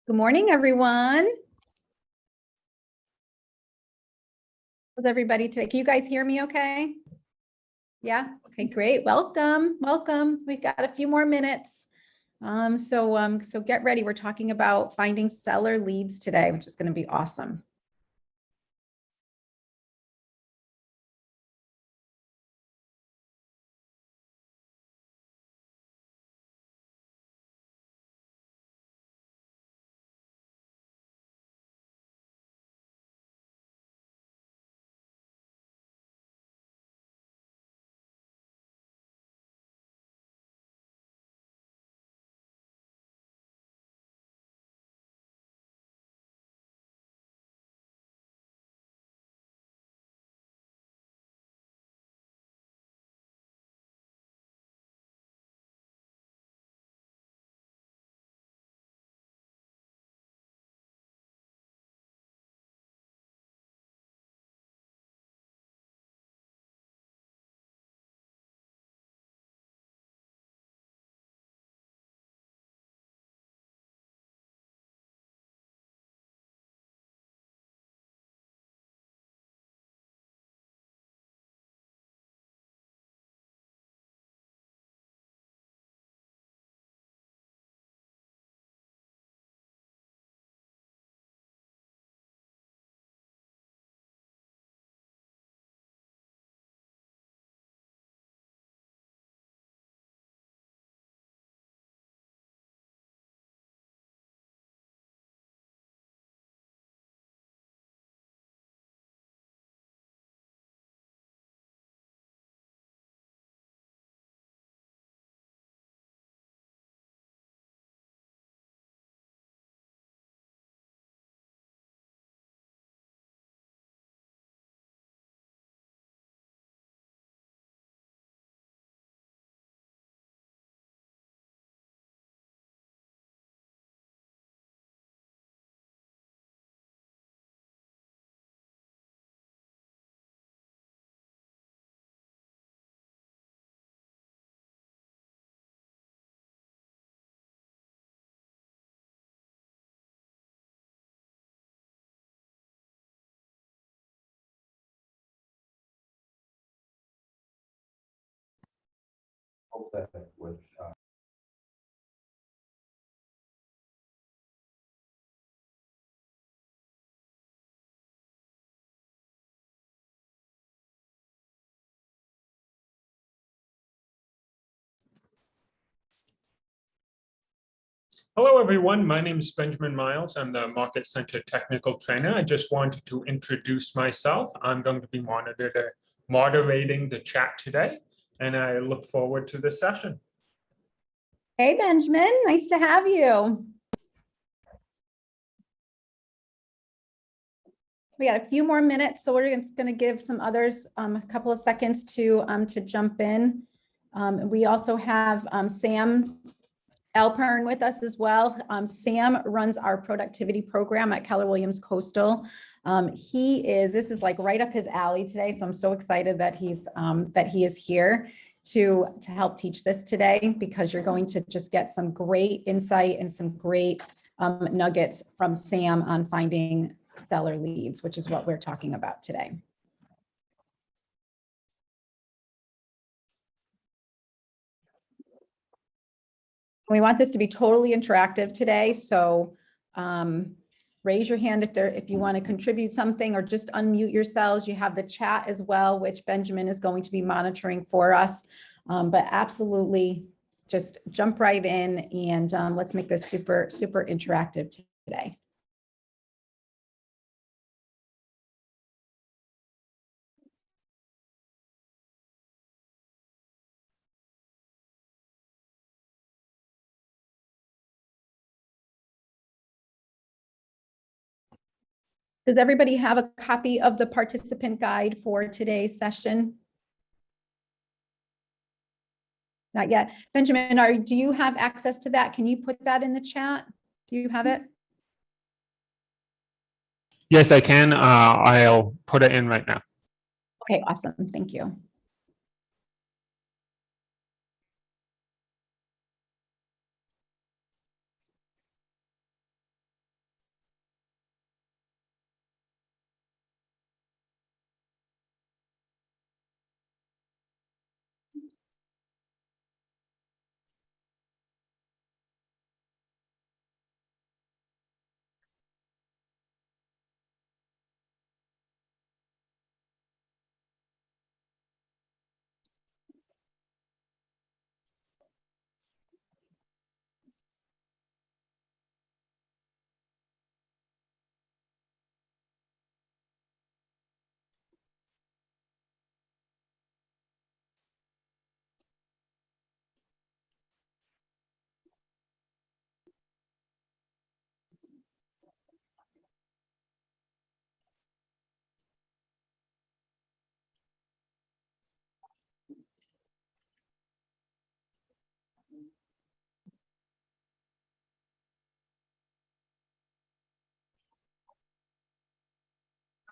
Good morning, everyone. How's everybody today? Can you guys hear me okay? Yeah, okay, great. Welcome, welcome. We've got a few more minutes. So get ready. We're talking about finding seller leads today, which is going to be awesome. Hello, everyone. My name is Benjamin Miles. I'm the Market Center Technical Trainer. I just wanted to introduce myself. I'm going to be moderating the chat today, and I look forward to the session. Hey, Benjamin, nice to have you. We got a few more minutes, so we're just going to give some others a couple of seconds to jump in. We also have Sam Alpern with us as well. Sam runs our productivity program at Keller Williams Coastal. This is like right up his alley today. So I'm so excited that he is here to help teach this today, because you're going to just get some great insight and some great nuggets from Sam on finding seller leads, which is what we're talking about today. We want this to be totally interactive today, so raise your hand if you want to contribute something, or just unmute yourselves. You have the chat as well, which Benjamin is going to be monitoring for us. But absolutely, just jump right in and let's make this super, super interactive today. Does everybody have a copy of the participant guide for today's session? Not yet. Benjamin, do you have access to that? Can you put that in the chat? Do you have it? Yes, I can. I'll put it in right now. Okay, awesome. Thank you.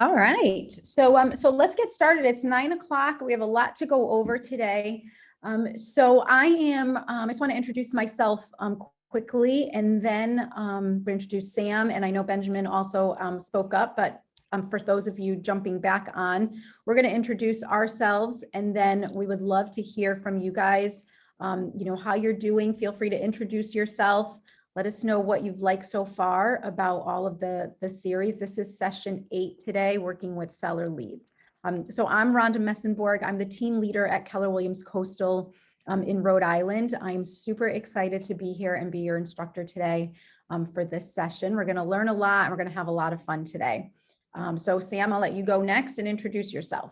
All right, so let's get started. It's 9 o'clock. We have a lot to go over today. So I just want to introduce myself quickly, and then we introduce Sam, and I know Benjamin also spoke up, but for those of you jumping back on, we're going to introduce ourselves, and then we would love to hear from you guys, how you're doing. Feel free to introduce yourself. Let us know what you've liked so far about all of the series. This is session 8 today, working with seller leads. So I'm Rhonda Messenborg. I'm the team leader at Keller Williams Coastal in Rhode Island. I'm super excited to be here and be your instructor today for this session. We're going to learn a lot and we're going to have a lot of fun today. So Sam, I'll let you go next and introduce yourself.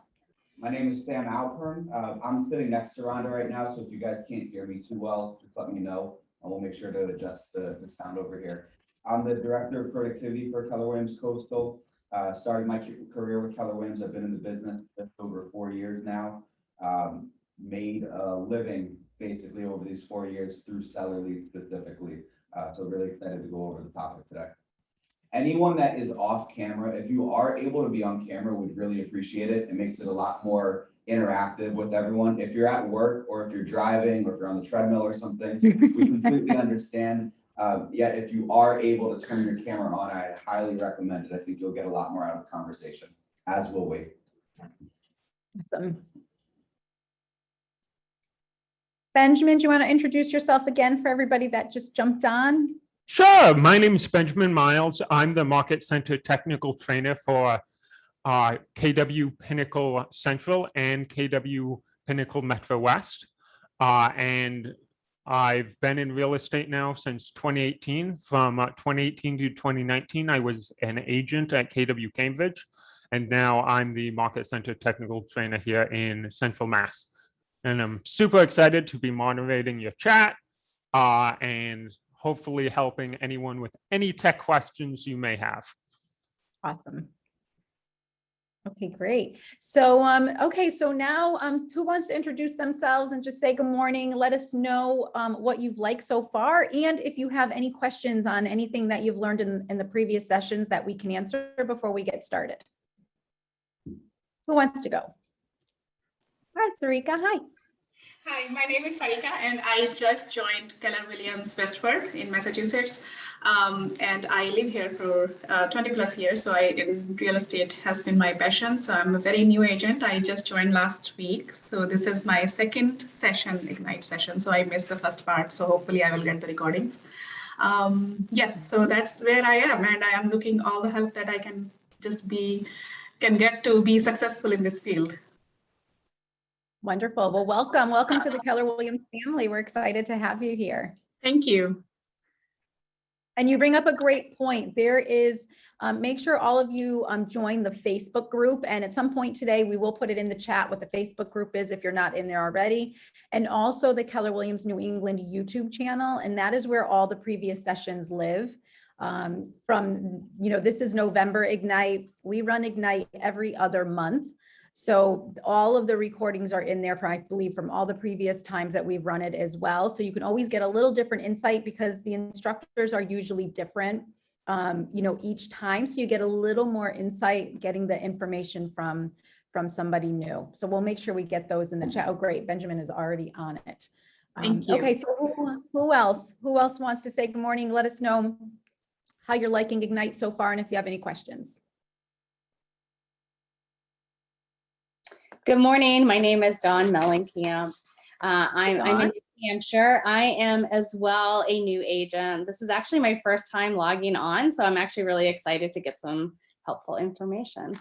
My name is Sam Alpern. I'm sitting next to Rhonda right now, so if you guys can't hear me too well, just let me know. And we'll make sure to adjust the sound over here. I'm the Director of Productivity for Keller Williams Coastal. Started my career with Keller Williams. I've been in the business just over 4 years now. Made a living basically over these 4 years through seller leads specifically. So really excited to go over the topic today. Anyone that is off camera, if you are able to be on camera, we'd really appreciate it. It makes it a lot more interactive with everyone. If you're at work or if you're driving or if you're on the treadmill or something, we completely understand. Yet if you are able to turn your camera on, I highly recommend it. I think you'll get a lot more out of the conversation, as will we. Awesome. Benjamin, do you want to introduce yourself again for everybody that just jumped on? Sure. My name is Benjamin Miles. I'm the Market Center Technical Trainer for KW Pinnacle Central and KW Pinnacle Metro West. And I've been in real estate now since 2018. From 2018 to 2019, I was an agent at KW Cambridge. And now I'm the Market Center Technical Trainer here in Central Mass. And I'm super excited to be moderating your chat and hopefully helping anyone with any tech questions you may have. Awesome. Okay, great. So, okay, so now who wants to introduce themselves and just say good morning? Let us know what you've liked so far. And if you have any questions on anything that you've learned in the previous sessions that we can answer before we get started. Who wants to go? Hi, Sarika. Hi. Hi, my name is Sarika, and I just joined Keller Williams Westford in Massachusetts, and I live here for 20 plus years. So in real estate has been my passion. So I'm a very new agent. I just joined last week. So this is my second session, Ignite session. So I missed the first part. So hopefully I will get the recordings. Yes, so that's where I am, and I am looking all the help that I can get to be successful in this field. Wonderful. Well, welcome to the Keller Williams family. We're excited to have you here. Thank you. And you bring up a great point. There is, make sure all of you join the Facebook group. And at some point today, we will put it in the chat what the Facebook group is if you're not in there already. And also the Keller Williams New England YouTube channel. And that is where all the previous sessions live. This is November Ignite. We run Ignite every other month. So all of the recordings are in there, I believe, from all the previous times that we've run it as well. So you can always get a little different insight because the instructors are usually different, each time. So you get a little more insight getting the information from somebody new. So we'll make sure we get those in the chat. Oh, great. Benjamin is already on it. Thank you. Okay, so who else wants to say good morning? Let us know how you're liking Ignite so far and if you have any questions. Good morning. My name is Dawn Mellencamp. I'm in New Hampshire. I am as well a new agent. This is actually my first time logging on, so I'm actually really excited to get some helpful information.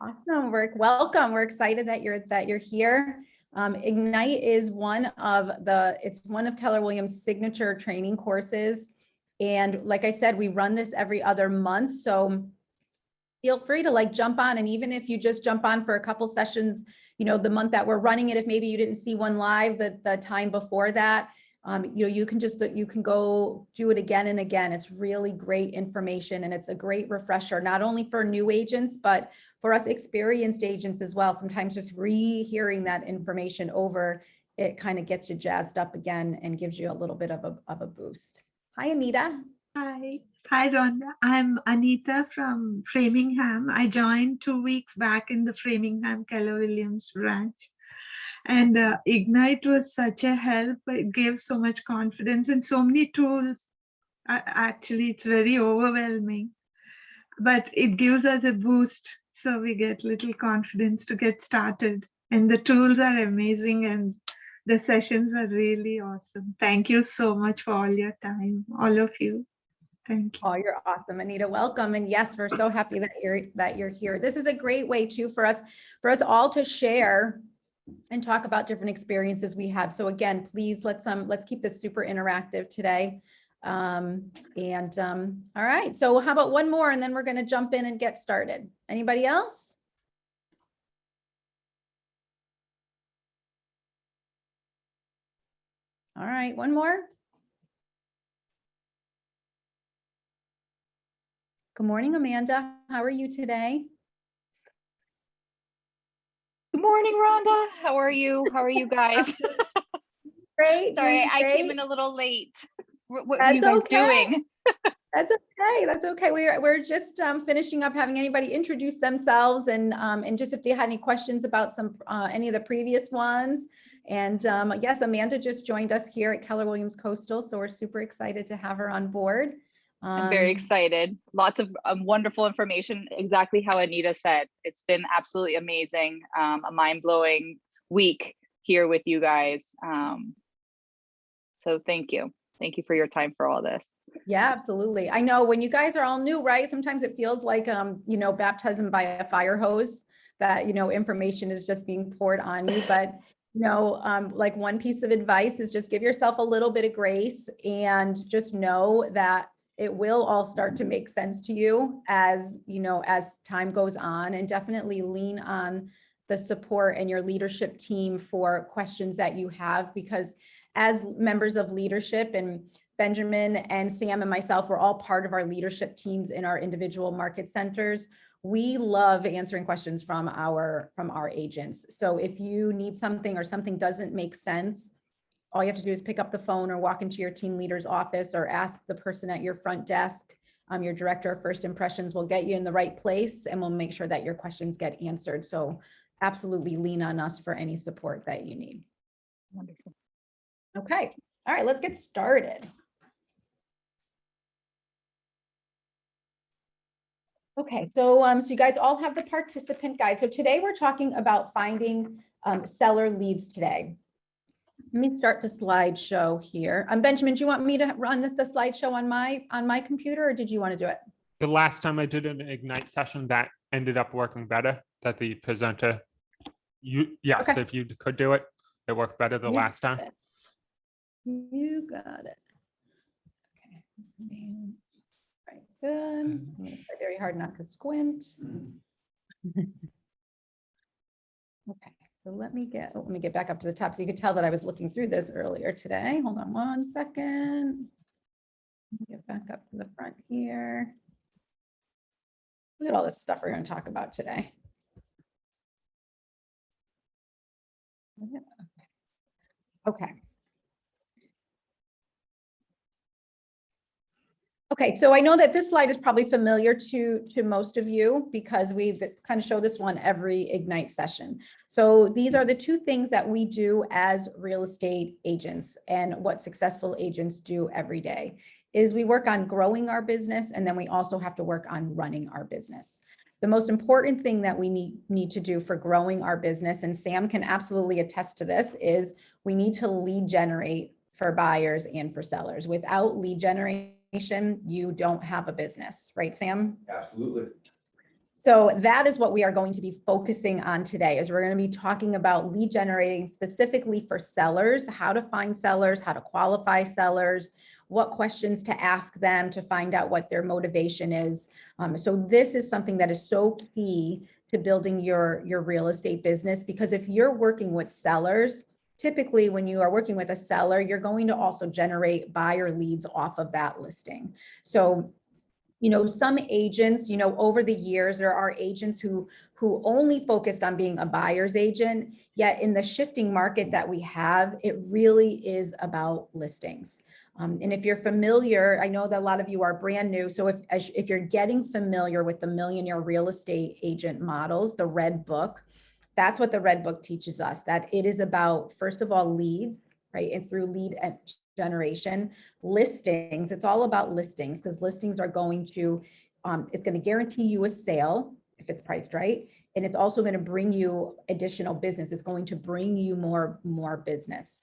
Awesome. Welcome. We're excited that you're here. Ignite is one of Keller Williams' signature training courses. And like I said, we run this every other month. So feel free to jump on. And even if you just jump on for a couple sessions, the month that we're running it, if maybe you didn't see one live the time before that, you can go do it again and again. It's really great information. And it's a great refresher, not only for new agents, but for us experienced agents as well. Sometimes just rehearing that information over, it kind of gets you jazzed up again and gives you a little bit of a boost. Hi, Anita. Hi. Hi, Rhonda. I'm Anita from Framingham. I joined 2 weeks back in the Framingham Keller Williams branch. And Ignite was such a help. It gave so much confidence and so many tools. Actually, it's very overwhelming, but it gives us a boost. So we get little confidence to get started. And the tools are amazing and the sessions are really awesome. Thank you so much for all your time, all of you. Thank you. Oh, you're awesome, Anita. Welcome. And yes, we're so happy that you're here. This is a great way too for us all to share and talk about different experiences we have. So again, please let's keep this super interactive today. All right. So how about one more and then we're going to jump in and get started. Anybody else? All right, one more. Good morning, Amanda. How are you today? Good morning, Rhonda. How are you? How are you guys? Great. Sorry, I came great. in a little late. What are you guys doing? That's okay. That's okay. We're just finishing up having anybody introduce themselves and just if they had any questions about any of the previous ones. And yes, Amanda just joined us here at Keller Williams Coastal, so we're super excited to have her on board. I'm very excited. Lots of wonderful information, exactly how Anita said. It's been absolutely amazing, a mind-blowing week here with you guys. So thank you. Thank you for your time for all this. Yeah, absolutely. I know when you guys are all new, right? Sometimes it feels like, baptism by a fire hose, that, information is just being poured on you. But, like one piece of advice is just give yourself a little bit of grace and just know that it will all start to make sense to you as time goes on, and definitely lean on the support and your leadership team for questions that you have, because as members of leadership, and Benjamin and Sam and myself, we're all part of our leadership teams in our individual market centers. We love answering questions from our agents. So if you need something or something doesn't make sense, all you have to do is pick up the phone or walk into your team leader's office or ask the person at your front desk. Your director of first impressions will get you in the right place and we'll make sure that your questions get answered. So absolutely lean on us for any support that you need. Wonderful. Okay. All right, let's get started. Okay, so you guys all have the participant guide. So today we're talking about finding seller leads today. Let me start the slideshow here. Benjamin, do you want me to run the slideshow on my computer, or did you want to do it? The last time I did an Ignite session, that ended up working better, that the presenter, yes, Okay. if you could do it, it worked better the last time. You got it. Okay. Right, good. I'm going to try very hard not to squint. Okay, so let me get back up to the top so you could tell that I was looking through this earlier today. Hold on one second. Let me get back up to the front here. Look at all this stuff we're going to talk about today. Okay. Okay, so I know that this slide is probably familiar to most of you because we kind of show this one every Ignite session. So these are the two things that we do as real estate agents, and what successful agents do every day is we work on growing our business, and then we also have to work on running our business. The most important thing that we need to do for growing our business, and Sam can absolutely attest to this, is we need to lead generate for buyers and for sellers. Without lead generation, you don't have a business, right, Sam? Absolutely. So that is what we are going to be focusing on today, is we're going to be talking about lead generating specifically for sellers, how to find sellers, how to qualify sellers, what questions to ask them to find out what their motivation is. So this is something that is so key to building your real estate business, because if you're working with sellers, typically when you are working with a seller, you're going to also generate buyer leads off of that listing. So Some agents, over the years, there are agents who only focused on being a buyer's agent, yet in the shifting market that we have, it really is about listings. And if you're familiar, I know that a lot of you are brand new. So if you're getting familiar with the Millionaire Real Estate Agent models, the Red Book, that's what the Red Book teaches us, that it is about, first of all, leads, right? And through lead generation, listings, it's all about listings, because listings are going to, it's going to guarantee you a sale if it's priced right. And it's also going to bring you additional business. It's going to bring you more business.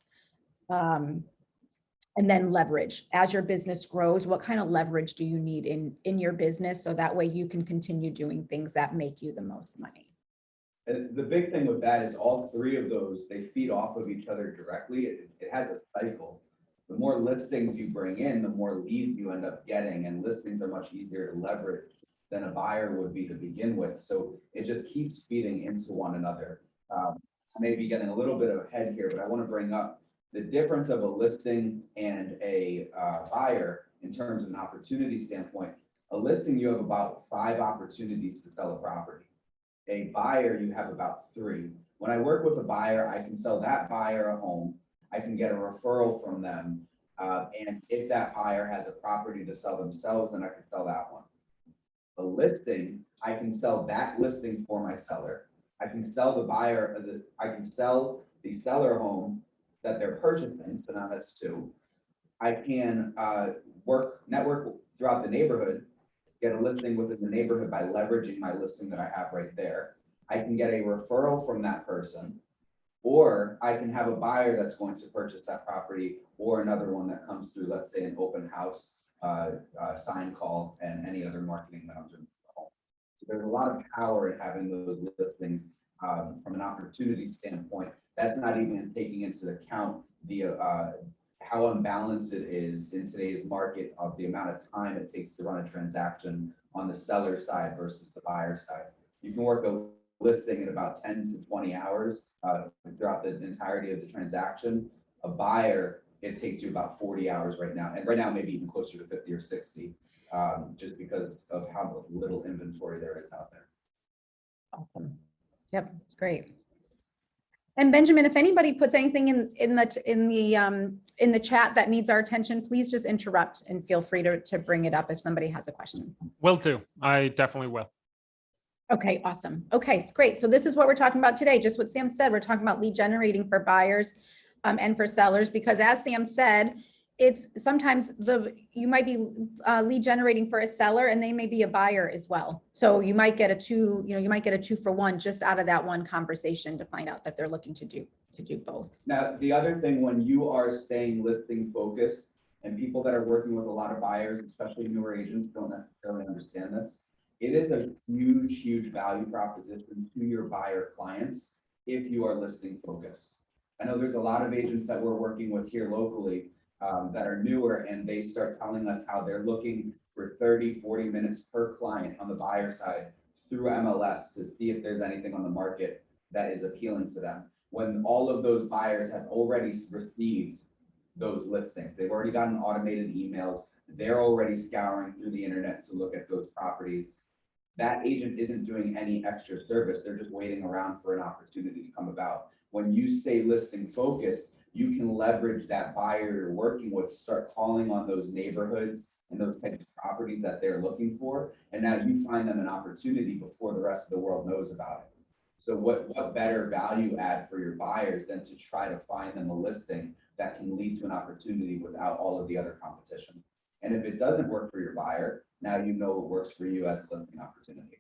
And then leverage. As your business grows, what kind of leverage do you need in your business? So that way you can continue doing things that make you the most money. And the big thing with that is all three of those, they feed off of each other directly. It has a cycle. The more listings you bring in, the more leads you end up getting, and listings are much easier to leverage than a buyer would be to begin with. So it just keeps feeding into one another. I may be getting a little bit ahead here, but I want to bring up the difference of a listing and a buyer in terms of an opportunity standpoint. A listing, you have about 5 opportunities to sell a property. A buyer, you have about 3. When I work with a buyer, I can sell that buyer a home. I can get a referral from them. And if that buyer has a property to sell themselves, then I can sell that one. A listing, I can sell that listing for my seller. I can sell the buyer, I can sell the seller home that they're purchasing. So now that's 2. I can network throughout the neighborhood, get a listing within the neighborhood by leveraging my listing that I have right there. I can get a referral from that person, or I can have a buyer that's going to purchase that property, or another one that comes through, let's say an open house, sign call, and any other marketing that I'm doing. So there's a lot of power in having those listings from an opportunity standpoint. That's not even taking into account the how unbalanced it is in today's market of the amount of time it takes to run a transaction on the seller side versus the buyer side. You can work a listing in about 10 to 20 hours throughout the entirety of the transaction. A buyer, it takes you about 40 hours right now. And right now, maybe even closer to 50 or 60, just because of how little inventory there is out there. Awesome. Yep, it's great. And Benjamin, if anybody puts anything in the chat that needs our attention, please just interrupt and feel free to bring it up if somebody has a question. Will do. I definitely will. Okay, awesome. Okay, great. So this is what we're talking about today. Just what Sam said, we're talking about lead generating for buyers and for sellers, because as Sam said, it's sometimes you might be lead generating for a seller and they may be a buyer as well. So you might get a 2-for-1 just out of that one conversation to find out that they're looking to do both. Now, the other thing, when you are staying listing focused, and people that are working with a lot of buyers, especially newer agents, don't necessarily understand this, it is a huge, huge value proposition to your buyer clients if you are listing focused. I know there's a lot of agents that we're working with here locally that are newer, and they start telling us how they're looking for 30, 40 minutes per client on the buyer side through MLS to see if there's anything on the market that is appealing to them. When all of those buyers have already received those listings, they've already gotten automated emails, they're already scouring through the internet to look at those properties. That agent isn't doing any extra service. They're just waiting around for an opportunity to come about. When you stay listing focused, you can leverage that buyer you're working with, start calling on those neighborhoods and those types of properties that they're looking for. And now you find them an opportunity before the rest of the world knows about it. So what better value add for your buyers than to try to find them a listing that can lead to an opportunity without all of the other competition. And if it doesn't work for your buyer, now you know it works for you as a listing opportunity.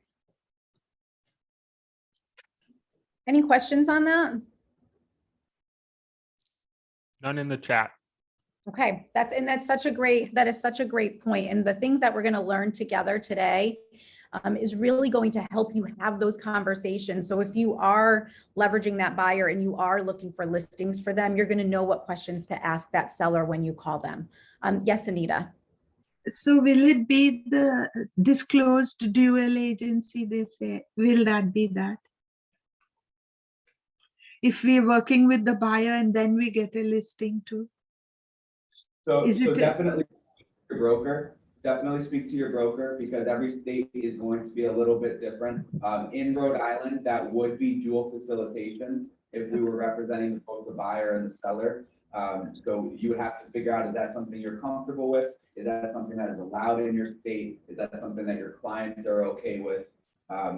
Any questions on that? None in the chat. Okay, that is such a great point. And the things that we're going to learn together today is really going to help you have those conversations. So if you are leveraging that buyer and you are looking for listings for them, you're going to know what questions to ask that seller when you call them. Yes, Anita. So will it be the disclosed dual agency, they say? Will that be that? If we're working with the buyer and then we get a listing too? So definitely your broker. definitely speak to your broker because every state is going to be a little bit different. In Rhode Island, that would be dual facilitation if we were representing both the buyer and the seller. So you would have to figure out, is that something you're comfortable with? Is that something that is allowed in your state? Is that something that your clients are okay with?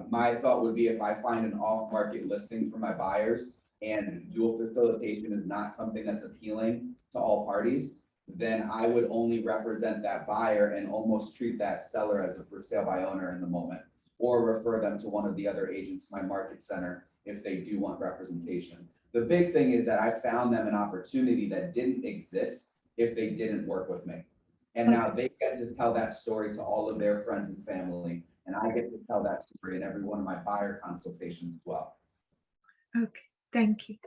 My thought would be if I find an off-market listing for my buyers and dual facilitation is not something that's appealing to all parties, then I would only represent that buyer and almost treat that seller as a for sale by owner in the moment, or refer them to one of the other agents, my market center, if they do want representation. The big thing is that I found them an opportunity that didn't exist if they didn't work with me. And now they get to tell that story to all of their friends and family, and I get to tell that story in every one of my buyer consultations as well. Okay, thank you.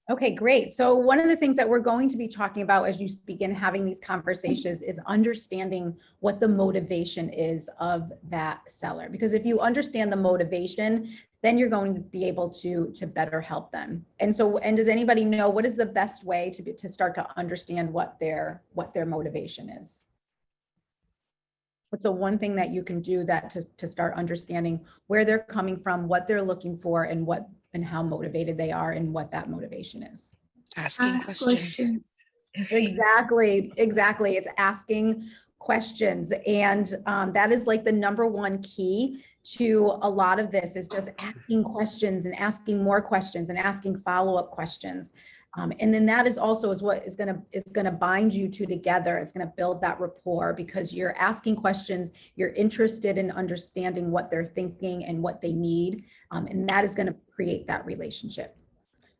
Okay, great. So one of the things that we're going to be talking about as you begin having these conversations is understanding what the motivation is of that seller. Because if you understand the motivation, then you're going to be able to better help them. And so, and does anybody know what is the best way to start to understand what their motivation is? What's the one thing that you can do that to start understanding where they're coming from, what they're looking for, and how motivated they are and what that motivation is? Asking questions. Exactly. It's asking questions. And that is like the #1 key to a lot of this is just asking questions and asking more questions and asking follow-up questions. And then that is also what is gonna bind you two together. It's gonna build that rapport because you're asking questions, you're interested in understanding what they're thinking and what they need. And that is gonna create that relationship.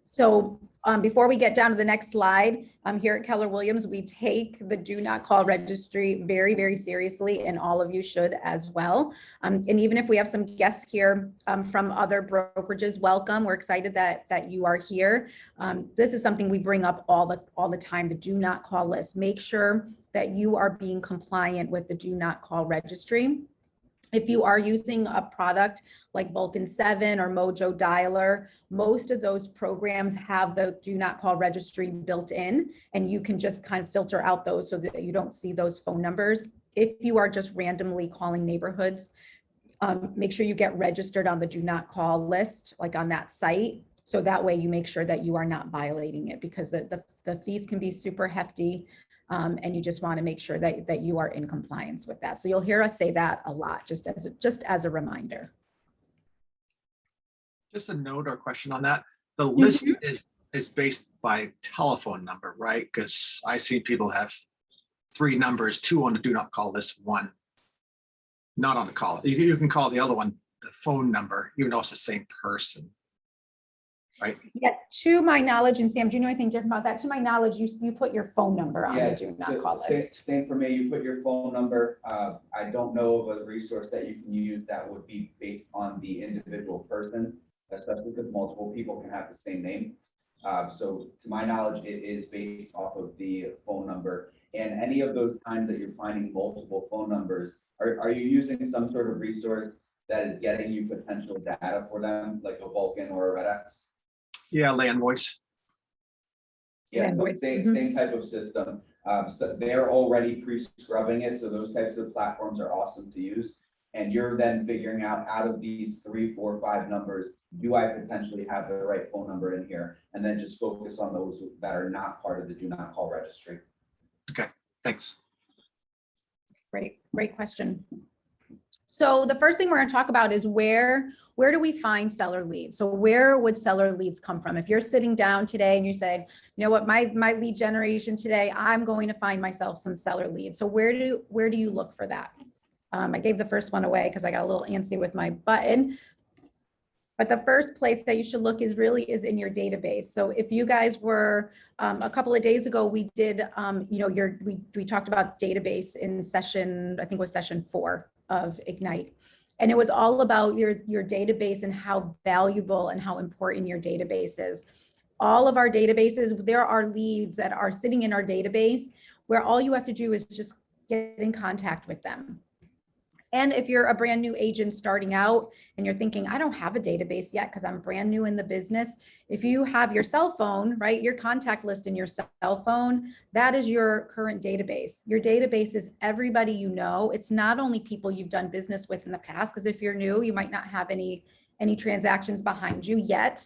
So before we get down to the next slide, here at Keller Williams, we take the Do Not Call Registry very, very seriously, and all of you should as well. And even if we have some guests here from other brokerages, welcome. We're excited that you are here. This is something we bring up all the time, the Do Not Call list. Make sure that you are being compliant with the Do Not Call Registry. If you are using a product like Vulcan 7 or Mojo Dialer, most of those programs have the Do Not Call Registry built in, and you can just kind of filter out those so that you don't see those phone numbers. If you are just randomly calling neighborhoods, make sure you get registered on the Do Not Call list, like on that site. So that way you make sure that you are not violating it because the fees can be super hefty. And you just want to make sure that you are in compliance with that. So you'll hear us say that a lot, just as a reminder. Just a note or question on that. The list is based by telephone number, right? Because I see people have 3 numbers, 2 on the Do Not Call list, 1 not on the call. You can call the other one the phone number, even though it's the same person. Right. Yeah, to my knowledge, and Sam, do you know anything different about that? To my knowledge, you put your phone number on the Do Not Call list. Same for me. You put your phone number. I don't know of a resource that you can use that would be based on the individual person, especially because multiple people can have the same name. So to my knowledge, it is based off of the phone number. And any of those times that you're finding multiple phone numbers, are you using some sort of resource that is getting you potential data for them, like a Vulcan or a RedX? Yeah, land voice. Yeah, so same type of system. So they're already pre-scrubbing it. So those types of platforms are awesome to use. And you're then figuring out of these 3, 4, 5 numbers, do I potentially have the right phone number in here? And then just focus on those that are not part of the Do Not Call registry. Okay, thanks. Great question. So the first thing we're going to talk about is where do we find seller leads? So where would seller leads come from? If you're sitting down today and you said, you know what, my lead generation today, I'm going to find myself some seller leads. So where do you look for that? I gave the first one away because I got a little antsy with my button. But the first place that you should look is in your database. So if you guys were a couple of days ago, we did, we talked about database in session, I think it was session 4 of Ignite. And it was all about your database and how valuable and how important your database is. All of our databases, there are leads that are sitting in our database where all you have to do is just get in contact with them. And if you're a brand new agent starting out and you're thinking, I don't have a database yet because I'm brand new in the business. If you have your cell phone, right, your contact list in your cell phone, that is your current database. Your database is everybody you know. It's not only people you've done business with in the past, because if you're new, you might not have any transactions behind you yet.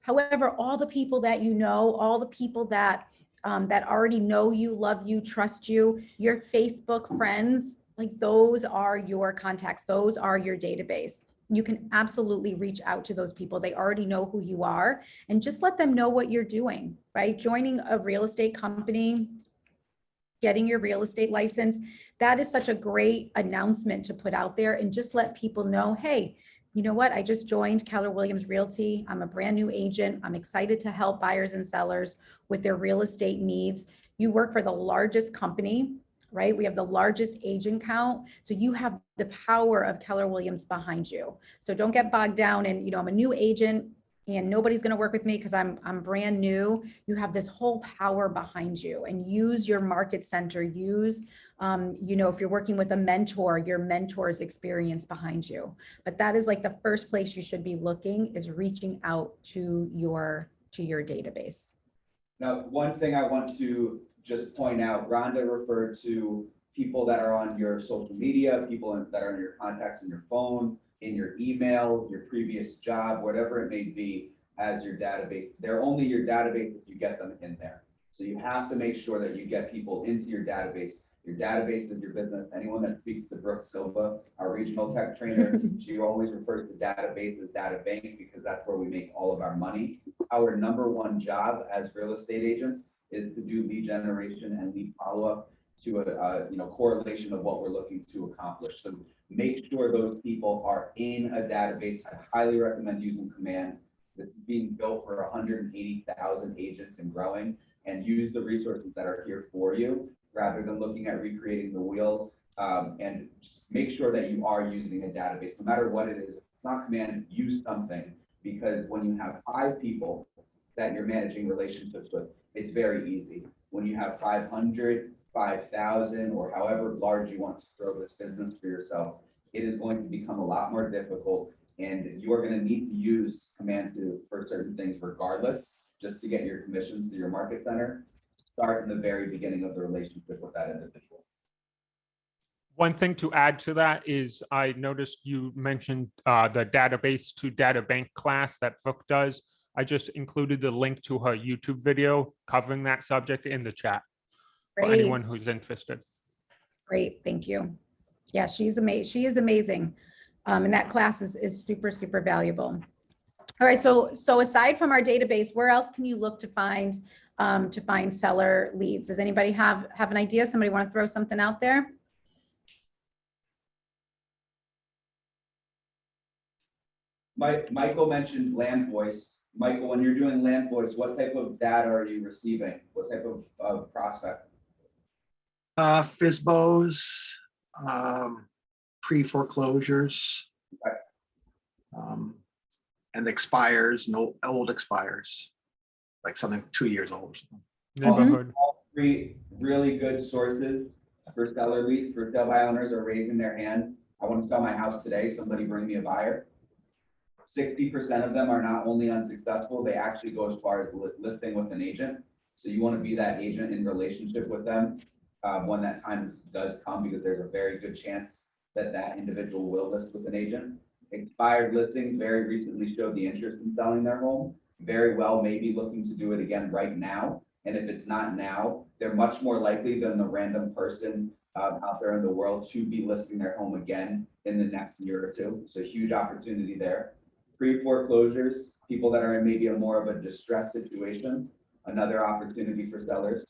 However, all the people that you know, all the people that already know you, love you, trust you, your Facebook friends, like those are your contacts. Those are your database. You can absolutely reach out to those people. They already know who you are, and just let them know what you're doing, right? Joining a real estate company, getting your real estate license, that is such a great announcement to put out there, and just let people know, hey, you know what? I just joined Keller Williams Realty. I'm a brand new agent. I'm excited to help buyers and sellers with their real estate needs. You work for the largest company, right? We have the largest agent count. So you have the power of Keller Williams behind you. So don't get bogged down in, I'm a new agent and nobody's going to work with me because I'm brand new. You have this whole power behind you, and use your market center. Use, if you're working with a mentor, your mentor's experience behind you. But that is like the first place you should be looking, is reaching out to your database. Now, one thing I want to just point out, Rhonda referred to people that are on your social media, people that are in your contacts in your phone, in your email, your previous job, whatever it may be, as your database. They're only your database if you get them in there. So you have to make sure that you get people into your database. Your database is your business. Anyone that speaks to Brooke Silva, our regional tech trainer, she always refers to database as data bank, because that's where we make all of our money. Our number one job as real estate agents is to do lead generation and lead follow-up to a correlation of what we're looking to accomplish. So make sure those people are in a database. I highly recommend using Command. This is being built for 180,000 agents and growing, and use the resources that are here for you rather than looking at recreating the wheel. And just make sure that you are using a database, no matter what it is. If it's not Command, use something, because when you have 5 people that you're managing relationships with, it's very easy. When you have 500, 5,000, or however large you want to grow this business for yourself, it is going to become a lot more difficult, and you are going to need to use Command for certain things regardless, just to get your commissions to your market center. Start in the very beginning of the relationship with that individual. One thing to add to that is I noticed you mentioned the database to data bank class that Brooke does. I just included the link to her YouTube video covering that subject in the chat for anyone who's interested. Great, thank you. Yeah, she's amazing. She is amazing. And that class is super, super valuable. All right, so aside from our database, where else can you look to find seller leads? Does anybody have an idea? Somebody want to throw something out there? Michael mentioned land voice. Michael, when you're doing land voice, what type of data are you receiving? What type of prospect? FSBOs, pre-foreclosures, and expires, no old expires, like something 2 years old or something. Neighborhood. All 3 really good sources for seller leads. For sale by owners are raising their hand. I want to sell my house today. Somebody bring me a buyer. 60% of them are not only unsuccessful, they actually go as far as listing with an agent. So you want to be that agent in relationship with them when that time does come, because there's a very good chance that that individual will list with an agent. Expired listings very recently showed the interest in selling their home. Very well may be looking to do it again right now. And if it's not now, they're much more likely than the random person out there in the world to be listing their home again in the next year or 2. So huge opportunity there. Pre-foreclosures, people that are in maybe a more of a distressed situation, another opportunity for sellers.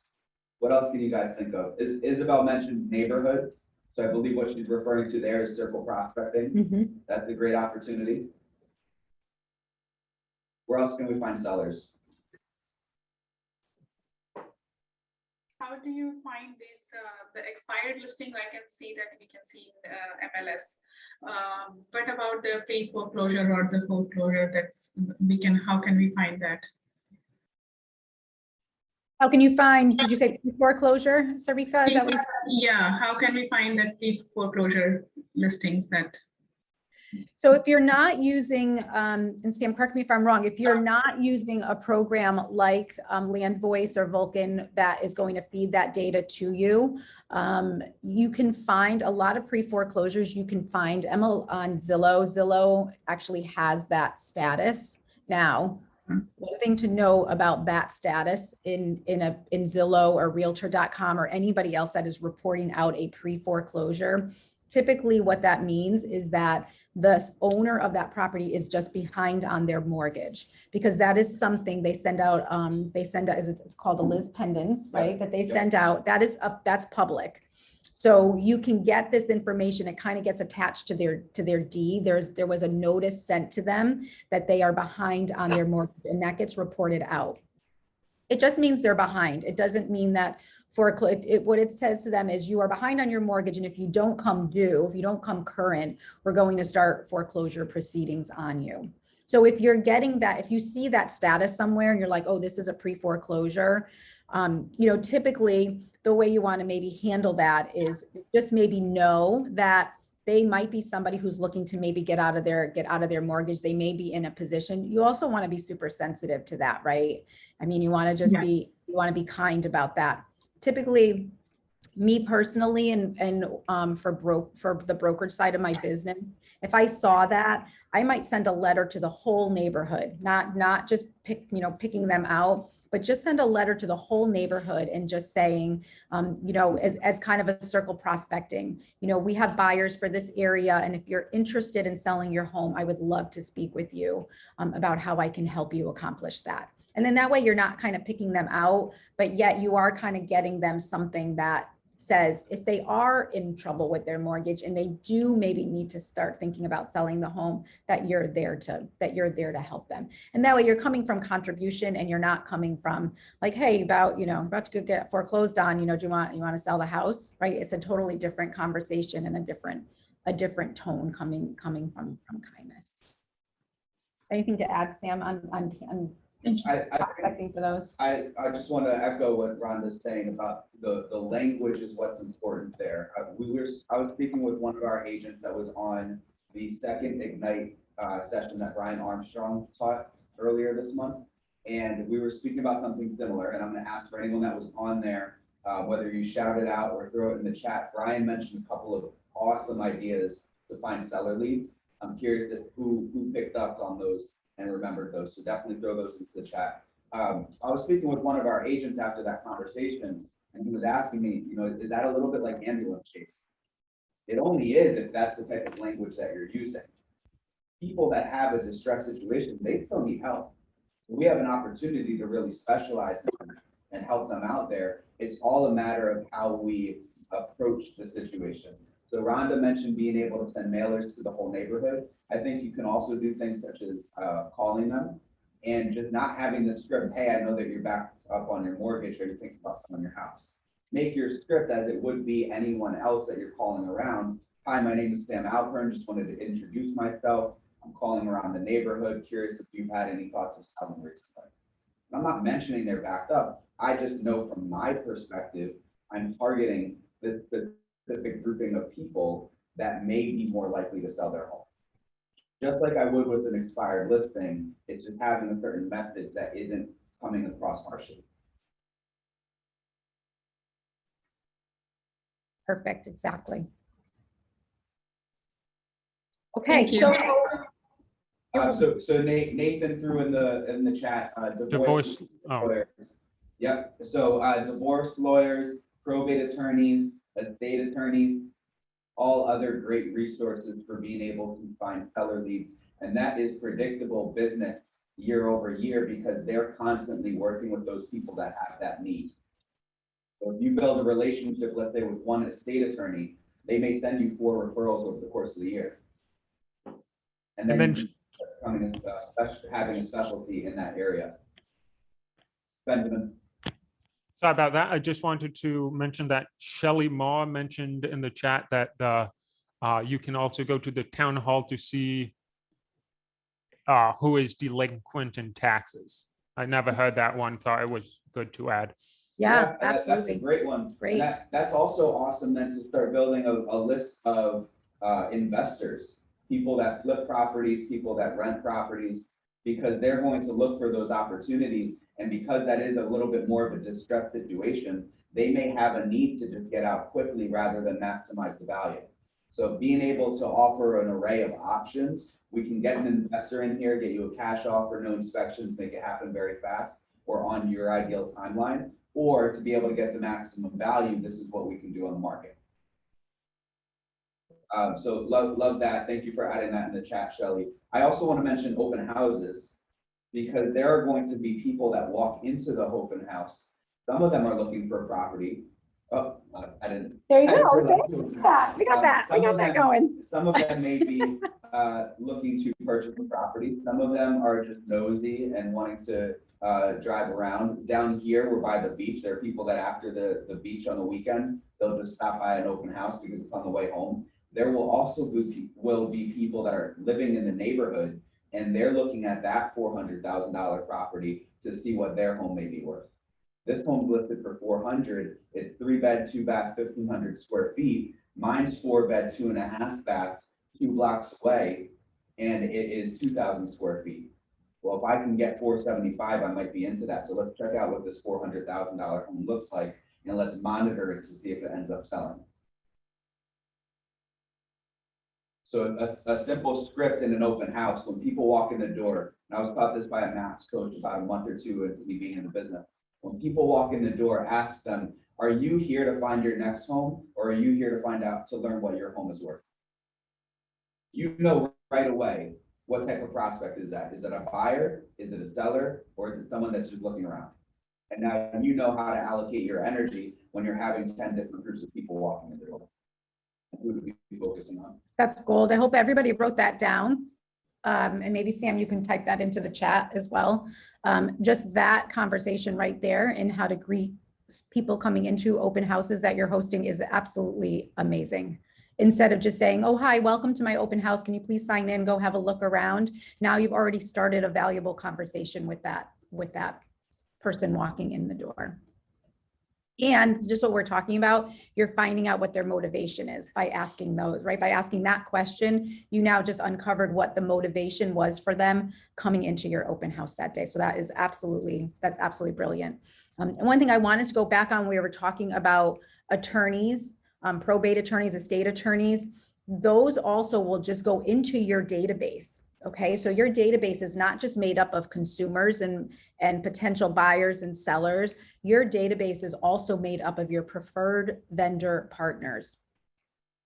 What else can you guys think of? Isabel mentioned neighborhood. So I believe what she's referring to there is circle prospecting. That's a great opportunity. Where else can we find sellers? How do you find these, the expired listing? I can see that we can see in MLS. What about the pre-foreclosure or the foreclosure how can we find that? How can you find, did you say foreclosure, Sarika? Is that what you said? Yeah, how can we find that pre-foreclosure listings that? So if you're not using, and Sam, correct me if I'm wrong, if you're not using a program like Land Voice or Vulcan that is going to feed that data to you, you can find a lot of pre-foreclosures. You can find on Zillow. Zillow actually has that status now. One thing to know about that status in Zillow or Realtor.com or anybody else that is reporting out a pre-foreclosure, typically what that means is that the owner of that property is just behind on their mortgage, because that is something they send out, is it's called the Liz Pendants, right? That they send out, that's public. So you can get this information, it kind of gets attached to their deed. There was a notice sent to them that they are behind on their mortgage, and that gets reported out. It just means they're behind. It doesn't mean that what it says to them is you are behind on your mortgage, and if you don't come due, if you don't come current, we're going to start foreclosure proceedings on you. So if you're getting that, if you see that status somewhere and you're like, oh, this is a pre-foreclosure, typically the way you want to maybe handle that is just maybe know that they might be somebody who's looking to maybe get out of their mortgage. They may be in a position. You also want to be super sensitive to that, right? I mean, you want to just you want to be kind about that. Typically, me personally, and for the brokerage side of my business, if I saw that, I might send a letter to the whole neighborhood, not just picking them out, but just send a letter to the whole neighborhood and just saying, as kind of a circle prospecting, we have buyers for this area, and if you're interested in selling your home, I would love to speak with you about how I can help you accomplish that. And then that way you're not kind of picking them out, but yet you are kind of getting them something that says if they are in trouble with their mortgage and they do maybe need to start thinking about selling the home, that you're there to help them. And that way you're coming from contribution, and you're not coming from like, hey, about to go get foreclosed on, do you want to sell the house, right? It's a totally different conversation and a different tone coming from kindness. Anything to add, Sam, on prospecting for those? I just want to echo what Rhonda's saying about the language is what's important there. I was speaking with one of our agents that was on the second Ignite session that Brian Armstrong taught earlier this month, and we were speaking about something similar. And I'm going to ask for anyone that was on there, whether you shout it out or throw it in the chat. Brian mentioned a couple of awesome ideas to find seller leads. I'm curious as who picked up on those and remembered those. So definitely throw those into the chat. I was speaking with one of our agents after that conversation, and he was asking me, is that a little bit like ambulance chase? It only is if that's the type of language that you're using. People that have a distress situation, they still need help. We have an opportunity to really specialize and help them out there. It's all a matter of how we approach the situation. So Rhonda mentioned being able to send mailers to the whole neighborhood. I think you can also do things such as calling them and just not having the script, hey, I know that you're backed up on your mortgage or you're thinking about selling your house. Make your script as it would be anyone else that you're calling around. Hi, my name is Sam Alpern. Just wanted to introduce myself. I'm calling around the neighborhood. Curious if you've had any thoughts of selling recently. I'm not mentioning they're backed up. I just know from my perspective, I'm targeting this specific grouping of people that may be more likely to sell their home. Just like I would with an expired listing, it's just having a certain message that isn't coming across harshly. Perfect, exactly. Okay, so Nathan threw in the chat divorce lawyers. Yep. So divorce lawyers, probate attorneys, estate attorneys, all other great resources for being able to find seller leads. And that is predictable business year over year because they're constantly working with those people that have that need. So if you build a relationship, let's say with one estate attorney, they may send you 4 referrals over the course of the year. And then having a specialty in that area. Benjamin. Sorry about that. I just wanted to mention that Shelley Marr mentioned in the chat that you can also go to the town hall to see who is delinquent in taxes. I never heard that one, thought it was good to add. Yeah, that's a absolutely. great one. Great. And that's also awesome then to start building a list of investors, people that flip properties, people that rent properties, because they're going to look for those opportunities. And because that is a little bit more of a distressed situation, they may have a need to just get out quickly rather than maximize the value. So being able to offer an array of options, we can get an investor in here, get you a cash offer, no inspections, make it happen very fast or on your ideal timeline, or to be able to get the maximum value, this is what we can do on the market. So love that. Thank you for adding that in the chat, Shelly. I also want to mention open houses, because there are going to be people that walk into the open house. Some of them are looking for property. Oh, I didn't. There you I didn't go. realize See? it was- We got that. We got that going. Some of them may be looking to purchase a property. Some of them are just nosy and wanting to drive around. Down here, we're by the beach. There are people that after the beach on the weekend, they'll just stop by an open house because it's on the way home. There will also be people that are living in the neighborhood, and they're looking at that $400,000 property to see what their home may be worth. This home's listed for 400. It's 3-bed, 2-bath, 1,500 square feet. Mine's 4-bed, 2.5 bath, 2 blocks away, and it is 2,000 square feet. Well, if I can get 475, I might be into that. So let's check out what this $400,000 home looks like, and let's monitor it to see if it ends up selling. So a simple script in an open house, when people walk in the door, and I was taught this by a maths coach about a month or two into me being in the business. When people walk in the door, ask them, are you here to find your next home, or are you here to find out, to learn what your home is worth? You know right away, what type of prospect is that? Is it a buyer? Is it a seller? Or is it someone that's just looking around? And now you know how to allocate your energy when you're having 10 different groups of people walking in the door. Who would we be focusing on? That's gold. I hope everybody wrote that down. And maybe Sam, you can type that into the chat as well. Just that conversation right there and how to greet people coming into open houses that you're hosting is absolutely amazing. Instead of just saying, oh, hi, welcome to my open house. Can you please sign in, go have a look around? Now you've already started a valuable conversation with that person walking in the door. And just what we're talking about, you're finding out what their motivation is by asking those, right? By asking that question, you now just uncovered what the motivation was for them coming into your open house that day. So that's absolutely brilliant. And one thing I wanted to go back on, we were talking about attorneys, probate attorneys, estate attorneys. Those also will just go into your database. Okay, so your database is not just made up of consumers and potential buyers and sellers. Your database is also made up of your preferred vendor partners.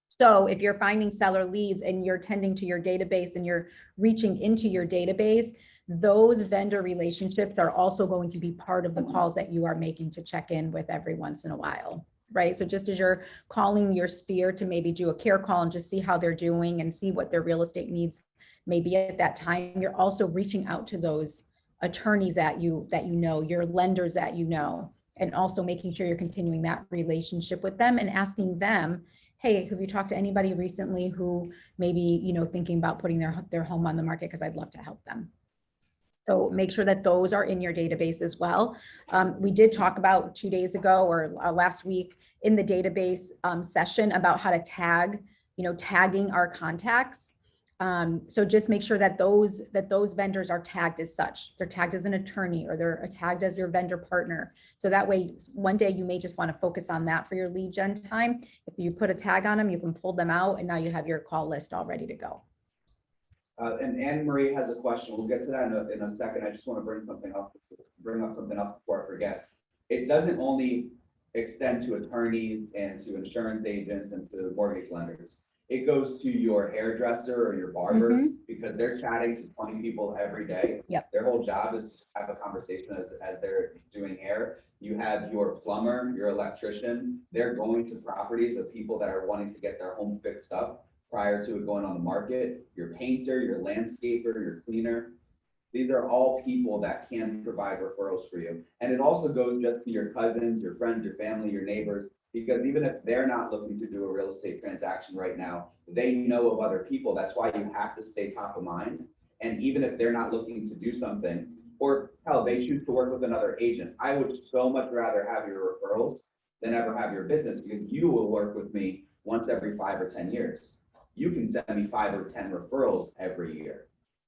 So if you're finding seller leads and you're tending to your database and you're reaching into your database, those vendor relationships are also going to be part of the calls that you are making to check in with every once in a while. Right. So just as you're calling your sphere to maybe do a care call and just see how they're doing and see what their real estate needs maybe at that time, you're also reaching out to those attorneys that you know, your lenders that you know, and also making sure you're continuing that relationship with them and asking them, hey, have you talked to anybody recently who maybe, you know, thinking about putting their home on the market, because I'd love to help them. So make sure that those are in your database as well. We did talk about 2 days ago or last week in the database session about how to tag, you know, tagging our contacts. So just make sure that those vendors are tagged as such. They're tagged as an attorney or they're tagged as your vendor partner. So that way, one day you may just want to focus on that for your lead gen time. If you put a tag on them, you can pull them out and now you have your call list all ready to go. And Anne Marie has a question. We'll get to that in a second. I just want to bring up something else before I forget. It doesn't only extend to attorneys and to insurance agents and to mortgage lenders. It goes to your hairdresser or your barber because they're chatting to 20 people every day. Yep. Their whole job is to have a conversation as they're doing hair. You have your plumber, your electrician. They're going to properties of people that are wanting to get their home fixed up prior to it going on the market. Your painter, your landscaper, your cleaner. These are all people that can provide referrals for you. And it also goes just to your cousins, your friends, your family, your neighbors, because even if they're not looking to do a real estate transaction right now, they know of other people. That's why you have to stay top of mind. And even if they're not looking to do something, or hell, they choose to work with another agent. I would so much rather have your referrals than ever have your business, because you will work with me once every 5 or 10 years. You can send me 5 or 10 referrals every year.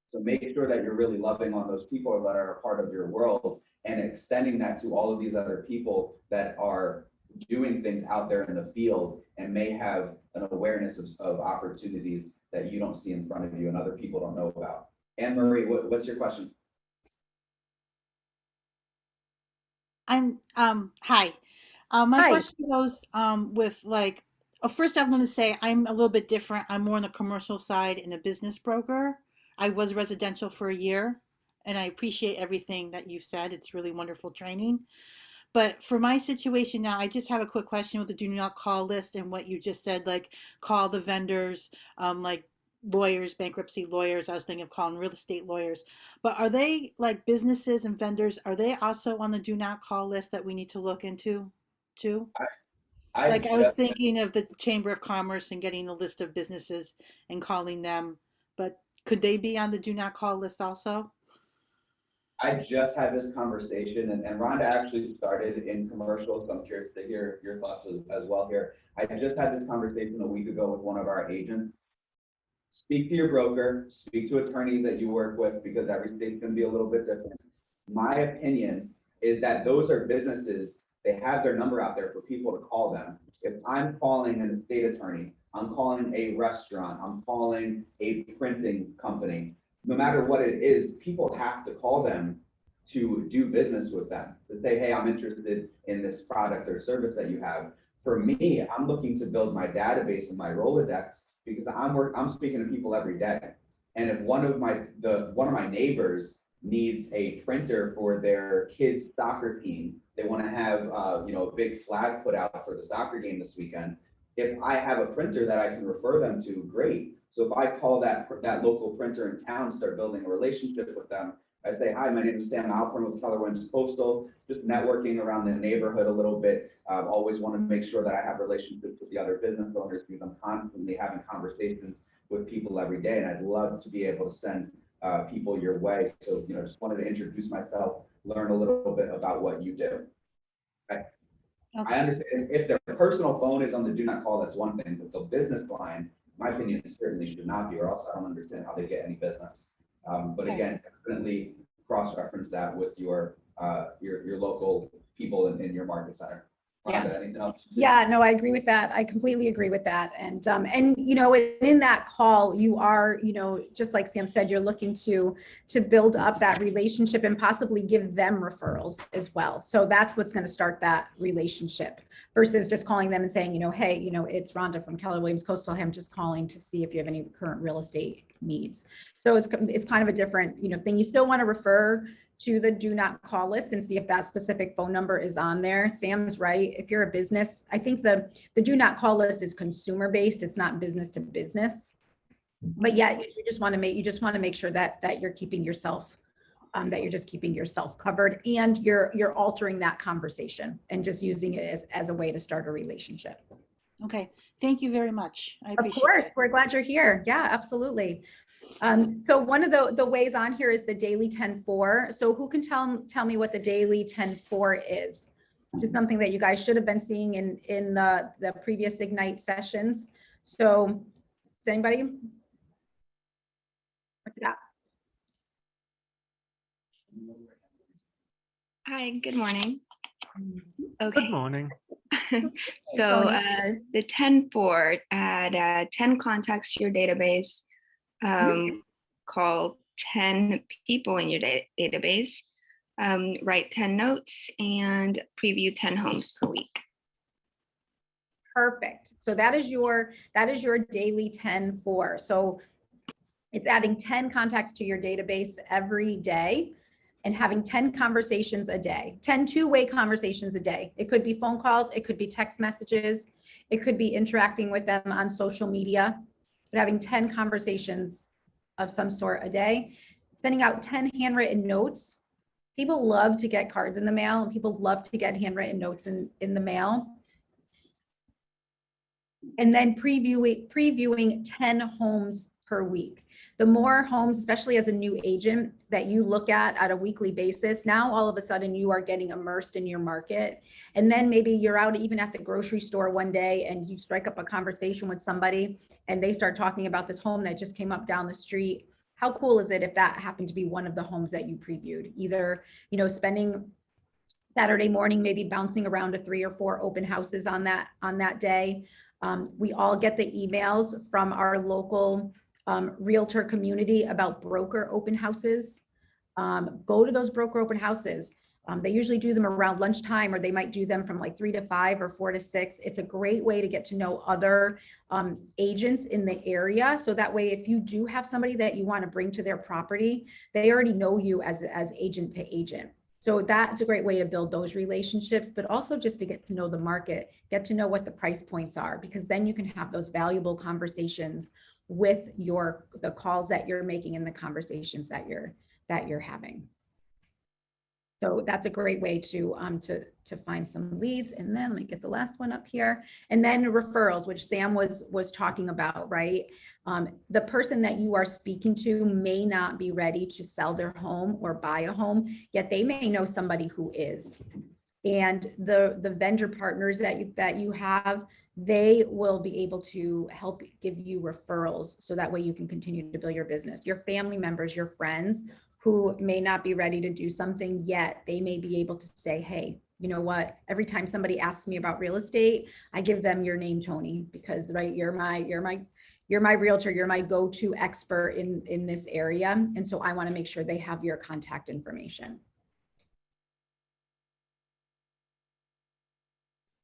So make sure that you're really loving on those people that are a part of your world and extending that to all of these other people that are doing things out there in the field and may have an awareness of opportunities that you don't see in front of you and other people don't know about. Anne Marie, what's your question? Hi. My Hi. question goes with like, first I'm going to say I'm a little bit different. I'm more on the commercial side and a business broker. I was residential for a year, and I appreciate everything that you've said. It's really wonderful training. But for my situation now, I just have a quick question with the do not call list and what you just said, like call the vendors, like lawyers, bankruptcy lawyers. I was thinking of calling real estate lawyers. But are they like businesses and vendors? Are they also on the do not call list that we need to look into too? I was thinking of the Chamber of Commerce and getting a list of businesses and calling them, but could they be on the do not call list also? I just had this conversation, and Rhonda actually started in commercial, so I'm curious to hear your thoughts as well here. I just had this conversation a week ago with one of our agents. Speak to your broker, speak to attorneys that you work with, because every state's going to be a little bit different. My opinion is that those are businesses, they have their number out there for people to call them. If I'm calling an estate attorney, I'm calling a restaurant, I'm calling a printing company, no matter what it is, people have to call them to do business with them, to say, hey, I'm interested in this product or service that you have. For me, I'm looking to build my database and my Rolodex, because I'm speaking to people every day. And if one of my neighbors needs a printer for their kids' soccer team, they want to have a big flag put out for the soccer game this weekend. If I have a printer that I can refer them to, great. So if I call that local printer in town, start building a relationship with them, I say, hi, my name is Sam Alpern with Keller Williams Coastal, just networking around the neighborhood a little bit. Always want to make sure that I have relationships with the other business owners, because I'm constantly having conversations with people every day, and I'd love to be able to send people your way. So, just wanted to introduce myself, learn a little bit about what you do. Okay. I understand if their personal phone is on the do not call, that's one thing, but the business line, my opinion, certainly should not be, or else I don't understand how they get any business. But again, definitely cross-reference that with your local people in your market center. Yeah. Rhonda, anything else? Yeah, no, I agree with that. I completely agree with that. And in that call, you are, just like Sam said, you're looking to build up that relationship and possibly give them referrals as well. So that's what's going to start that relationship versus just calling them and saying, hey, it's Rhonda from Keller Williams Coastal. I'm just calling to see if you have any current real estate needs. So it's kind of a different, thing. You still want to refer to the do not call list and see if that specific phone number is on there. Sam's right. If you're a business, I think the do not call list is consumer based. It's not business to business. But yeah, you just want to make sure that you're keeping yourself, that you're just keeping yourself covered, and you're altering that conversation and just using it as a way to start a relationship. Okay. Thank you very much. I appreciate it. Of course, we're glad you're here. Yeah, absolutely. So one of the ways on here is the daily 10-4. So who can tell me what the daily 10-4 is? Just something that you guys should have been seeing in the previous Ignite sessions. So anybody? What's that? Hi, good morning. Okay. Good morning. So the 10-4, add 10 contacts to your database, call 10 people in your database, write 10 notes, and preview 10 homes per week. Perfect. So that is your daily 10-4. So it's adding 10 contacts to your database every day and having 10 conversations a day, 10 two-way conversations a day. It could be phone calls, it could be text messages, it could be interacting with them on social media, but having 10 conversations of some sort a day, sending out 10 handwritten notes. People love to get cards in the mail, and people love to get handwritten notes in the mail. And then previewing 10 homes per week. The more homes, especially as a new agent, that you look at a weekly basis, now all of a sudden you are getting immersed in your market. And then maybe you're out even at the grocery store one day and you strike up a conversation with somebody and they start talking about this home that just came up down the street. How cool is it if that happened to be one of the homes that you previewed? Either, spending Saturday morning, maybe bouncing around to 3 or 4 open houses on that day. We all get the emails from our local realtor community about broker open houses. Go to those broker open houses. They usually do them around lunchtime, or they might do them from like 3 to 5 or 4 to 6. It's a great way to get to know other agents in the area. So that way, if you do have somebody that you want to bring to their property, they already know you as agent to agent. So that's a great way to build those relationships, but also just to get to know the market, get to know what the price points are, because then you can have those valuable conversations with the calls that you're making and the conversations that you're having. So that's a great way to find some leads. And then let me get the last one up here. And then referrals, which Sam was talking about, right? The person that you are speaking to may not be ready to sell their home or buy a home, yet they may know somebody who is. And the vendor partners that you have, they will be able to help give you referrals, so that way you can continue to build your business. Your family members, your friends who may not be ready to do something yet, they may be able to say, hey, you know what, every time somebody asks me about real estate, I give them your name, Tony, because right, you're my realtor, you're my go-to expert in this area. And so I want to make sure they have your contact information.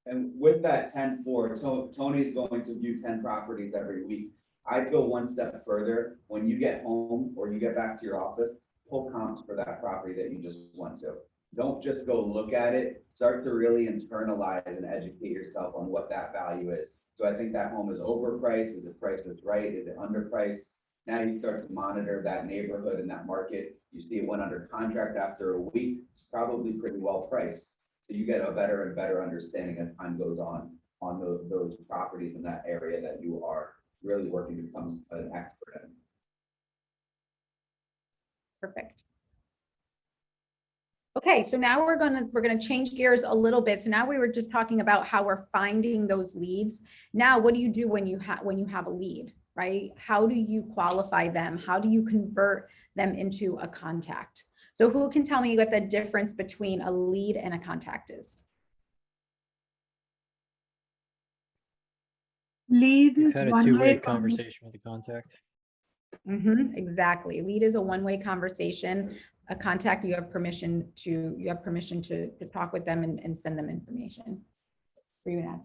And with that 10-4, Tony's going to view 10 properties every week. I'd go one step further. When you get home or you get back to your office, pull comps for that property that you just went to. Don't just go look at it. Start to really internalize and educate yourself on what that value is. So I think that home is overpriced. Is it priced just right? Is it underpriced? Now you start to monitor that neighborhood and that market. You see it went under contract after a week. It's probably pretty well priced. So you get a better and better understanding as time goes on those properties in that area that you are really working to become an expert in. Perfect. Okay, so now we're gonna change gears a little bit. So now we were just talking about how we're finding those leads. Now, what do you do when you have a lead, right? How do you qualify them? How do you convert them into a contact? So who can tell me what the difference between a lead and a contact is? Lead You've is had a one-way two-way conversation with the contact. Exactly. Lead is a one-way conversation. A contact, you have permission to talk with them and send them information. For you to add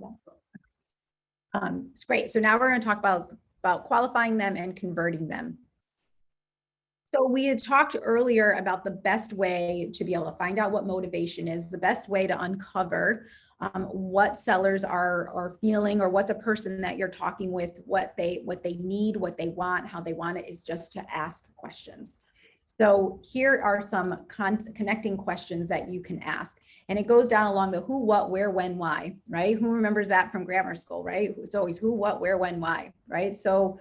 that. It's great. So now we're going to talk about qualifying them and converting them. So we had talked earlier about the best way to be able to find out what motivation is, the best way to uncover what sellers are feeling, or what the person that you're talking with, what they need, what they want, how they want it, is just to ask questions. So here are some connecting questions that you can ask. And it goes down along the who, what, where, when, why, right? Who remembers that from grammar school, right? It's always who, what, where, when, why, right? So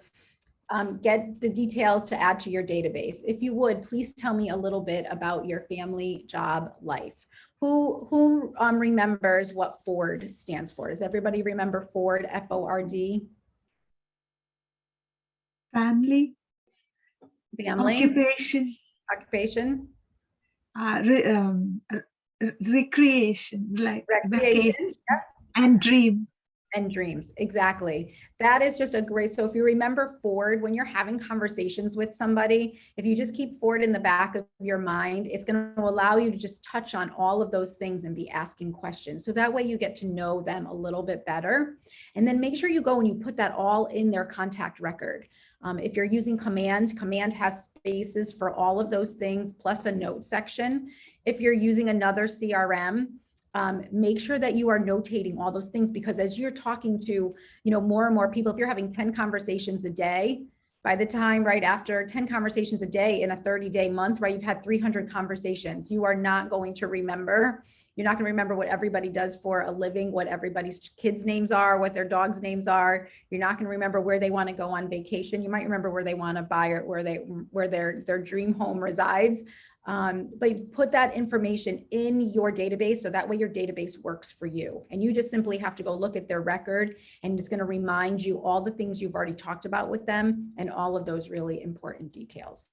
get the details to add to your database. If you would, please tell me a little bit about your family, job, life. Who remembers what Ford stands for? Does everybody remember Ford, F-O-R-D? Family. Family. Occupation. Occupation. Recreation, like Recreation. Yep. And dream. And dreams, exactly. That is just a great, so if you remember Ford, when you're having conversations with somebody, if you just keep Ford in the back of your mind, it's going to allow you to just touch on all of those things and be asking questions. So that way you get to know them a little bit better. And then make sure you go and you put that all in their contact record. If you're using Command has spaces for all of those things, plus a note section. If you're using another CRM, make sure that you are notating all those things, because as you're talking to, more and more people, if you're having 10 conversations a day, by the time right after 10 conversations a day in a 30-day month, right, you've had 300 conversations. You are not going to remember You're not going to remember what everybody does for a living, what everybody's kids' names are, what their dogs' names are. You're not going to remember where they want to go on vacation. You might remember where they want to buy or where their dream home resides. But put that information in your database so that way your database works for you. And you just simply have to go look at their record, and it's going to remind you all the things you've already talked about with them and all of those really important details.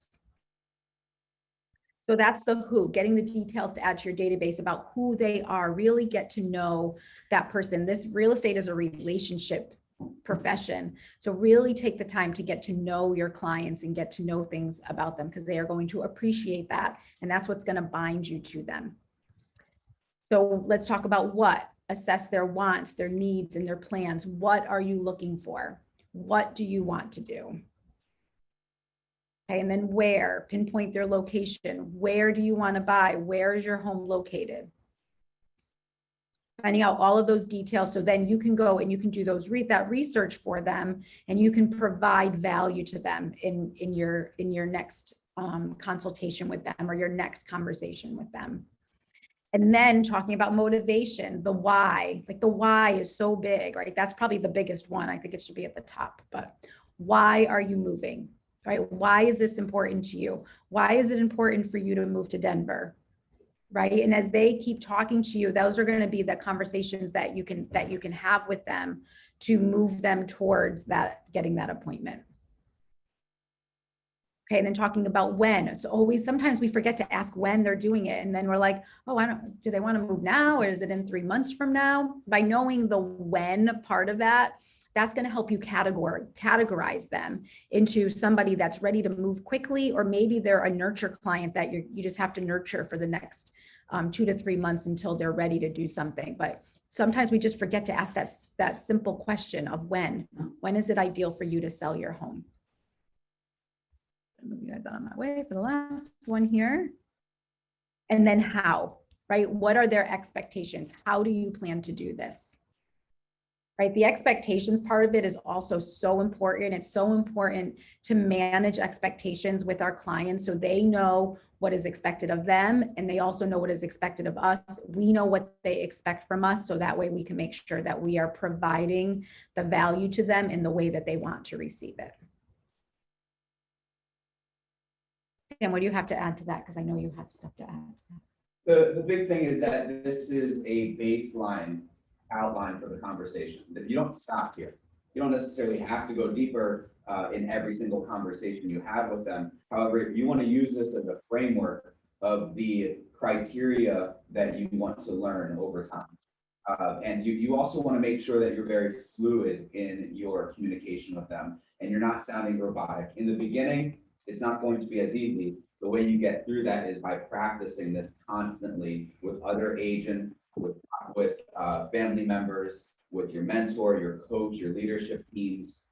So that's the who, getting the details to add to your database about who they are, really get to know that person. This real estate is a relationship profession. So really take the time to get to know your clients and get to know things about them, because they are going to appreciate that. And that's what's going to bind you to them. So let's talk about what. Assess their wants, their needs, and their plans. What are you looking for? What do you want to do? Okay, and then where, pinpoint their location. Where do you want to buy? Where is your home located? Finding out all of those details, so then you can go and you can do that research for them, and you can provide value to them in your next consultation with them or your next conversation with them. And then talking about motivation, the why. Like the why is so big, right? That's probably the biggest one. I think it should be at the top. But why are you moving? Right? Why is this important to you? Why is it important for you to move to Denver? Right? And as they keep talking to you, those are going to be the conversations that you can have with them to move them towards that, getting that appointment. Okay, and then talking about when. It's always, sometimes we forget to ask when they're doing it, and then we're like, oh, do they want to move now, or is it in 3 months from now? By knowing the when part of that, that's going to help you categorize them into somebody that's ready to move quickly, or maybe they're a nurture client that you just have to nurture for the next 2 to 3 months until they're ready to do something. But sometimes we just forget to ask that simple question of when. When is it ideal for you to sell your home? Move you guys on my way for the last one here. And then how, right? What are their expectations? How do you plan to do this? Right? The expectations part of it is also so important. It's so important to manage expectations with our clients so they know what is expected of them, and they also know what is expected of us. We know what they expect from us, so that way we can make sure that we are providing the value to them in the way that they want to receive it. And what do you have to add to that? Because I know you have stuff to add to that. The big thing is that this is a baseline outline for the conversation. That you don't stop here. You don't necessarily have to go deeper in every single conversation you have with them. However, if you want to use this as a framework of the criteria that you want to learn over time. And you also want to make sure that you're very fluid in your communication with them, and you're not sounding robotic. In the beginning, it's not going to be as easy. The way you get through that is by practicing this constantly with other agents, with family members, with your mentor, your coach, your leadership teams.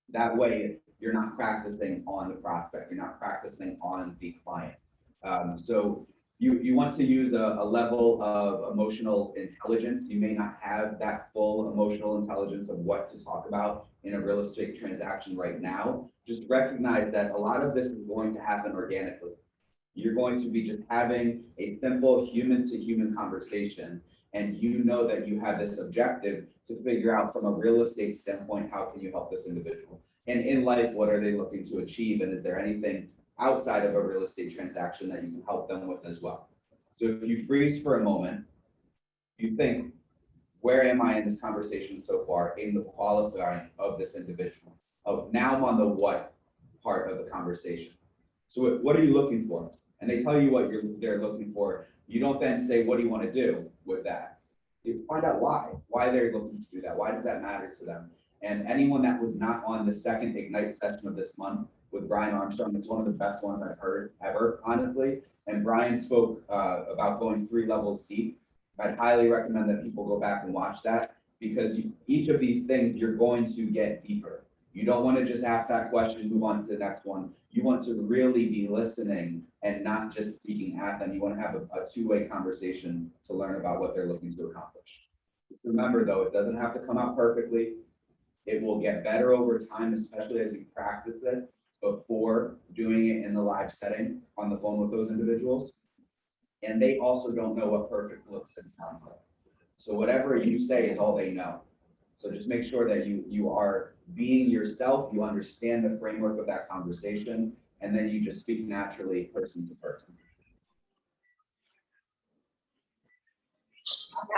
That way, you're not practicing on the prospect, you're not practicing on the client. So you want to use a level of emotional intelligence. You may not have that full emotional intelligence of what to talk about in a real estate transaction right now. Just recognize that a lot of this is going to happen organically. You're going to be just having a simple human-to-human conversation, and you know that you have this objective to figure out from a real estate standpoint, how can you help this individual? And in life, what are they looking to achieve? And is there anything outside of a real estate transaction that you can help them with as well? So if you freeze for a moment, you think, where am I in this conversation so far in the qualifying of this individual? Oh, now I'm on the what part of the conversation. So what are you looking for? And they tell you what they're looking for. You don't then say, what do you want to do with that? You find out why they're looking to do that. Why does that matter to them? And anyone that was not on the second Ignite session of this month with Brian Armstrong, it's one of the best ones I've heard ever, honestly. And Brian spoke about going 3 levels deep. I'd highly recommend that people go back and watch that, because each of these things, you're going to get deeper. You don't want to just ask that question, move on to the next one. You want to really be listening and not just speaking at them. You want to have a two-way conversation to learn about what they're looking to accomplish. Remember though, it doesn't have to come out perfectly. It will get better over time, especially as you practice this before doing it in the live setting on the phone with those individuals. And they also don't know what perfect looks and sounds like. So whatever you say is all they know. So just make sure that you are being yourself, you understand the framework of that conversation, and then you just speak naturally person to person.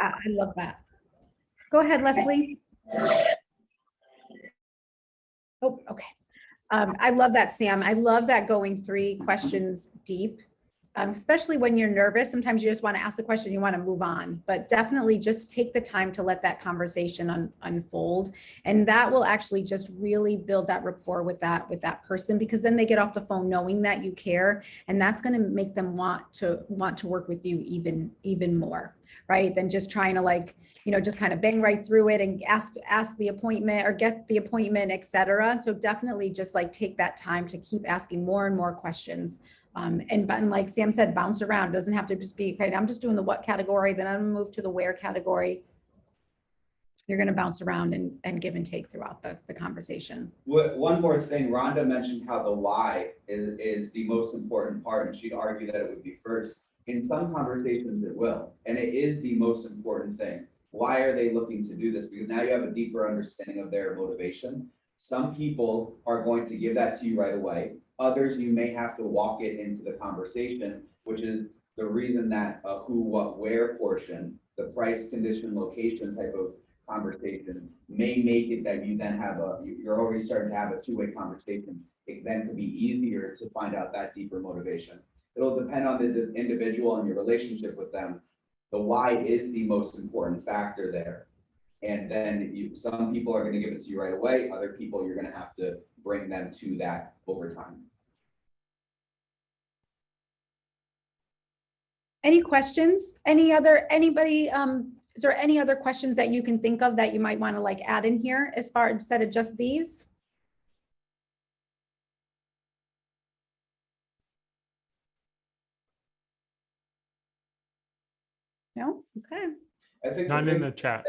Yeah, I love that. Go ahead, Leslie. Oh, okay. I love that, Sam. I love that going 3 questions deep, especially when you're nervous. Sometimes you just want to ask the question, you want to move on, but definitely just take the time to let that conversation unfold. And that will actually just really build that rapport with that person, because then they get off the phone knowing that you care, and that's going to make them want to work with you even more, right? Than just trying to, like, just kind of bang right through it and ask the appointment or get the appointment, et cetera. So definitely just like take that time to keep asking more and more questions. And like Sam said, bounce around. It doesn't have to just be, okay, I'm just doing the what category, then I'm gonna move to the where category. You're gonna bounce around and give and take throughout the conversation. One more thing, Rhonda mentioned how the why is the most important part, and she'd argue that it would be first. In some conversations it will, and it is the most important thing. Why are they looking to do this? Because now you have a deeper understanding of their motivation. Some people are going to give that to you right away. Others, you may have to walk it into the conversation, which is the reason that who, what, where portion, the price, condition, location type of conversation may make it that you then have you're already starting to have a two-way conversation. It then could be easier to find out that deeper motivation. It'll depend on the individual and your relationship with them. The why is the most important factor there. And then some people are going to give it to you right away. Other people, you're going to have to bring them to that over time. Any questions? Anybody, is there any other questions that you can think of that you might want to like add in here as far as instead of just these? No? Okay. I think Not in the chat.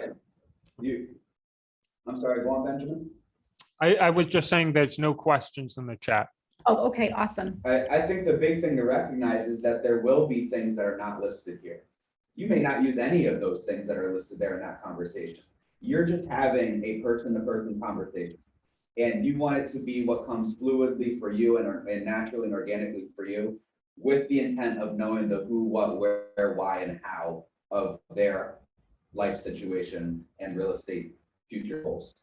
I'm sorry, go on, Benjamin. I was just saying there's no questions in the chat. Oh, okay, awesome. I think the big thing to recognize is that there will be things that are not listed here. You may not use any of those things that are listed there in that conversation. You're just having a person-to-person conversation. And you want it to be what comes fluidly for you and naturally and organically for you, with the intent of knowing the who, what, where, why, and how of their life situation and real estate future goals.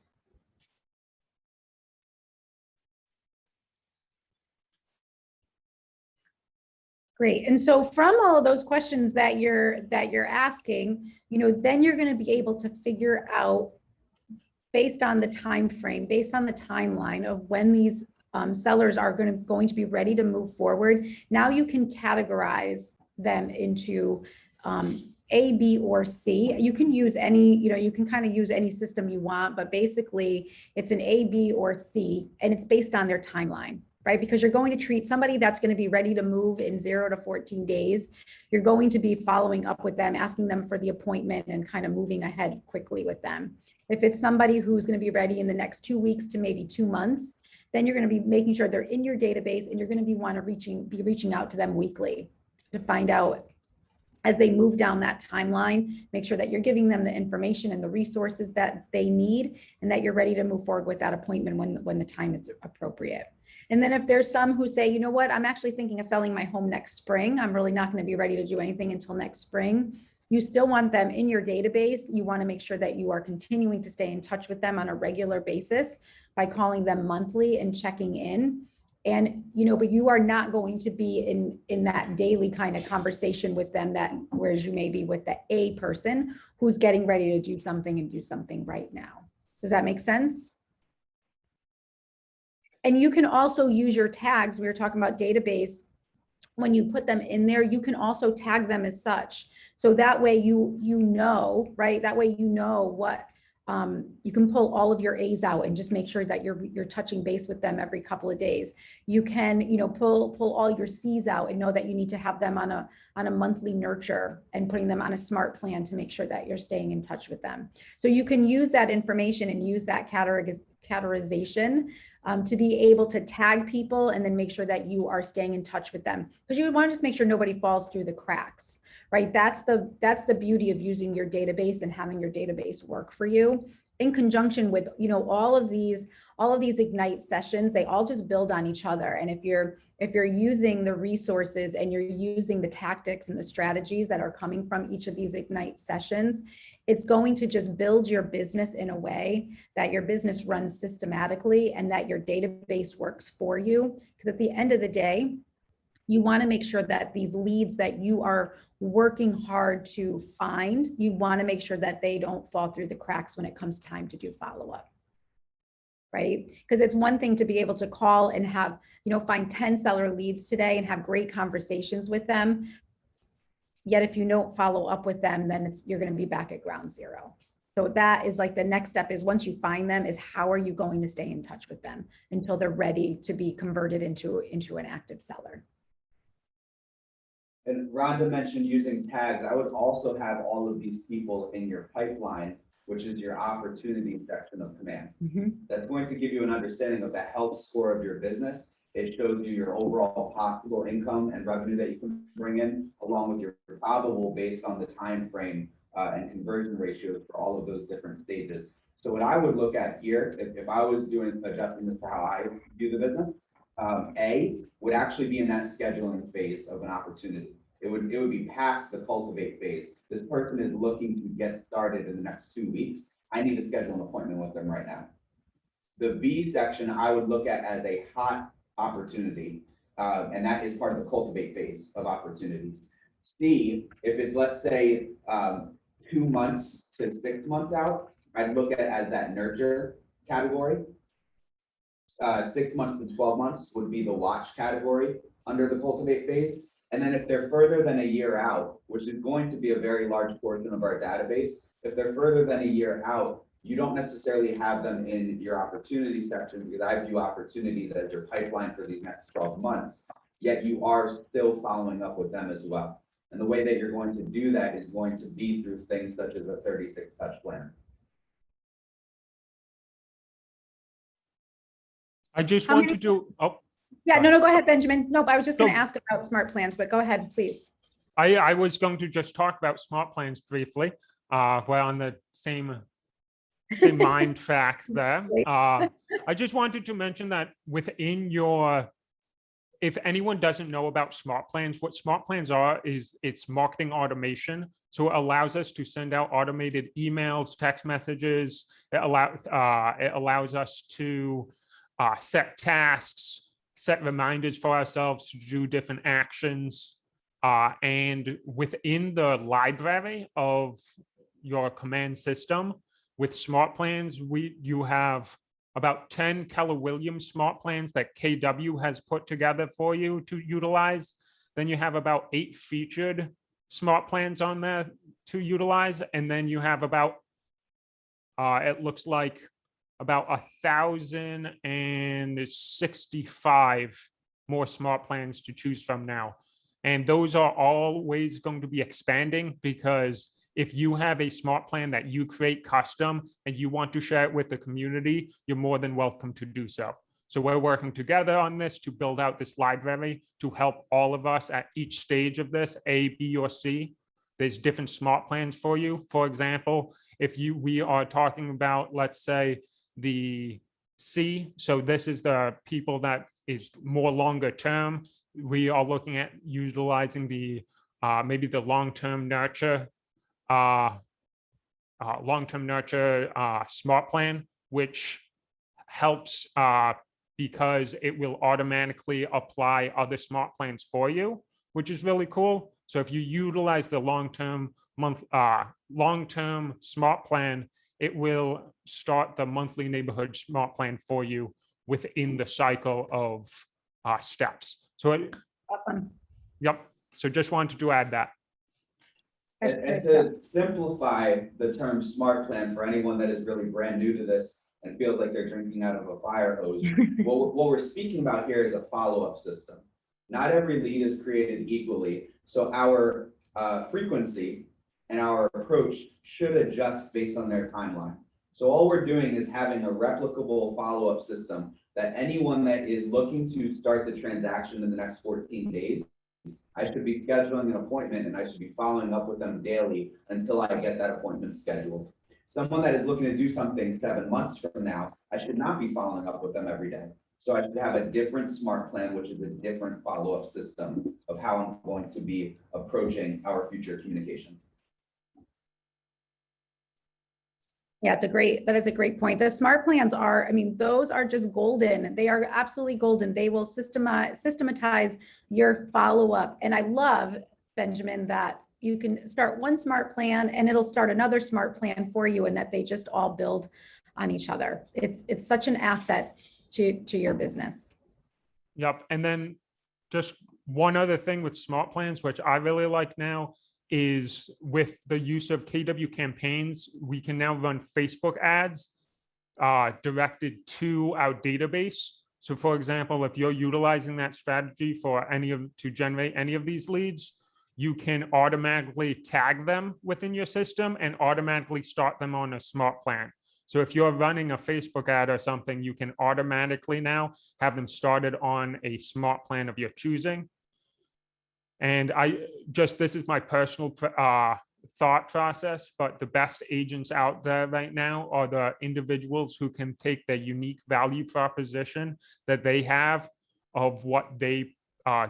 Great. And so from all of those questions that you're asking, then you're going to be able to figure out, based on the time frame, based on the timeline of when these sellers are going to be ready to move forward. Now you can categorize them into A, B, or C. You can use any, you can kind of use any system you want, but basically it's an A, B, or C, and it's based on their timeline, right? Because you're going to treat somebody that's going to be ready to move in 0 to 14 days. You're going to be following up with them, asking them for the appointment and kind of moving ahead quickly with them. If it's somebody who's going to be ready in the next 2 weeks to maybe 2 months, then you're going to be making sure they're in your database, and you're going to be reaching out to them weekly to find out, as they move down that timeline, make sure that you're giving them the information and the resources that they need, and that you're ready to move forward with that appointment when the time is appropriate. And then if there's some who say, you know what, I'm actually thinking of selling my home next spring, I'm really not going to be ready to do anything until next spring. You still want them in your database. You want to make sure that you are continuing to stay in touch with them on a regular basis by calling them monthly and checking in. And, but you are not going to be in that daily kind of conversation with them, whereas you may be with the A person who's getting ready to do something and do something right now. Does that make sense? And you can also use your tags. We were talking about database. When you put them in there, you can also tag them as such. So that way you know, right? That way you know what, you can pull all of your A's out and just make sure that you're touching base with them every couple of days. You can, pull all your C's out and know that you need to have them on a monthly nurture and putting them on a smart plan to make sure that you're staying in touch with them. So you can use that information and use that categorization to be able to tag people and then make sure that you are staying in touch with them, because you want to just make sure nobody falls through the cracks, right? That's the beauty of using your database and having your database work for you in conjunction with, you know, all of these Ignite sessions. They all just build on each other. And if you're using the resources and you're using the tactics and the strategies that are coming from each of these Ignite sessions, it's going to just build your business in a way that your business runs systematically and that your database works for you. Because at the end of the day, you want to make sure that these leads that you are working hard to find, you want to make sure that they don't fall through the cracks when it comes time to do follow-up. Right? Because it's one thing to be able to call and have, you know, find 10 seller leads today and have great conversations with them. Yet if you don't follow up with them, then you're going to be back at ground zero. So that is like the next step is, once you find them, is how are you going to stay in touch with them until they're ready to be converted into an active seller. And Rhonda mentioned using tags. I would also have all of these people in your pipeline, which is your opportunity section of command. That's going to give you an understanding of the health score of your business. It shows you your overall possible income and revenue that you can bring in, along with your probable based on the time frame and conversion ratios for all of those different stages. So what I would look at here, if I was adjusting this to how I view the business, A would actually be in that scheduling phase of an opportunity. It would be past the cultivate phase. This person is looking to get started in the next 2 weeks. I need to schedule an appointment with them right now. The B section I would look at as a hot opportunity, and that is part of the cultivate phase of opportunities. C, if it's, let's say, 2 months to 6 months out, I'd look at it as that nurture category. 6 months to 12 months would be the watch category under the cultivate phase. And then if they're further than a year out, which is going to be a very large portion of our database, if they're further than a year out, you don't necessarily have them in your opportunity section, because I view opportunities as your pipeline for these next 12 months, yet you are still following up with them as well. And the way that you're going to do that is going to be through things such as a 36 touch plan. I just want to do, Yeah, no, go ahead, Benjamin. Nope, I was just going to ask about smart plans, but go ahead, please. I was going to just talk about smart plans briefly. We're on the same mind track there. I just wanted to mention that within if anyone doesn't know about smart plans, what smart plans are is it's marketing automation. So it allows us to send out automated emails, text messages. It allows us to set tasks, set reminders for ourselves to do different actions. And within the library of your command system with smart plans, you have about 10 Keller Williams smart plans that KW has put together for you to utilize. Then you have about 8 featured smart plans on there to utilize. And then you have about, it looks like about 1,065 more smart plans to choose from now. And those are always going to be expanding, because if you have a smart plan that you create custom and you want to share it with the community, you're more than welcome to do so. So we're working together on this to build out this library to help all of us at each stage of this, A, B, or C. There's different smart plans for you. For example, if we are talking about, let's say, the C, so this is the people that is more longer term. We are looking at utilizing the maybe the long-term nurture smart plan, which helps because it will automatically apply other smart plans for you, which is really cool. So if you utilize the long-term smart plan, it will start the monthly neighborhood smart plan for you within the cycle of steps. So Awesome. Yep. So just wanted to add that. And to simplify the term smart plan for anyone that is really brand new to this and feels like they're drinking out of a fire hose, what we're speaking about here is a follow-up system. Not every lead is created equally. So our frequency and our approach should adjust based on their timeline. So all we're doing is having a replicable follow-up system that anyone that is looking to start the transaction in the next 14 days, I should be scheduling an appointment and I should be following up with them daily until I get that appointment scheduled. Someone that is looking to do something 7 months from now, I should not be following up with them every day. So I should have a different smart plan, which is a different follow-up system of how I'm going to be approaching our future communication. Yeah, that is a great point. The smart plans are, I mean, those are just golden. They are absolutely golden. They will systematize your follow-up. And I love, Benjamin, that you can start one smart plan and it'll start another smart plan for you, and that they just all build on each other. It's such an asset to your business. Yep. And then just one other thing with smart plans, which I really like now, is with the use of KW campaigns, we can now run Facebook ads directed to our database. So for example, if you're utilizing that strategy to generate any of these leads, you can automatically tag them within your system and automatically start them on a smart plan. So if you're running a Facebook ad or something, you can automatically now have them started on a smart plan of your choosing. And this is my personal thought process, but the best agents out there right now are the individuals who can take the unique value proposition that they have of what they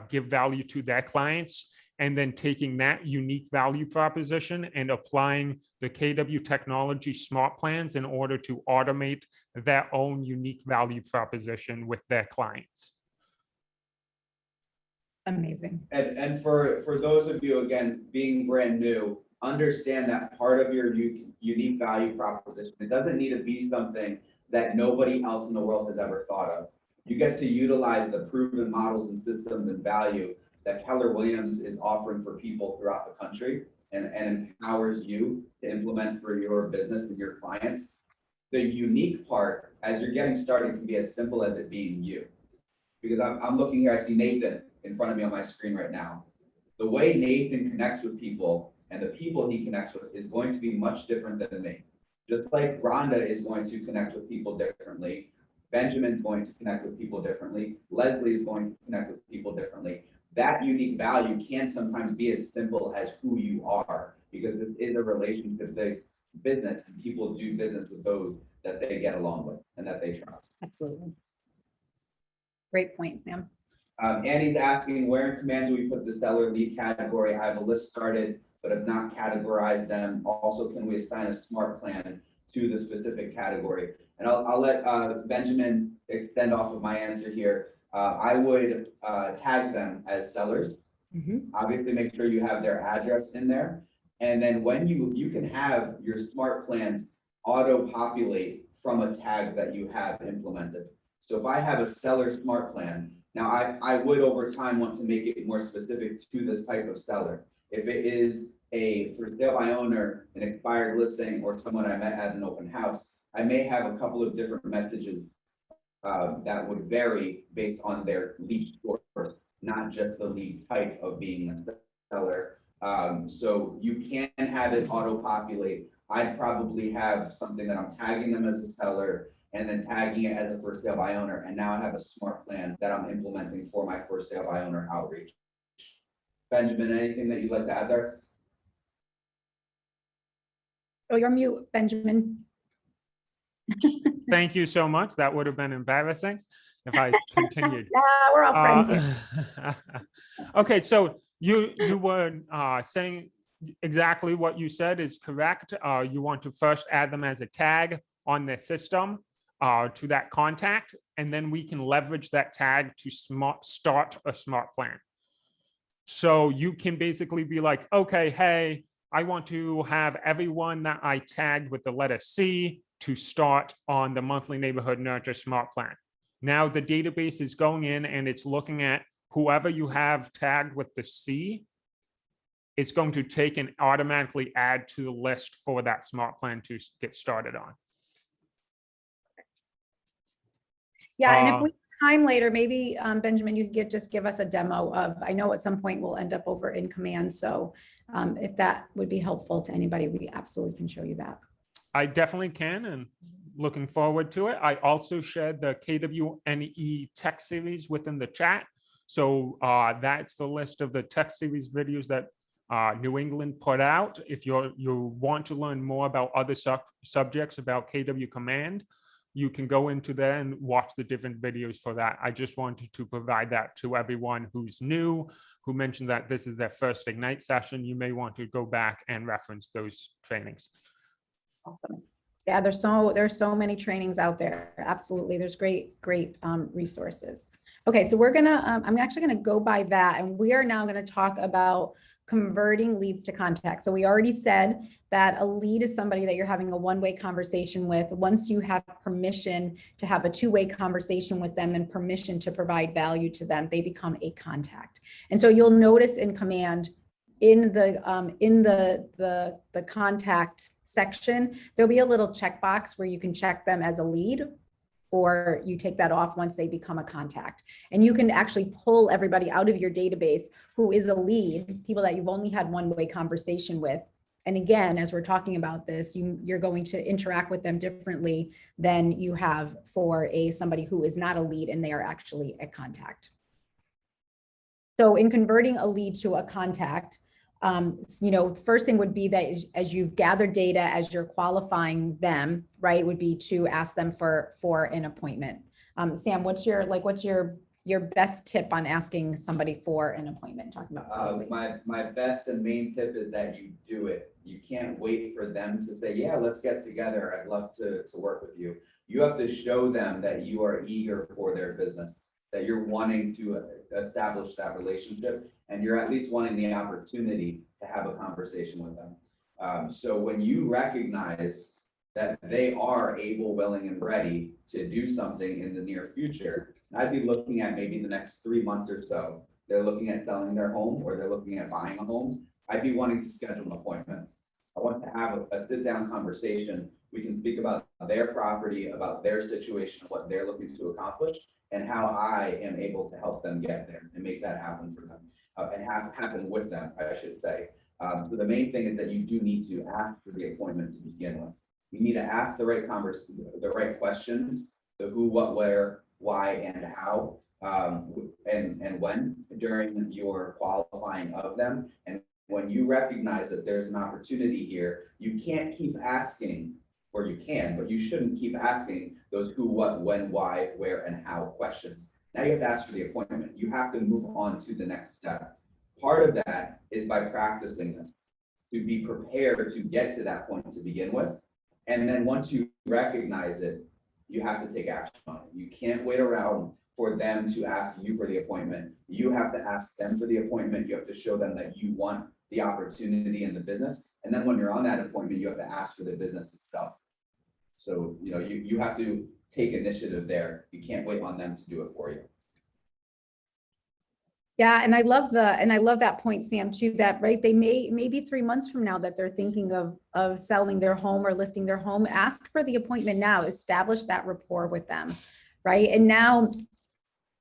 give value to their clients, and then taking that unique value proposition and applying the KW technology smart plans in order to automate their own unique value proposition with their clients. Amazing. And for those of you, again, being brand new, understand that part of your unique value proposition, it doesn't need to be something that nobody else in the world has ever thought of. You get to utilize the proven models and systems and value that Keller Williams is offering for people throughout the country, and empowers you to implement for your business and your clients. The unique part, as you're getting started, can be as simple as it being you. Because I'm looking here, I see Nathan in front of me on my screen right now. The way Nathan connects with people and the people he connects with is going to be much different than me. Just like Rhonda is going to connect with people differently, Benjamin's going to connect with people differently, Leslie is going to connect with people differently. That unique value can sometimes be as simple as who you are, because this is a relationship-based business, and people do business with those that they get along with and that they trust. Absolutely. Great point, Sam. Annie's asking, where in command do we put the seller lead category? I have a list started, but have not categorized them. Also, can we assign a smart plan to the specific category? And I'll let Benjamin extend off of my answer here. I would tag them as sellers. Obviously, make sure you have their address in there. And then when you can have your smart plans auto-populate from a tag that you have implemented. So if I have a seller smart plan, now I would over time want to make it more specific to this type of seller. If it is a for sale by owner, an expired listing, or someone I met at an open house, I may have a couple of different messages that would vary based on their lead source, not just the lead type of being a seller. So you can have it auto-populate. I'd probably have something that I'm tagging them as a seller and then tagging it as a for sale by owner. And now I have a smart plan that I'm implementing for my for sale by owner outreach. Benjamin, anything that you'd like to add there? Oh, you're mute, Benjamin. Thank you so much. That would have been embarrassing if I continued. Yeah, we're all friends here. Okay, so you were saying exactly what you said is correct. You want to first add them as a tag on the system to that contact, and then we can leverage that tag to start a smart plan. So you can basically be like, okay, hey, I want to have everyone that I tagged with the letter C to start on the monthly neighborhood nurture smart plan. Now the database is going in and it's looking at whoever you have tagged with the C. It's going to take and automatically add to the list for that smart plan to get started on. Yeah, and if we have time later, maybe Benjamin, you could just give us a demo of, I know at some point we'll end up over in command. So if that would be helpful to anybody, we absolutely can show you that. I definitely can, and looking forward to it. I also shared the KWNE tech series within the chat. So that's the list of the tech series videos that New England put out. If you want to learn more about other subjects about KW Command, you can go into there and watch the different videos for that. I just wanted to provide that to everyone who's new, who mentioned that this is their first Ignite session. You may want to go back and reference those trainings. Awesome. Yeah, there's so many trainings out there. Absolutely. There's great resources. Okay, so I'm actually gonna go by that, and we are now gonna talk about converting leads to contacts. So we already said that a lead is somebody that you're having a one-way conversation with. Once you have permission to have a two-way conversation with them and permission to provide value to them, they become a contact. And so you'll notice in Command, in the contact section, there'll be a little checkbox where you can check them as a lead, or you take that off once they become a contact. And you can actually pull everybody out of your database who is a lead, people that you've only had one-way conversation with. And again, as we're talking about this, you're going to interact with them differently than you have for somebody who is not a lead and they are actually a contact. So in converting a lead to a contact, first thing would be that as you've gathered data, as you're qualifying them, right, would be to ask them for an appointment. Sam, what's your best tip on asking somebody for an appointment? Talking about my best and main tip is that you do it. You can't wait for them to say, yeah, let's get together. I'd love to work with you. You have to show them that you are eager for their business, that you're wanting to establish that relationship, and you're at least wanting the opportunity to have a conversation with them. So when you recognize that they are able, willing, and ready to do something in the near future, I'd be looking at maybe the next 3 months or so. They're looking at selling their home, or they're looking at buying a home. I'd be wanting to schedule an appointment. I want to have a sit-down conversation. We can speak about their property, about their situation, what they're looking to accomplish, and how I am able to help them get there and make that happen for them, and happen with them, I should say. So the main thing is that you do need to ask for the appointment to begin with. You need to ask the right questions: the who, what, where, why, and how, and when during your qualifying of them. And when you recognize that there's an opportunity here, you can't keep asking, or you can, but you shouldn't keep asking those who, what, when, why, where, and how questions. Now you have to ask for the appointment. You have to move on to the next step. Part of that is by practicing this, to be prepared to get to that point to begin with. And then once you recognize it, you have to take action on it. You can't wait around for them to ask you for the appointment. You have to ask them for the appointment. You have to show them that you want the opportunity in the business. And then when you're on that appointment, you have to ask for the business itself. So, you have to take initiative there. You can't wait on them to do it for you. Yeah, and I love that point, Sam, too, that, right, they maybe 3 months from now that they're thinking of selling their home or listing their home. Ask for the appointment now, establish that rapport with them, right? And now,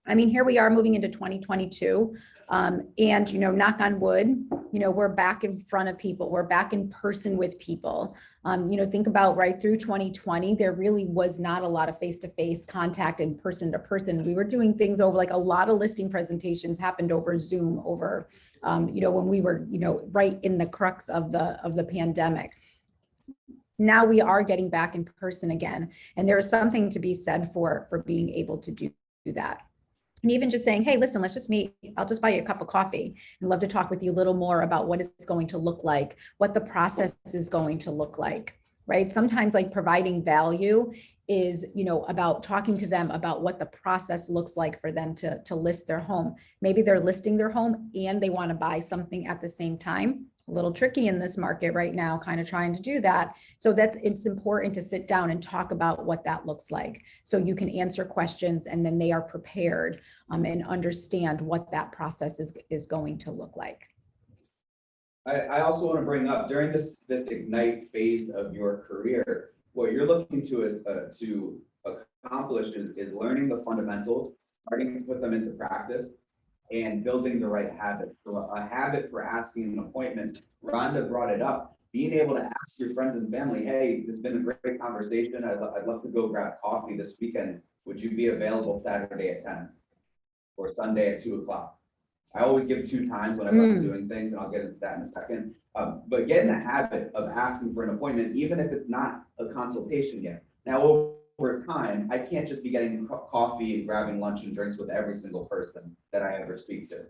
I mean, here we are moving into 2022, and, knock on wood, we're back in front of people. We're back in person with people. Think about right through 2020, there really was not a lot of face-to-face contact and person-to-person. We were doing things over, like a lot of listing presentations happened over Zoom, over, when we were, right in the crux of the pandemic. Now we are getting back in person again. And there is something to be said for being able to do that. And even just saying, hey, listen, let's just meet. I'll just buy you a cup of coffee and love to talk with you a little more about what it's going to look like, what the process is going to look like, right? Sometimes like providing value is, about talking to them about what the process looks like for them to list their home. Maybe they're listing their home and they want to buy something at the same time. A little tricky in this market right now, kind of trying to do that. So it's important to sit down and talk about what that looks like, so you can answer questions and then they are prepared and understand what that process is going to look like. I also want to bring up, during this Ignite phase of your career, what you're looking to accomplish is learning the fundamentals, starting to put them into practice, and building the right habits. So a habit for asking an appointment, Rhonda brought it up. being able to ask your friends and family, hey, this has been a great conversation. I'd love to go grab coffee this weekend. Would you be available Saturday at 10 or Sunday at 2 o'clock? I always give 2 times whenever I'm doing things, and I'll get into that in a second. But get in the habit of asking for an appointment, even if it's not a consultation yet. Now, over time, I can't just be getting coffee and grabbing lunch and drinks with every single person that I ever speak to.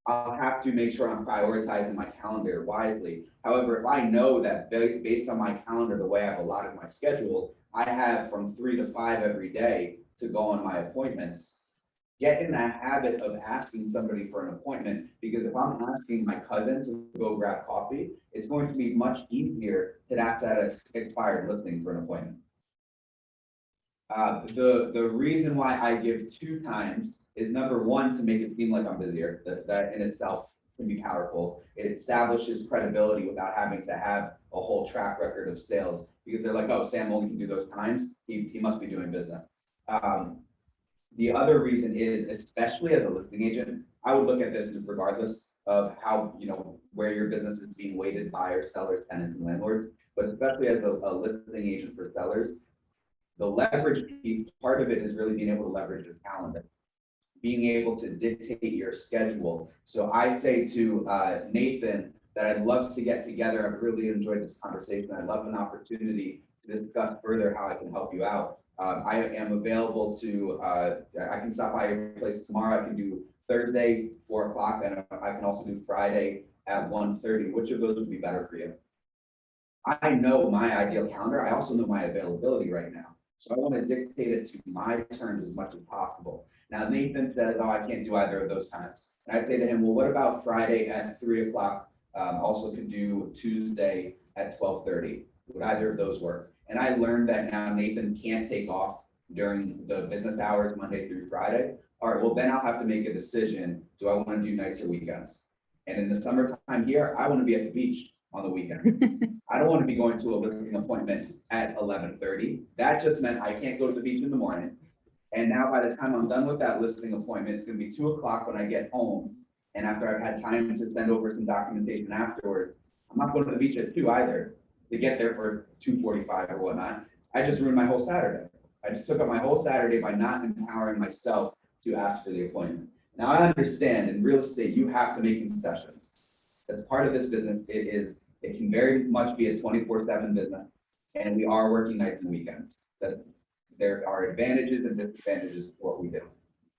I'll have to make sure I'm prioritizing my calendar wisely. However, if I know that based on my calendar, the way I've allotted my schedule, I have from 3 to 5 every day to go on my appointments. Get in that habit of asking somebody for an appointment, because if I'm asking my cousin to go grab coffee, it's going to be much easier to ask that expired listing for an appointment. The reason why I give 2 times is, number one, to make it seem like I'm busier. That in itself can be powerful. It establishes credibility without having to have a whole track record of sales, because they're like, oh, Sam only can do those times. He must be doing business. The other reason is, especially as a listing agent, I would look at this regardless of how, where your business is being weighted, buyers, sellers, tenants, and landlords, but especially as a listing agent for sellers, the leverage piece, part of it is really being able to leverage your calendar, being able to dictate your schedule. So I say to Nathan that I'd love to get together. I've really enjoyed this conversation. I'd love an opportunity to discuss further how I can help you out. I am available to, I can stop by your place tomorrow. I can do Thursday, 4 o'clock, and I can also do Friday at 1:30. Which of those would be better for you? I know my ideal calendar. I also know my availability right now. So I want to dictate it to my terms as much as possible. Now, Nathan says, oh, I can't do either of those times. And I say to him, well, what about Friday at 3 o'clock? Also could do Tuesday at 12:30. Would either of those work? And I learned that now Nathan can't take off during the business hours, Monday through Friday. All right, well, then I'll have to make a decision. Do I want to do nights or weekends? And in the summertime here, I want to be at the beach on the weekend. I don't want to be going to a listing appointment at 11:30. That just meant I can't go to the beach in the morning. And now by the time I'm done with that listing appointment, it's going to be 2 o'clock when I get home. And after I've had time to send over some documentation afterwards, I'm not going to the beach at 2 either to get there for 2:45 or whatnot. I just ruined my whole Saturday. I just took up my whole Saturday by not empowering myself to ask for the appointment. Now I understand in real estate, you have to make concessions. As part of this business, it can very much be a 24/7 business, and we are working nights and weekends. That there are advantages and disadvantages to what we do.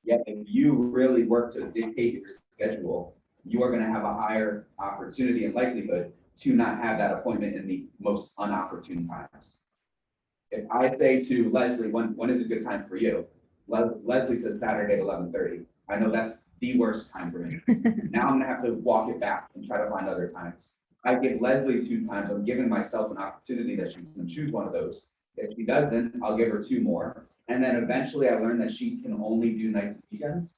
Yet if you really work to dictate your schedule, you are going to have a higher opportunity and likelihood to not have that appointment in the most unopportune times. If I say to Leslie, when is a good time for you? Leslie says Saturday at 11:30. I know that's the worst time for me. Now I'm gonna have to walk it back and try to find other times. I give Leslie 2 times. I'm giving myself an opportunity that she can choose one of those. If she doesn't, I'll give her 2 more. And then eventually I learned that she can only do nights and weekends.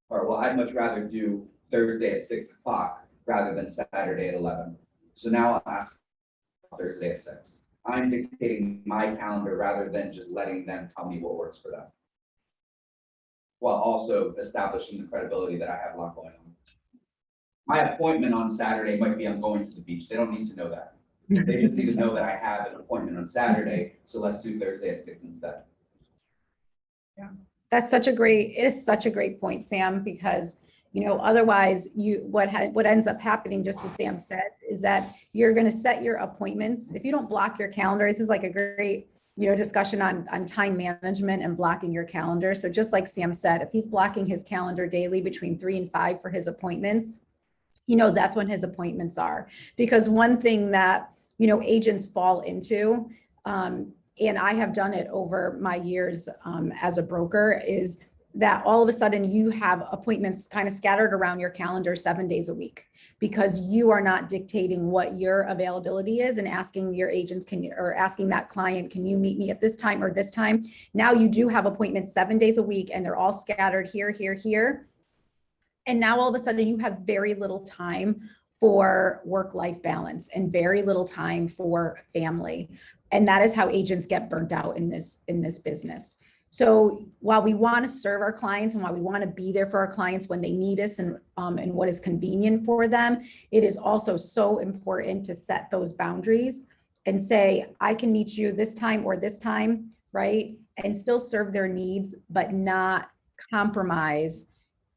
Or well, I'd much rather do Thursday at 6 o'clock rather than Saturday at 11. So now I'll ask Thursday at 6. I'm dictating my calendar rather than just letting them tell me what works for them, while also establishing the credibility that I have a lot going on. My appointment on Saturday might be I'm going to the beach. They don't need to know that. They just need to know that I have an appointment on Saturday. So let's do Thursday at 6 instead. Yeah, that's such a great point, Sam, because otherwise what ends up happening, just as Sam said, is that you're going to set your appointments. If you don't block your calendar, this is like a great discussion on time management and blocking your calendar. So just like Sam said, if he's blocking his calendar daily between 3 and 5 for his appointments, he knows that's when his appointments are. Because one thing that agents fall into, and I have done it over my years as a broker, is that all of a sudden you have appointments kind of scattered around your calendar 7 days a week, because you are not dictating what your availability is and asking your agents, or asking that client, can you meet me at this time or this time? Now you do have appointments 7 days a week and they're all scattered here, here, here. And now all of a sudden you have very little time for work-life balance and very little time for family. And that is how agents get burnt out in this business. So while we want to serve our clients and while we want to be there for our clients when they need us and what is convenient for them, it is also so important to set those boundaries and say, I can meet you this time or this time, right? And still serve their needs, but not compromise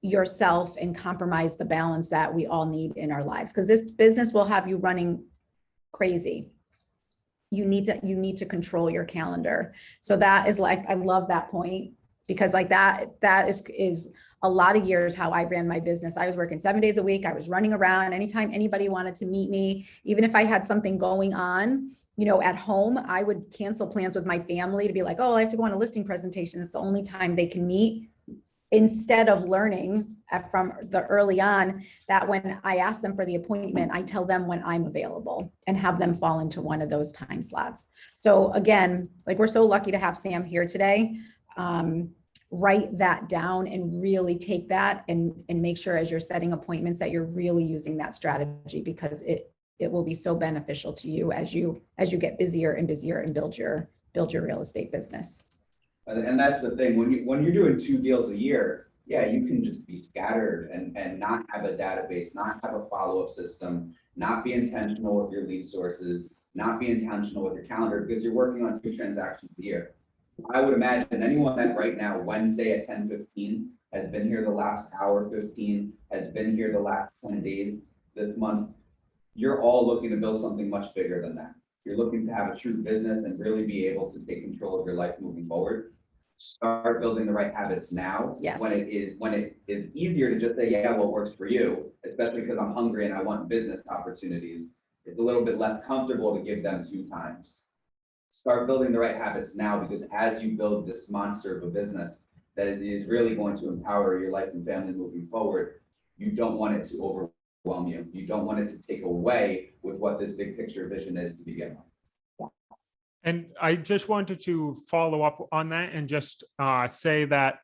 yourself and compromise the balance that we all need in our lives. Because this business will have you running crazy. You need to control your calendar. So that is like, I love that point, because like that is a lot of years how I ran my business. I was working 7 days a week. I was running around anytime anybody wanted to meet me, even if I had something going on, you know, at home, I would cancel plans with my family to be like, oh, I have to go on a listing presentation. It's the only time they can meet. Instead of learning from the early on that when I ask them for the appointment, I tell them when I'm available and have them fall into one of those time slots. So again, like we're so lucky to have Sam here today. Write that down and really take that and make sure as you're setting appointments that you're really using that strategy, because it will be so beneficial to you as you get busier and busier and build your real estate business. And that's the thing, when you're doing 2 deals a year, yeah, you can just be scattered and not have a database, not have a follow-up system, not be intentional with your lead sources, not be intentional with your calendar, because you're working on 2 transactions a year. I would imagine anyone that right now, Wednesday at 10:15, has been here the last hour 15, has been here the last 10 days this month, you're all looking to build something much bigger than that. You're looking to have a true business and really be able to take control of your life moving forward. Start building the right habits now. Yes. When it is easier to just say, yeah, what works for you, especially because I'm hungry and I want business opportunities. It's a little bit less comfortable to give them 2 times. Start building the right habits now, because as you build this monster of a business that is really going to empower your life and family moving forward, you don't want it to overwhelm you. You don't want it to take away with what this big picture vision is to begin with. And I just wanted to follow up on that and just say that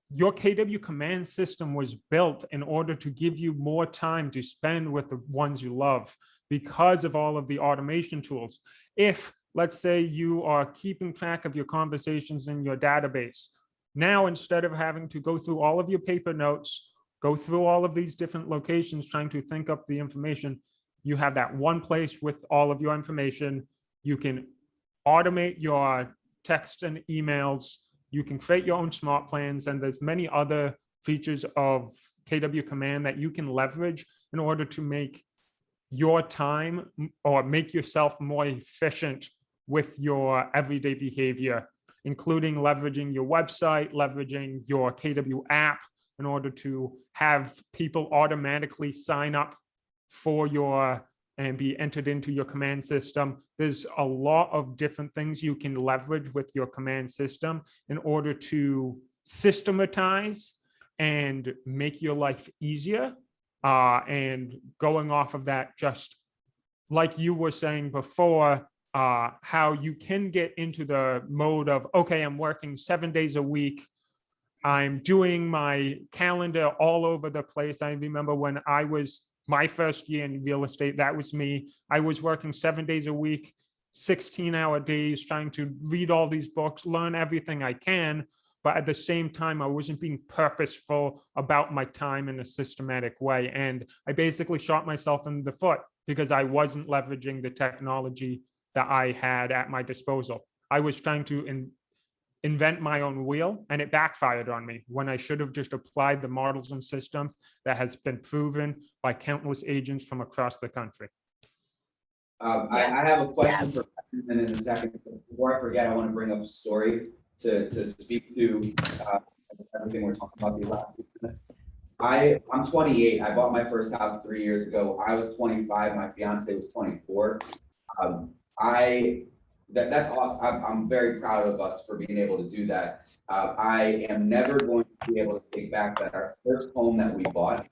your KW command system was built in order to give you more time to spend with the ones you love because of all of the automation tools. If, let's say, you are keeping track of your conversations in your database, now instead of having to go through all of your paper notes, go through all of these different locations trying to think up the information, you have that one place with all of your information. You can automate your text and emails. You can create your own smart plans, and there's many other features of KW Command that you can leverage in order to make your time or make yourself more efficient with your everyday behavior, including leveraging your website, leveraging your KW app in order to have people automatically sign up for your and be entered into your command system. There's a lot of different things you can leverage with your command system in order to systematize and make your life easier. And going off of that, just like you were saying before, how you can get into the mode of, okay, I'm working 7 days a week. I'm doing my calendar all over the place. I remember when I was my first year in real estate, that was me. I was working 7 days a week, 16-hour days, trying to read all these books, learn everything I can. But at the same time, I wasn't being purposeful about my time in a systematic way. And I basically shot myself in the foot because I wasn't leveraging the technology that I had at my disposal. I was trying to invent my own wheel, and it backfired on me when I should have just applied the models and systems that has been proven by countless agents from across the country. I have a question for Kristen in a second. Before I forget, I want to bring up a story to speak to everything we're talking about these last few minutes. I'm 28. I bought my first house 3 years ago. I was 25. My fiance was 24. That's awesome. I'm very proud of us for being able to do that. I am never going to be able to take back that our first home that we bought,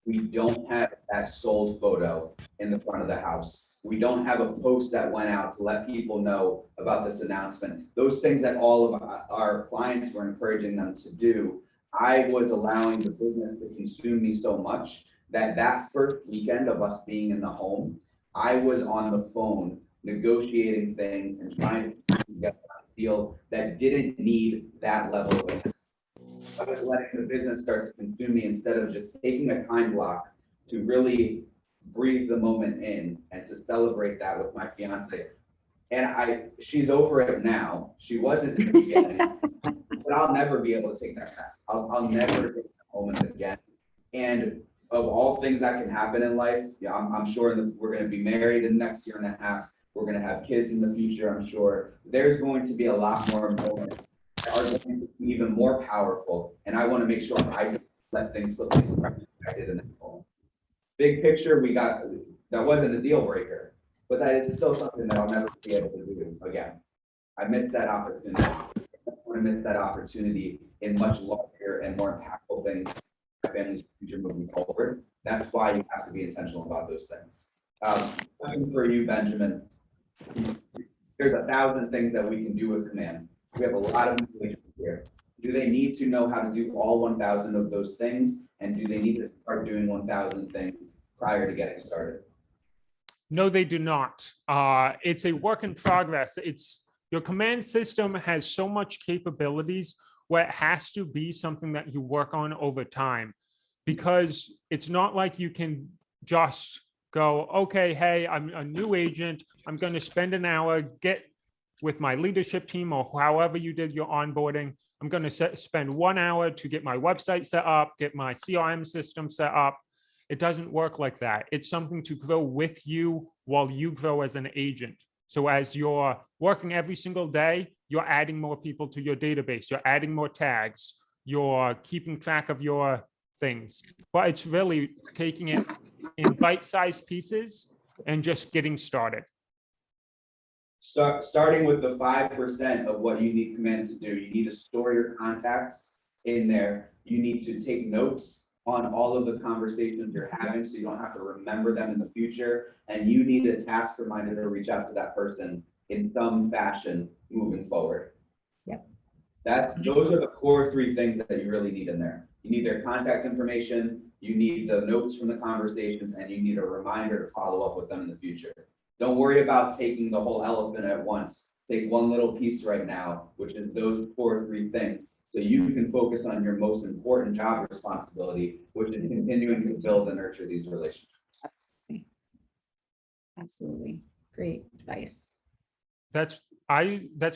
we don't have that sold photo in the front of the house. We don't have a post that went out to let people know about this announcement. Those things that all of our clients were encouraging them to do, I was allowing the business to consume me so much that first weekend of us being in the home, I was on the phone negotiating things and trying to get a deal that didn't need that level of attention. I was letting the business start to consume me instead of just taking a time block to really breathe the moment in and to celebrate that with my fiance. And she's over it now. She wasn't in the beginning, but I'll never be able to take that back. I'll never get that moment again. And of all things that can happen in life, yeah, I'm sure that we're going to be married in the next year and a half. We're going to have kids in the future, I'm sure. There's going to be a lot more moments that are going to be even more powerful. And I want to make sure I don't let things slip through the cracks like I did in that moment. Big picture, that wasn't a deal breaker, but that is still something that I'll never be able to do again. I missed that opportunity. I want to miss that opportunity in much larger and more impactful things my family's future moving forward. That's why you have to be intentional about those things. Looking for you, Benjamin. There's 1,000 things that we can do with Command. We have a lot of information here. Do they need to know how to do all 1,000 of those things? And do they need to start doing 1,000 things prior to getting started? No, they do not. It's a work in progress. Your command system has so much capabilities where it has to be something that you work on over time, because it's not like you can just go, okay, hey, I'm a new agent. I'm going to spend an hour, get with my leadership team or however you did your onboarding. I'm going to spend 1 hour to get my website set up, get my CRM system set up. It doesn't work like that. It's something to grow with you while you grow as an agent. So as you're working every single day, you're adding more people to your database. You're adding more tags. You're keeping track of your things. But it's really taking it in bite-sized pieces and just getting started. So starting with the 5% of what you need Command to do, you need to store your contacts in there. You need to take notes on all of the conversations you're having so you don't have to remember them in the future. And you need a task reminder to reach out to that person in some fashion moving forward. Yep. Those are the core 3 things that you really need in there. You need their contact information, you need the notes from the conversations, and you need a reminder to follow up with them in the future. Don't worry about taking the whole elephant at once. Take one little piece right now, which is those core 3 things, so you can focus on your most important job responsibility, which is continuing to build and nurture these relationships. Absolutely. Great advice. That's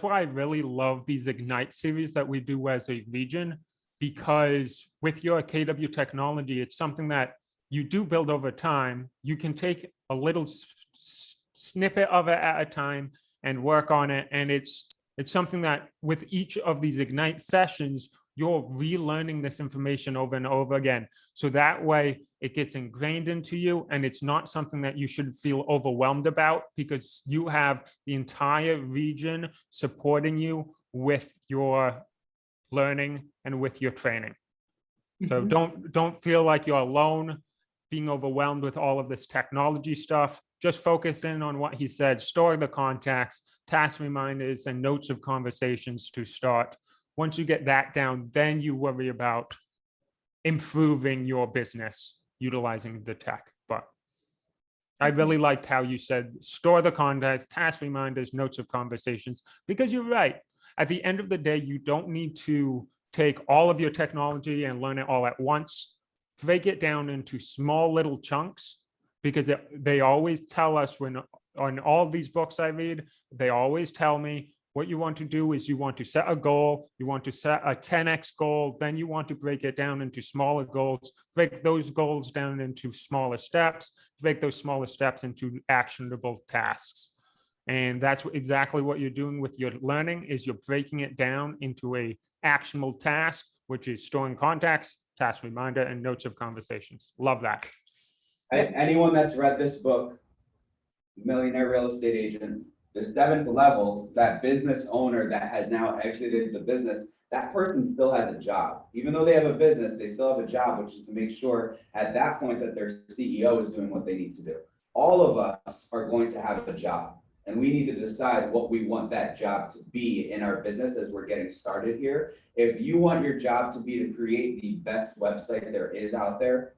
why I really love these Ignite series that we do as a region, because with your KW technology, it's something that you do build over time. You can take a little snippet of it at a time and work on it. And it's something that with each of these Ignite sessions, you're relearning this information over and over again. So that way it gets ingrained into you, and it's not something that you should feel overwhelmed about, because you have the entire region supporting you with your learning and with your training. So don't feel like you're alone being overwhelmed with all of this technology stuff. Just focus in on what he said, store the contacts, task reminders, and notes of conversations to start. Once you get that down, then you worry about improving your business utilizing the tech. But I really liked how you said, store the contacts, task reminders, notes of conversations, because you're right. At the end of the day, you don't need to take all of your technology and learn it all at once. Break it down into small little chunks, because they always tell us, when on all these books I read, they always tell me what you want to do is you want to set a goal, you want to set a 10x goal, then you want to break it down into smaller goals, break those goals down into smaller steps, break those smaller steps into actionable tasks. And that's exactly what you're doing with your learning, is you're breaking it down into a actionable task, which is storing contacts, task reminder, and notes of conversations. Love that. Anyone that's read this book, Millionaire Real Estate Agent, the 7th level, that business owner that has now exited the business, that person still has a job. Even though they have a business, they still have a job, which is to make sure at that point that their CEO is doing what they need to do. All of us are going to have a job, and we need to decide what we want that job to be in our business as we're getting started here. If you want your job to be to create the best website there is out there,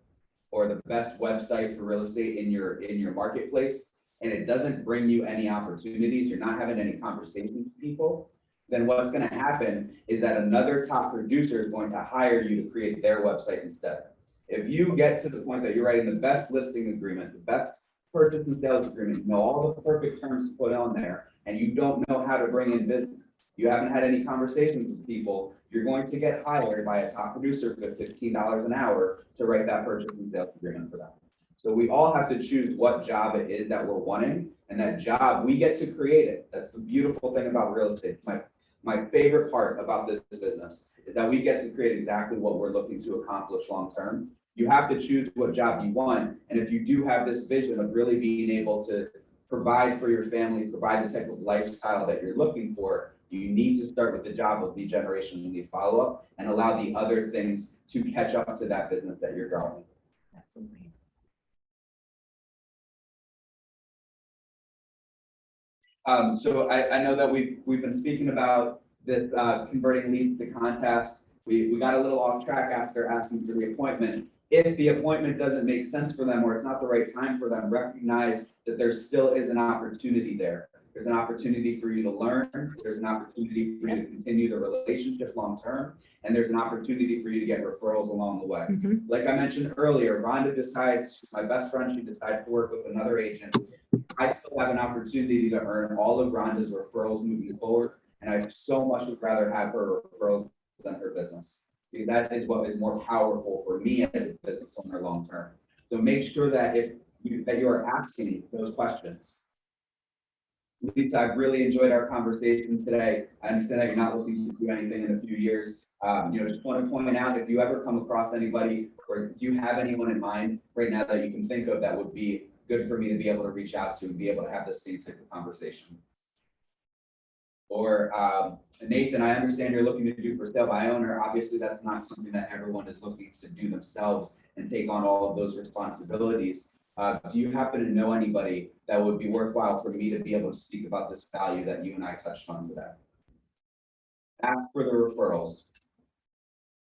or the best website for real estate in your marketplace, and it doesn't bring you any opportunities, you're not having any conversations with people, then what's going to happen is that another top producer is going to hire you to create their website instead. If you get to the point that you're writing the best listing agreement, the best purchase and sales agreement, you know all the perfect terms to put on there, and you don't know how to bring in business, you haven't had any conversations with people, you're going to get hired by a top producer for $15 an hour to write that purchase and sales agreement for them. So we all have to choose what job it is that we're wanting, and that job, we get to create it. That's the beautiful thing about real estate. My favorite part about this business is that we get to create exactly what we're looking to accomplish long-term. You have to choose what job you want. And if you do have this vision of really being able to provide for your family, provide the type of lifestyle that you're looking for, you need to start with the job of lead generation and lead follow-up and allow the other things to catch up to that business that you're growing. Absolutely. So I know that we've been speaking about this converting leads to contacts. We got a little off track after asking for the appointment. If the appointment doesn't make sense for them or it's not the right time for them, recognize that there still is an opportunity there. There's an opportunity for you to learn. There's an opportunity for you to continue the relationship long-term. And there's an opportunity for you to get referrals along the way. Like I mentioned earlier, Rhonda decides, she's my best friend, she decides to work with another agent. I still have an opportunity to earn all of Rhonda's referrals moving forward. And I so much would rather have her referrals than her business. Because that is what is more powerful for me as a business owner long-term. So make sure that you are asking those questions. Lisa, I've really enjoyed our conversation today. I understand that you're not looking to do anything in a few years. Just want to point out, if you ever come across anybody or do you have anyone in mind right now that you can think of that would be good for me to be able to reach out to and be able to have the same type of conversation? Or Nathan, I understand you're looking to do for sale by owner. Obviously, that's not something that everyone is looking to do themselves and take on all of those responsibilities. Do you happen to know anybody that would be worthwhile for me to be able to speak about this value that you and I touched on today? Ask for the referrals.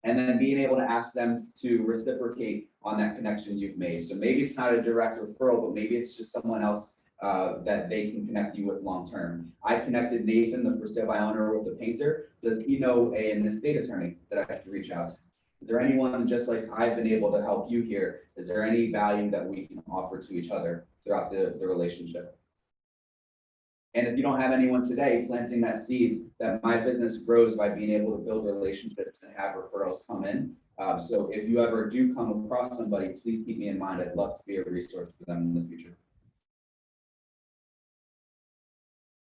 And then being able to ask them to reciprocate on that connection you've made. So maybe it's not a direct referral, but maybe it's just someone else that they can connect you with long-term. I connected Nathan, the for sale by owner, with the painter. Does he know an estate attorney that I have to reach out to? Is there anyone, just like I've been able to help you here, is there any value that we can offer to each other throughout the relationship? And if you don't have anyone today, planting that seed that my business grows by being able to build relationships and have referrals come in. So if you ever do come across somebody, please keep me in mind. I'd love to be a resource for them in the future.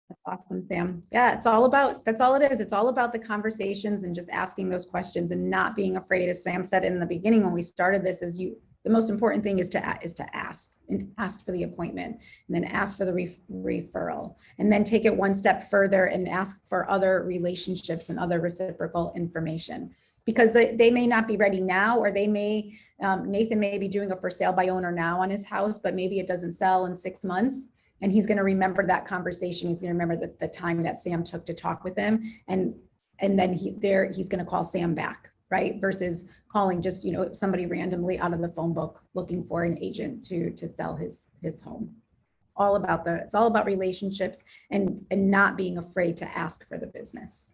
That's awesome, Sam. Yeah, that's all it is. It's all about the conversations and just asking those questions and not being afraid. As Sam said in the beginning when we started this, the most important thing is to ask and ask for the appointment and then ask for the referral and then take it one step further and ask for other relationships and other reciprocal information, because they may not be ready now, or they may, Nathan may be doing a for sale by owner now on his house, but maybe it doesn't sell in 6 months. And he's going to remember that conversation. He's going to remember the time that Sam took to talk with him. And then he's going to call Sam back, right? Versus calling just, somebody randomly out of the phone book looking for an agent to sell his home. It's all about relationships and not being afraid to ask for the business.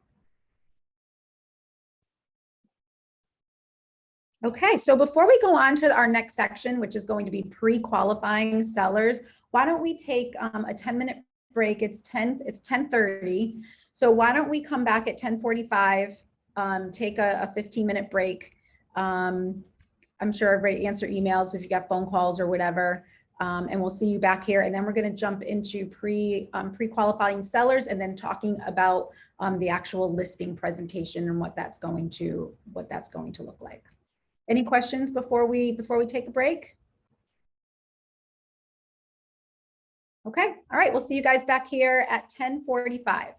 Okay, so before we go on to our next section, which is going to be pre-qualifying sellers, why don't we take a 10-minute break? It's 10:30. So why don't we come back at 10:45, take a 15-minute break. I'm sure everybody answer emails if you got phone calls or whatever. And we'll see you back here. And then we're going to jump into pre-qualifying sellers and then talking about the actual listing presentation and what that's going to look like. Any questions before we take a break? Okay, all right, we'll see you guys back here at 10:45.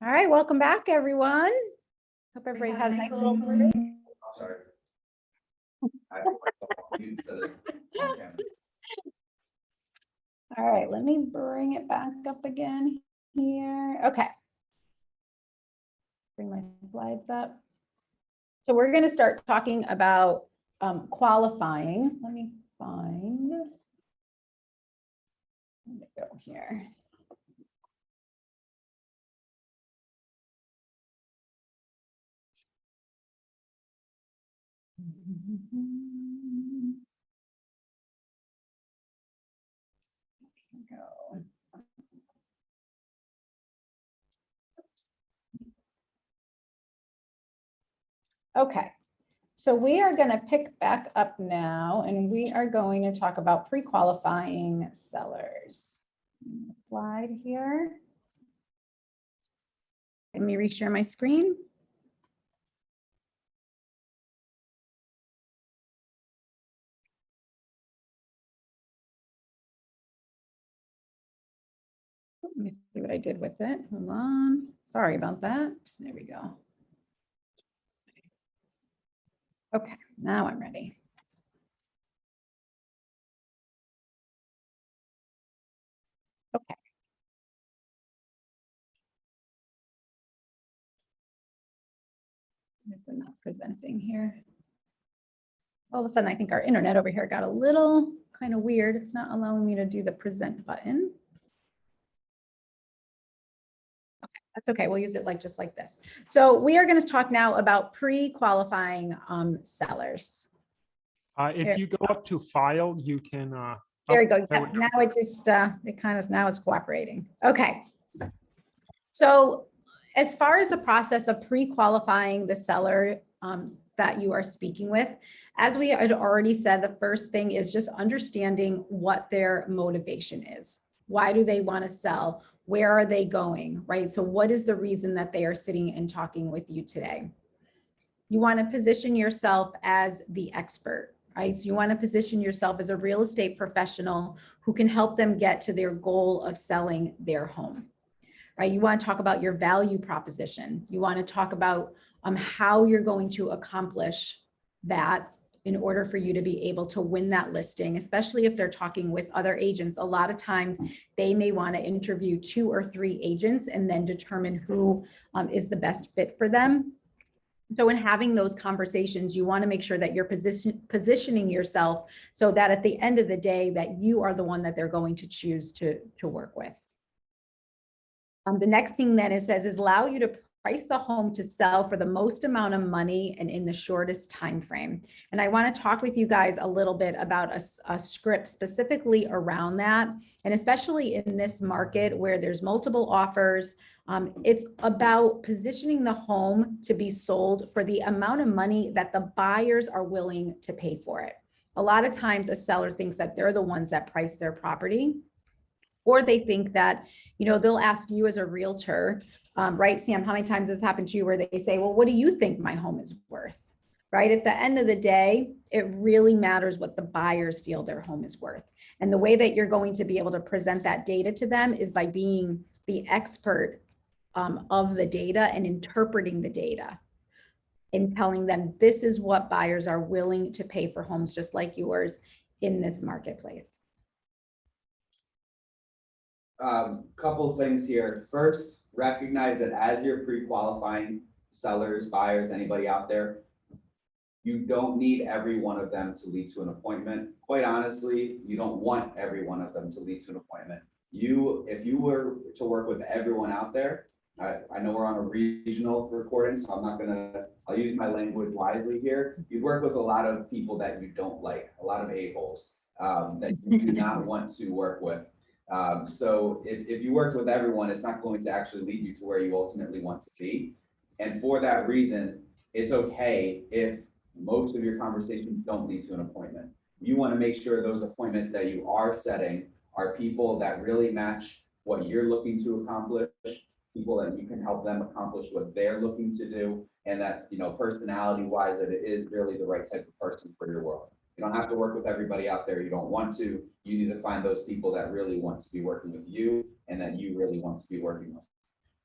All right, welcome back, everyone. Hope everybody had a nice little break. Sorry. All right, let me bring it back up again here. Okay. Bring my slides up. So we're going to start talking about qualifying. Let me find. Let me go here. Go. Okay, so we are going to pick back up now, and we are going to talk about pre-qualifying sellers. Slide here. Let me reshare my screen. Let me see what I did with it. Hold on. Sorry about that. There we go. Okay, now I'm ready. Okay. It's not presenting here. All of a sudden, I think our internet over here got a little kind of weird. It's not allowing me to do the present button. That's okay. We'll use it like just like this. So we are going to talk now about pre-qualifying sellers. If you go up to file, you can. There we go. there we go. Now it just now it's cooperating. Okay. So as far as the process of pre-qualifying the seller that you are speaking with, as we had already said, the first thing is just understanding what their motivation is. Why do they want to sell? Where are they going, right? So what is the reason that they are sitting and talking with you today? You want to position yourself as the expert, right? So you want to position yourself as a real estate professional who can help them get to their goal of selling their home, right? You want to talk about your value proposition. You want to talk about how you're going to accomplish that in order for you to be able to win that listing, especially if they're talking with other agents. A lot of times they may want to interview 2 or 3 agents and then determine who is the best fit for them. So in having those conversations, you want to make sure that you're positioning yourself so that at the end of the day that you are the one that they're going to choose to work with. The next thing that it says is allow you to price the home to sell for the most amount of money and in the shortest time frame. And I want to talk with you guys a little bit about a script specifically around that. And especially in this market where there's multiple offers, it's about positioning the home to be sold for the amount of money that the buyers are willing to pay for it. A lot of times a seller thinks that they're the ones that price their property, or they think that, you know, they'll ask you as a realtor, right, Sam, how many times has happened to you where they say, well, what do you think my home is worth, right? At the end of the day, it really matters what the buyers feel their home is worth. And the way that you're going to be able to present that data to them is by being the expert of the data and interpreting the data and telling them this is what buyers are willing to pay for homes just like yours in this marketplace. Couple things here. First, recognize that as you're pre-qualifying sellers, buyers, anybody out there, you don't need every one of them to lead to an appointment. Quite honestly, you don't want every one of them to lead to an appointment. If you were to work with everyone out there, I know we're on a regional recording, so I'll use my language wisely here. You work with a lot of people that you don't like, a lot of a-holes that you do not want to work with. So if you work with everyone, it's not going to actually lead you to where you ultimately want to be. And for that reason, it's okay if most of your conversations don't lead to an appointment. You want to make sure those appointments that you are setting are people that really match what you're looking to accomplish, people that you can help them accomplish what they're looking to do, and that, you know, personality wise, that it is really the right type of person for your world. You don't have to work with everybody out there you don't want to. You need to find those people that really want to be working with you and that you really want to be working with.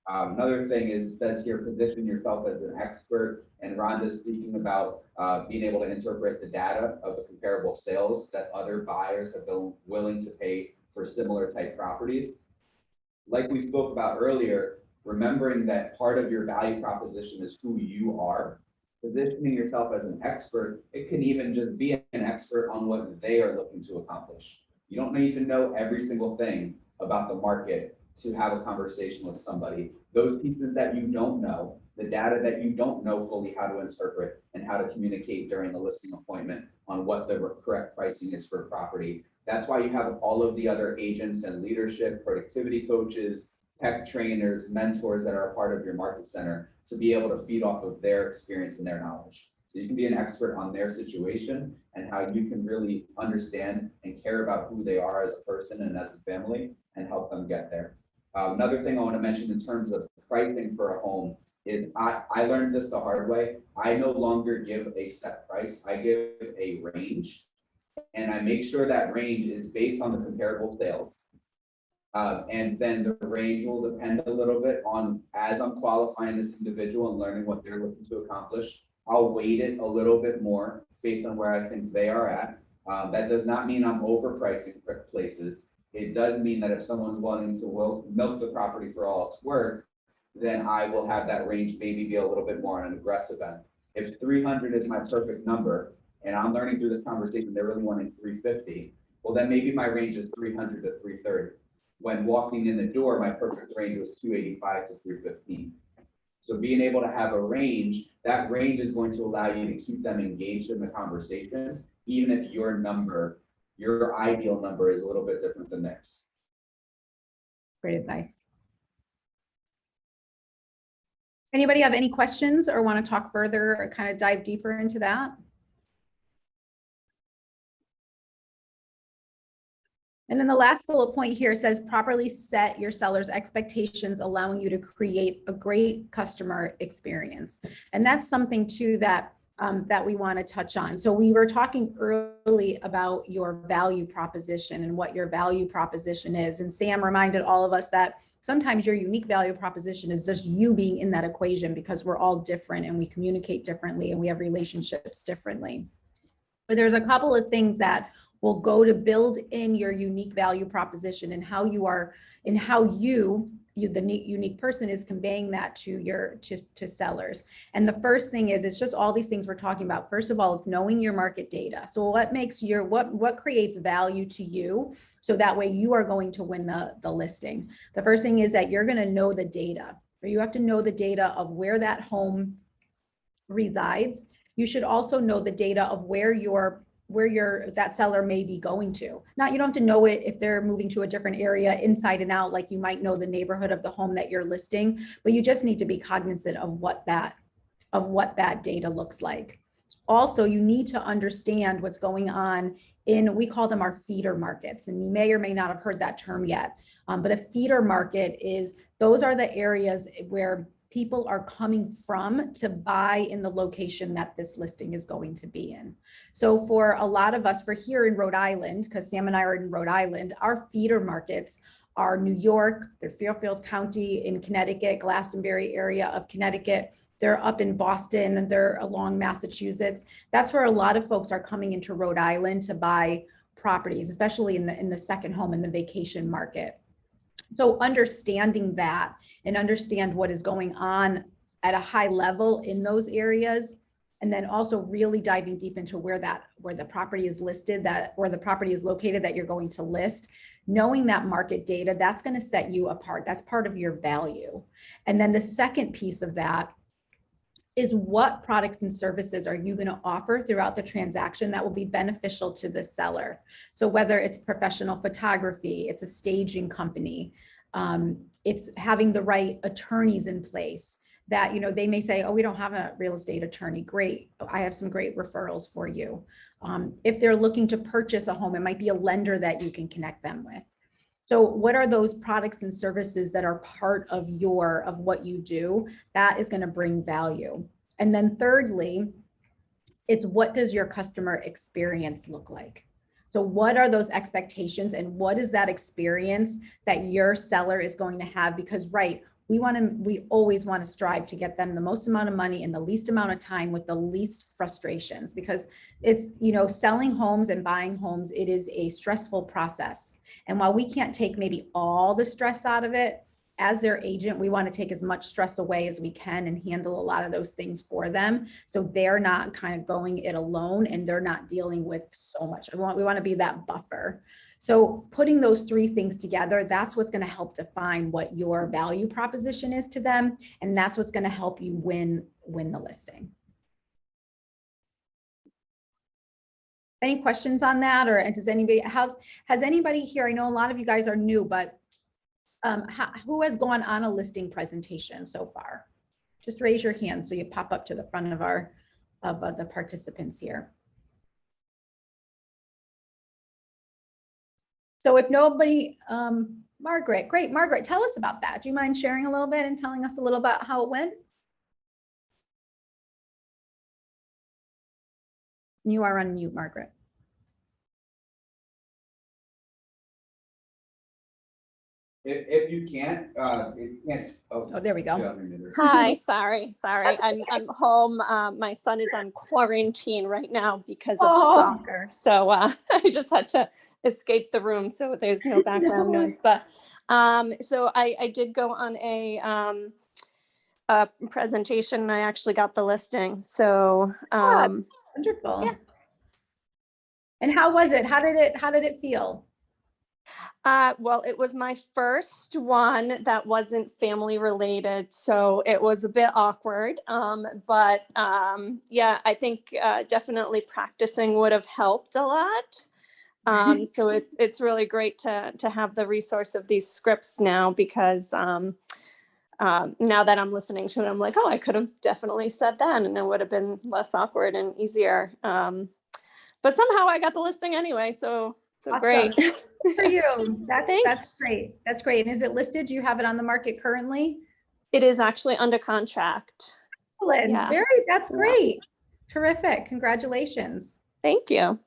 Another thing is, it says here, position yourself as an expert, and Rhonda's speaking about being able to interpret the data of the comparable sales that other buyers have been willing to pay for similar type properties. Like we spoke about earlier, remembering that part of your value proposition is who you are. Positioning yourself as an expert, it can even just be an expert on what they are looking to accomplish. You don't need to know every single thing about the market to have a conversation with somebody. Those pieces that you don't know, the data that you don't know fully how to interpret and how to communicate during the listing appointment on what the correct pricing is for property. That's why you have all of the other agents and leadership, productivity coaches, tech trainers, mentors that are a part of your market center to be able to feed off of their experience and their knowledge. So you can be an expert on their situation and how you can really understand and care about who they are as a person and as a family and help them get there. Another thing I want to mention in terms of pricing for a home is I learned this the hard way. I no longer give a set price. I give a range, and I make sure that range is based on the comparable sales. And then the range will depend a little bit on, as I'm qualifying this individual and learning what they're looking to accomplish, I'll weight it a little bit more based on where I think they are at. That does not mean I'm overpricing places. It does mean that if someone's wanting to milk the property for all it's worth, then I will have that range maybe be a little bit more on an aggressive end. If 300 is my perfect number, and I'm learning through this conversation, they're really wanting 350, well, then maybe my range is 300 to 330. When walking in the door, my perfect range was 285 to 315. So being able to have a range, that range is going to allow you to keep them engaged in the conversation, even if your number, your ideal number is a little bit different than theirs. Great advice. Anybody have any questions or want to talk further or kind of dive deeper into that? And then the last bullet point here says properly set your seller's expectations, allowing you to create a great customer experience. And that's something too that that we want to touch on. So we were talking early about your value proposition and what your value proposition is. And Sam reminded all of us that sometimes your unique value proposition is just you being in that equation, because we're all different and we communicate differently and we have relationships differently. But there's a couple of things that will go to build in your unique value proposition and how you are, and how you the unique person is conveying that to your to sellers. And the first thing is, it's just all these things we're talking about. First of all, it's knowing your market data. So what makes your what creates value to you, so that way you are going to win the listing. The first thing is that you're going to know the data, or you have to know the data of where that home resides. You should also know the data of where that seller may be going to. Now, you don't have to know it if they're moving to a different area inside and out, like you might know the neighborhood of the home that you're listing, but you just need to be cognizant of what that data looks like. Also, you need to understand what's going on in, we call them our feeder markets, and you may or may not have heard that term yet, but a feeder market is, those are the areas where people are coming from to buy in the location that this listing is going to be in. So for a lot of us, for here in Rhode Island, because Sam and I are in Rhode Island, our feeder markets are New York, they're Fairfield County in Connecticut, Glastonbury area of Connecticut, they're up in Boston, they're along Massachusetts. That's where a lot of folks are coming into Rhode Island to buy properties, especially in the second home in the vacation market. So understanding that and understand what is going on at a high level in those areas, and then also really diving deep into where the property is listed, where the property is located that you're going to list, knowing that market data, that's going to set you apart. That's part of your value. And then the second piece of that is, what products and services are you going to offer throughout the transaction that will be beneficial to the seller? So whether it's professional photography, it's a staging company, it's having the right attorneys in place that, you know, they may say, oh, we don't have a real estate attorney. Great. I have some great referrals for you. If they're looking to purchase a home, it might be a lender that you can connect them with. So what are those products and services that are part of what you do that is going to bring value? And then thirdly, it's, what does your customer experience look like? So what are those expectations, and what is that experience that your seller is going to have? Because, right, we always want to strive to get them the most amount of money in the least amount of time with the least frustrations, because it's, you know, selling homes and buying homes, it is a stressful process. And while we can't take maybe all the stress out of it, as their agent, we want to take as much stress away as we can and handle a lot of those things for them. So they're not kind of going it alone and they're not dealing with so much. We want to be that buffer. So putting those three things together, that's what's going to help define what your value proposition is to them. And that's what's going to help you win the listing. Any questions on that? Or does anybody, has anybody here, I know a lot of you guys are new, but who has gone on a listing presentation so far? Just raise your hand so you pop up to the front of the participants here. So if nobody, Margaret, great. Margaret, tell us about that. Do you mind sharing a little bit and telling us a little about how it went? You are on mute, Margaret. If you can't, Oh, there we go. Hi, sorry. I'm home. My son is on quarantine right now because of soccer. So I just had to escape the room so there's no background noise. But so I did go on a presentation and I actually got the listing. So wonderful. Yeah. And how was it? How did it feel? Well, it was my first one that wasn't family related, so it was a bit awkward. But yeah, I think definitely practicing would have helped a lot. So it's really great to have the resource of these scripts now, because now that I'm listening to it, I'm like, oh, I could have definitely said that, and it would have been less awkward and easier. But somehow I got the listing anyway, so awesome. Great. Good for you. That's great. That's great. And is it listed? Do you have it on the market currently? It is actually under contract. Excellent. Yeah. That's great. Terrific. Congratulations. Thank you.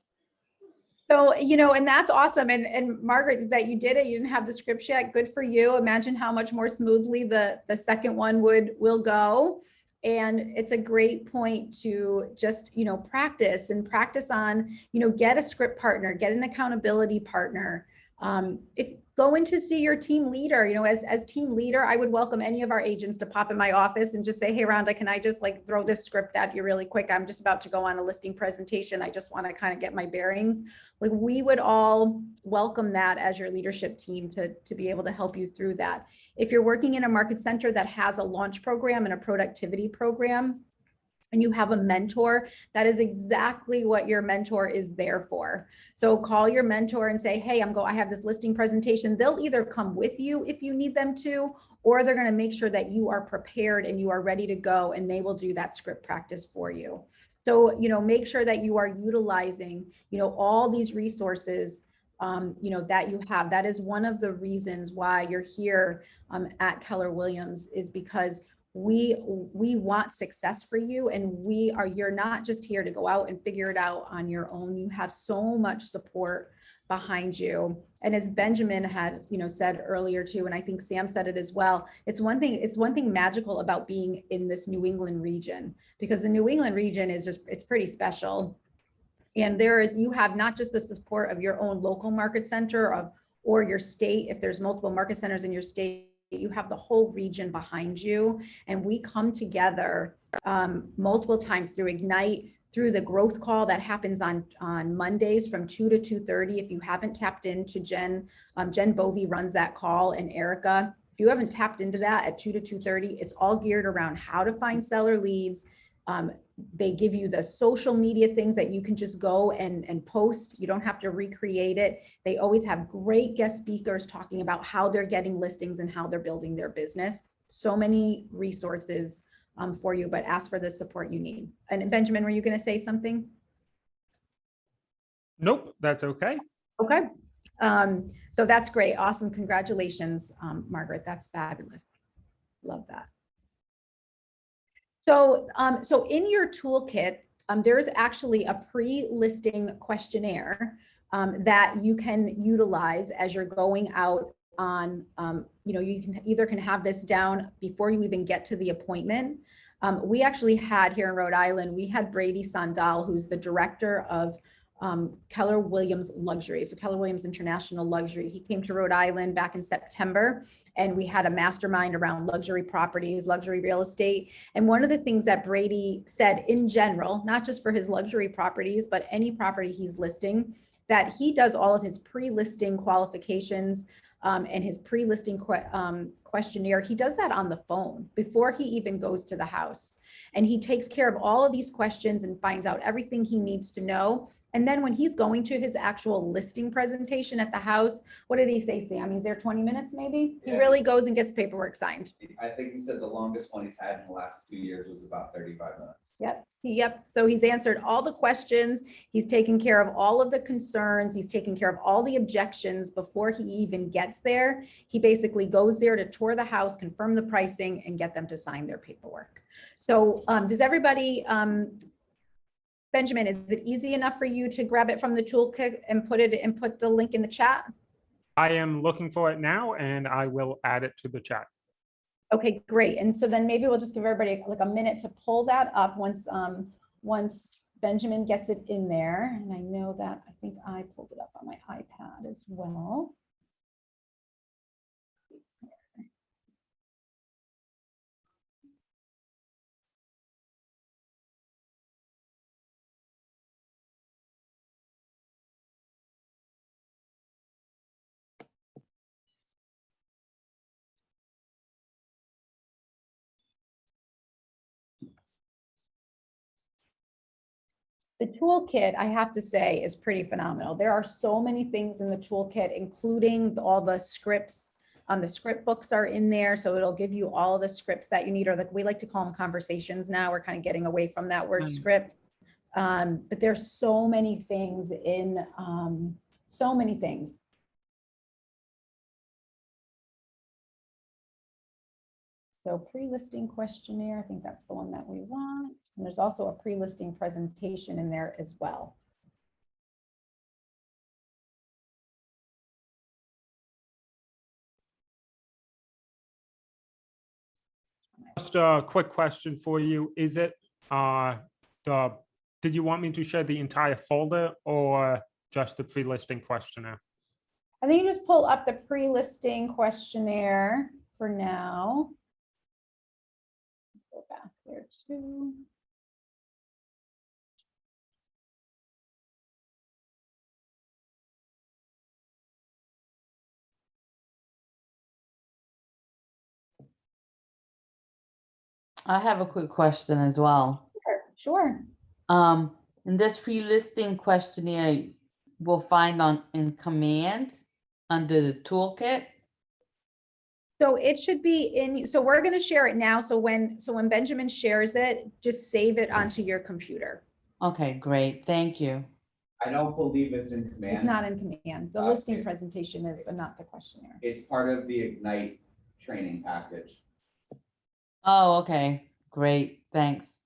So, you know, and that's awesome. And Margaret, that you did it, you didn't have the scripts yet. Good for you. Imagine how much more smoothly the second one will go. And it's a great point to just, you know, practice on, you know, get a script partner, get an accountability partner. If go in to see your team leader, you know, as team leader, I would welcome any of our agents to pop in my office and just say, hey, Rhonda, can I just like throw this script at you really quick? I'm just about to go on a listing presentation. I just want to kind of get my bearings. Like, we would all welcome that as your leadership team to be able to help you through that. If you're working in a market center that has a launch program and a productivity program, and you have a mentor, that is exactly what your mentor is there for. So call your mentor and say, hey, I have this listing presentation. They'll either come with you if you need them to, or they're going to make sure that you are prepared and you are ready to go, and they will do that script practice for you. So, you know, make sure that you are utilizing, you know, all these resources, you know, that you have. That is one of the reasons why you're here at Keller Williams, is because we want success for you, and you're not just here to go out and figure it out on your own. You have so much support behind you. And as Benjamin had, you know, said earlier too, and I think Sam said it as well, it's one thing magical about being in this New England region, because the New England region is it's pretty special. And you have not just the support of your own local market center or your state. If there's multiple market centers in your state, you have the whole region behind you. And we come together multiple times through Ignite, through the growth call that happens on Mondays from 2 to 2:30. If you haven't tapped into Jen Bovey runs that call, and Erica, if you haven't tapped into that at 2 to 2:30, it's all geared around how to find seller leads. They give you the social media things that you can just go and post. You don't have to recreate it. They always have great guest speakers talking about how they're getting listings and how they're building their business. So many resources for you, but ask for the support you need. And Benjamin, were you going to say something? Nope, that's okay. Okay. So that's great. Awesome. Congratulations, Margaret. That's fabulous. Love that. So in your toolkit, there is actually a pre-listing questionnaire that you can utilize as you're going out on, you know, you can either can have this down before you even get to the appointment. We actually had here in Rhode Island, we had Brady Sandal, who's the director of Keller Williams Luxury. So Keller Williams International Luxury. He came to Rhode Island back in September, and we had a mastermind around luxury properties, luxury real estate. And one of the things that Brady said in general, not just for his luxury properties, but any property he's listing, that he does all of his pre-listing qualifications and his pre-listing questionnaire. He does that on the phone before he even goes to the house. And he takes care of all of these questions and finds out everything he needs to know. And then when he's going to his actual listing presentation at the house, what did he say, Sam? He's there 20 minutes maybe? He really goes and gets paperwork signed. I think he said the longest one he's had in the last 2 years was about 35 minutes. Yep. So he's answered all the questions. He's taken care of all of the concerns. He's taken care of all the objections before he even gets there. He basically goes there to tour the house, confirm the pricing, and get them to sign their paperwork. So does everybody, Benjamin, is it easy enough for you to grab it from the toolkit and put the link in the chat? I am looking for it now, and I will add it to the chat. Okay, great. And so then maybe we'll just give everybody like a minute to pull that up once Benjamin gets it in there. And I know that I think I pulled it up on my iPad as well. The toolkit, I have to say, is pretty phenomenal. There are so many things in the toolkit, including all the scripts. The script books are in there, so it'll give you all the scripts that you need, or like we like to call them conversations now. We're kind of getting away from that word script. But there's so many things in, so many things. So pre-listing questionnaire, I think that's the one that we want. And there's also a pre-listing presentation in there as well. Just a quick question for you. Is it did you want me to share the entire folder or just the pre-listing questionnaire? I think you just pull up the pre-listing questionnaire for now. Go back there too. I have a quick question as well. Sure. In this pre-listing questionnaire, we'll find in commands under the toolkit. So it should be in, so we're going to share it now. So when Benjamin shares it, just save it onto your computer. Okay, great. Thank you. I don't believe it's in command. It's not in command. The listing presentation is, but not the questionnaire. It's part of the Ignite training package. Oh, okay. Great. Thanks.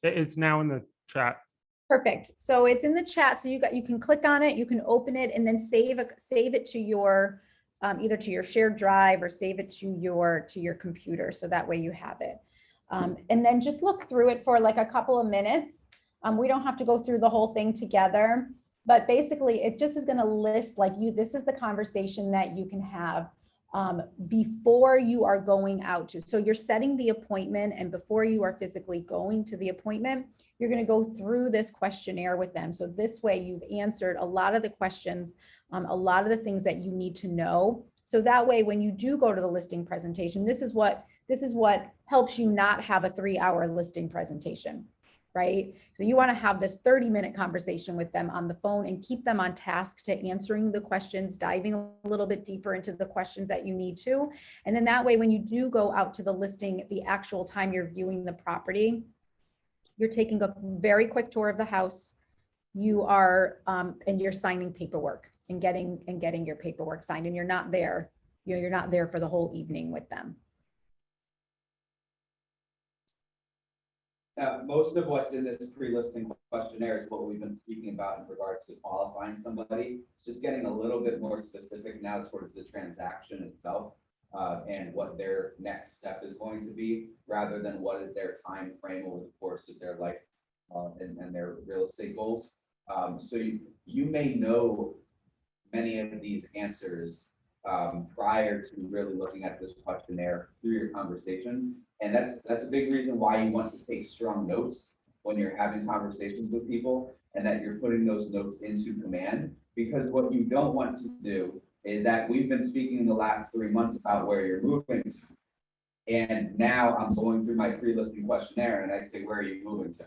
It is now in the chat. Perfect. So it's in the chat. So you can click on it, you can open it, and then save it to your either to your shared drive or save it to your computer. So that way you have it. And then just look through it for like a couple of minutes. We don't have to go through the whole thing together, but basically it just is going to list like this is the conversation that you can have before you are going out to. So you're setting the appointment, and before you are physically going to the appointment, you're going to go through this questionnaire with them. So this way you've answered a lot of the questions, a lot of the things that you need to know. So that way, when you do go to the listing presentation, this is what helps you not have a 3-hour listing presentation, right? So you want to have this 30-minute conversation with them on the phone and keep them on task to answering the questions, diving a little bit deeper into the questions that you need to. And then that way, when you do go out to the listing, the actual time you're viewing the property, you're taking a very quick tour of the house. You are, and you're signing paperwork and getting your paperwork signed, and you're not there, you're not there for the whole evening with them. Most of what's in this pre-listing questionnaire is what we've been speaking about in regards to qualifying somebody. It's just getting a little bit more specific now towards the transaction itself, and what their next step is going to be, rather than what is their time frame over the course of their life, and their real estate goals. So you may know many of these answers prior to really looking at this questionnaire through your conversation. And that's a big reason why you want to take strong notes when you're having conversations with people, and that you're putting those notes into command. Because what you don't want to do is that we've been speaking in the last 3 months about where you're moving to. And now I'm going through my pre-listing questionnaire and I say, where are you moving to?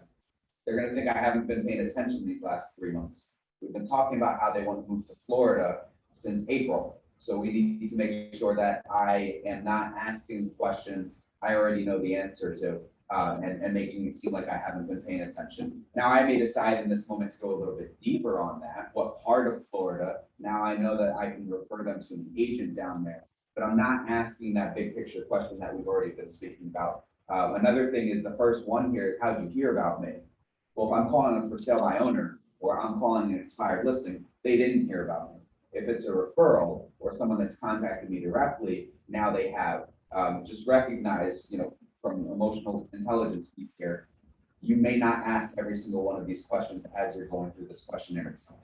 They're gonna think I haven't been paying attention these last 3 months. We've been talking about how they want to move to Florida since April. So we need to make sure that I am not asking questions I already know the answer to, and making it seem like I haven't been paying attention. Now, I may decide in this moment to go a little bit deeper on that. What part of Florida? Now I know that I can refer them to an agent down there, but I'm not asking that big picture question that we've already been speaking about. Another thing is, the first one here is, how'd you hear about me? Well, if I'm calling them for sale by owner, or I'm calling an expired listing, they didn't hear about me. If it's a referral or someone that's contacted me directly, now they have. Just recognize, from emotional intelligence piece here, you may not ask every single one of these questions as you're going through this questionnaire itself.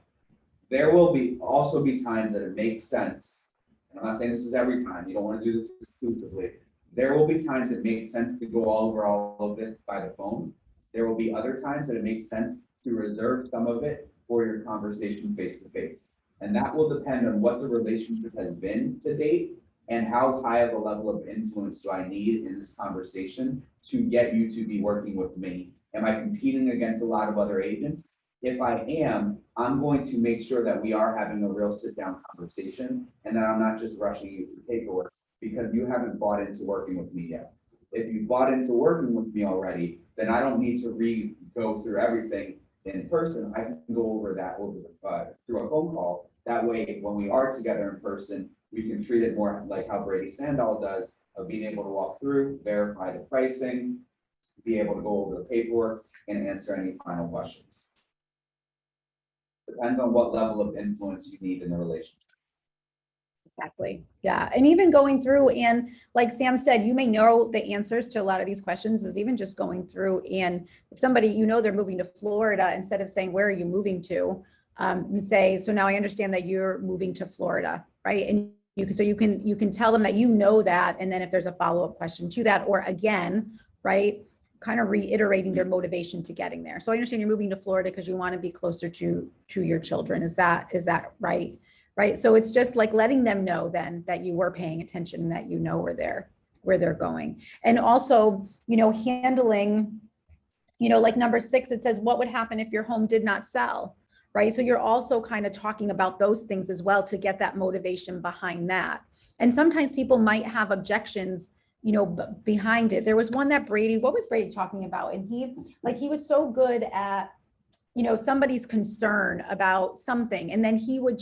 There will also be times that it makes sense, and I'm not saying this is every time, you don't want to do this exclusively. There will be times it makes sense to go over all of this by the phone. There will be other times that it makes sense to reserve some of it for your conversation face to face. And that will depend on what the relationship has been to date, and how high of a level of influence do I need in this conversation to get you to be working with me? Am I competing against a lot of other agents? If I am, I'm going to make sure that we are having a real sit-down conversation, and that I'm not just rushing you through paperwork because you haven't bought into working with me yet. If you bought into working with me already, then I don't need to go through everything in person. I can go over that through a phone call. That way, when we are together in person, we can treat it more like how Brady Sandall does, of being able to walk through, verify the pricing, be able to go over the paperwork, and answer any final questions. Depends on what level of influence you need in the relationship. Exactly. Yeah. And even going through, and like Sam said, you may know the answers to a lot of these questions, is even just going through, and if somebody, they're moving to Florida, instead of saying, where are you moving to? You say, so now I understand that you're moving to Florida, right? And you can tell them that that, and then if there's a follow-up question to that, or again, right, kind of reiterating their motivation to getting there. So I understand you're moving to Florida because you want to be closer to your children. Is that right? Right. So it's just like letting them know then that you were paying attention, and that where they're going. And also, handling, like number 6, it says, what would happen if your home did not sell? Right. So you're also kind of talking about those things as well, to get that motivation behind that. And sometimes people might have objections, behind it. There was one that what was Brady talking about? And he was so good at, somebody's concern about something. And then he would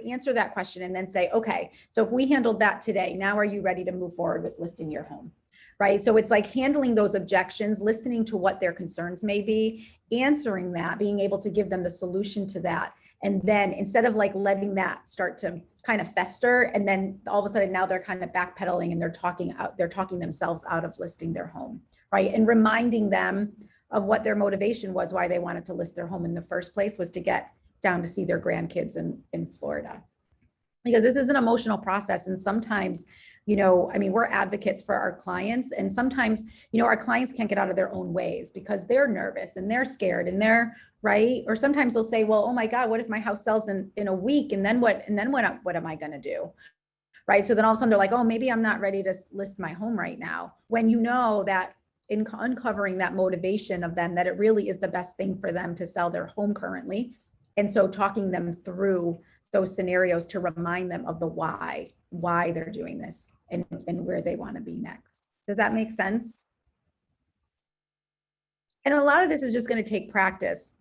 answer that question and then say, okay, so if we handled that today, now are you ready to move forward with listing your home? Right. So it's like handling those objections, listening to what their concerns may be, answering that, being able to give them the solution to that. And then instead of like letting that start to kind of fester, and then all of a sudden now they're kind of backpedaling and they're talking themselves out of listing their home. Right. And reminding them of what their motivation was, why they wanted to list their home in the first place, was to get down to see their grandkids in Florida. Because this is an emotional process. And sometimes, we're advocates for our clients, and sometimes, our clients can't get out of their own ways because they're nervous and they're scared and they're right. Or sometimes they'll say, well, oh my God, what if my house sells in a week? And then what am I going to do? Right. So then all of a sudden they're like, oh, maybe I'm not ready to list my home right now. When that in uncovering that motivation of them, that it really is the best thing for them to sell their home currently. And so talking them through those scenarios to remind them of the why they're doing this and where they want to be next. Does that make sense? And a lot of this is just going to take practice.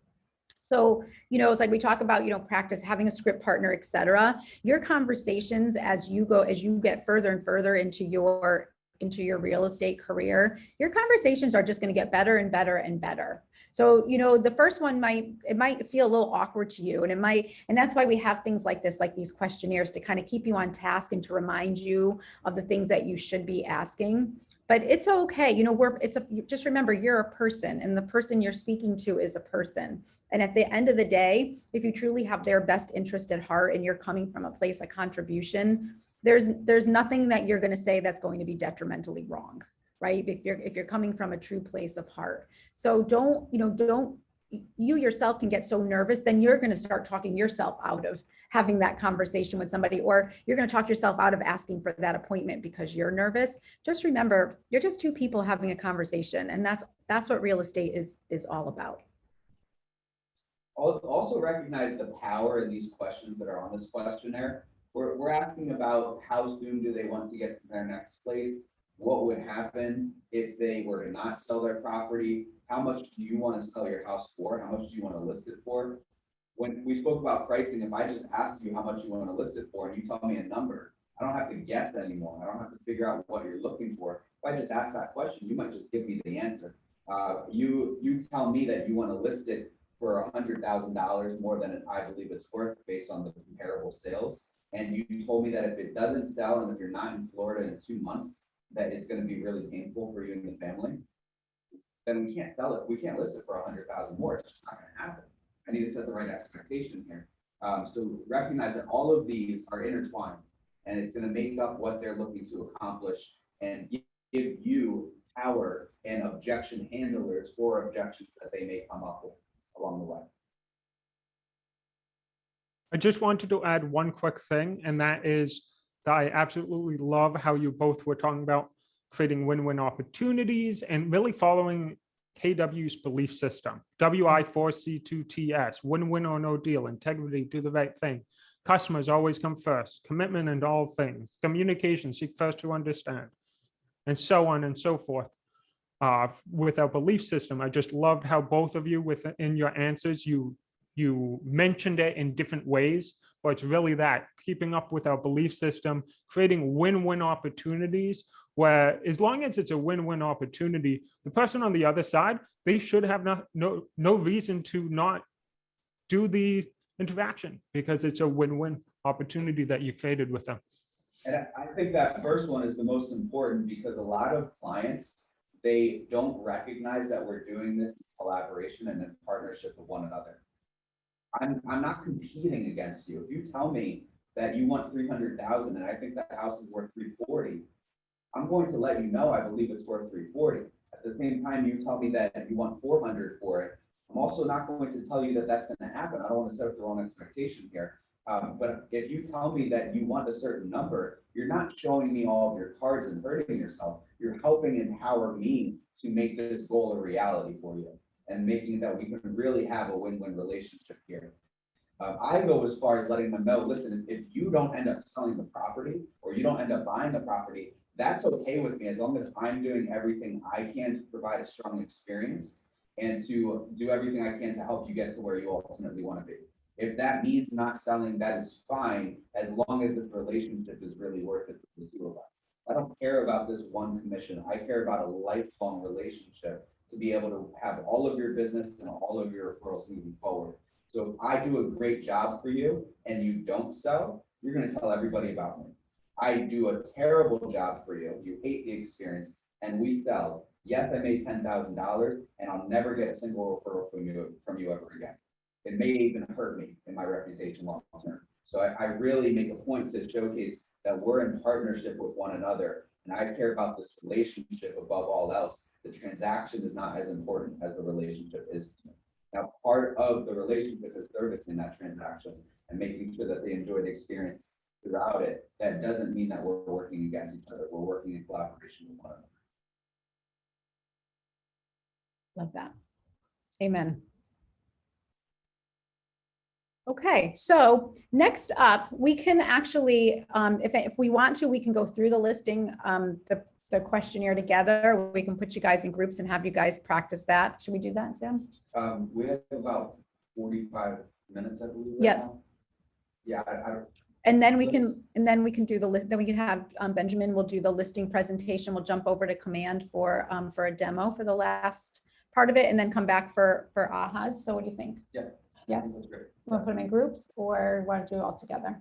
So, it's like we talk about, practice, having a script partner, et cetera. Your conversations as you get further and further into your into your real estate career, your conversations are just going to get better and better and better. So, you know, the first one might feel a little awkward to you, and that's why we have things like this, like these questionnaires, to kind of keep you on task and to remind you of the things that you should be asking. But it's okay. You know, just remember, you're a person, and the person you're speaking to is a person. And at the end of the day, if you truly have their best interest at heart and you're coming from a place of contribution, there's nothing that you're going to say that's going to be detrimentally wrong, right? If you're coming from a true place of heart. So you yourself can get so nervous, then you're going to start talking yourself out of having that conversation with somebody, or you're going to talk yourself out of asking for that appointment because you're nervous. Just remember, you're just two people having a conversation, and that's what real estate is all about. Also recognize the power in these questions that are on this questionnaire. We're asking about how soon do they want to get to their next place? What would happen if they were to not sell their property? How much do you want to sell your house for? How much do you want to list it for? When we spoke about pricing, if I just ask you how much you want to list it for and you tell me a number, I don't have to guess anymore. I don't have to figure out what you're looking for. If I just ask that question, you might just give me the answer. You tell me that you want to list it for $100,000 more than I believe it's worth based on the comparable sales. And you told me that if it doesn't sell and if you're not in Florida in 2 months, that it's going to be really painful for you and the family, then we can't sell it. We can't list it for $100,000 more. It's just not going to happen. I need to set the right expectation here. So recognize that all of these are intertwined, and it's going to make up what they're looking to accomplish and give you power and objection handlers for objections that they may come up with along the way. I just wanted to add one quick thing, and that is that I absolutely love how you both were talking about creating win-win opportunities and really following KW's belief system. WI4C2TS, win-win or no deal, integrity, do the right thing. Customers always come first, commitment in all things, communication, seek first to understand, and so on and so forth. With our belief system, I just loved how both of you within your answers, you mentioned it in different ways, but it's really that, keeping up with our belief system, creating win-win opportunities where, as long as it's a win-win opportunity, the person on the other side, they should have no reason to not do the interaction because it's a win-win opportunity that you created with them. And I think that first one is the most important because a lot of clients, they don't recognize that we're doing this in collaboration and in partnership with one another. I'm not competing against you. If you tell me that you want 300,000 and I think that house is worth 340, I'm going to let you know I believe it's worth 340. At the same time, you tell me that you want 400 for it, I'm also not going to tell you that that's going to happen. I don't want to set up the wrong expectation here. But if you tell me that you want a certain number, you're not showing me all of your cards and hurting yourself. You're helping empower me to make this goal a reality for you and making that we can really have a win-win relationship here. I go as far as letting them know, listen, if you don't end up selling the property or you don't end up buying the property, that's okay with me as long as I'm doing everything I can to provide a strong experience and to do everything I can to help you get to where you ultimately want to be. If that means not selling, that is fine, as long as this relationship is really worth it for the two of us. I don't care about this one commission. I care about a lifelong relationship to be able to have all of your business and all of your referrals moving forward. So if I do a great job for you and you don't sell, you're going to tell everybody about me. I do a terrible job for you, you hate the experience, and we sell. Yes, I made $10,000 and I'll never get a single referral from you ever again. It may even hurt me in my reputation long term. So I really make a point to showcase that we're in partnership with one another. And I care about this relationship above all else. The transaction is not as important as the relationship is. Now, part of the relationship is servicing that transaction and making sure that they enjoy the experience throughout it. That doesn't mean that we're working against each other. We're working in collaboration with one another. Love that. Amen. Okay, so next up, we can actually, if we want to, we can go through the listing, the questionnaire together. We can put you guys in groups and have you guys practice that. Should we do that, Sam? We have about 45 minutes, I believe. Right Yep. now. Yeah, And then we can do the list, then we can have Benjamin will do the listing presentation. We'll jump over to command for a demo for the last part of it and then come back for AHAs. So what do you think? Yeah. Yeah. That's great. Want to put them in groups or want to do it all together?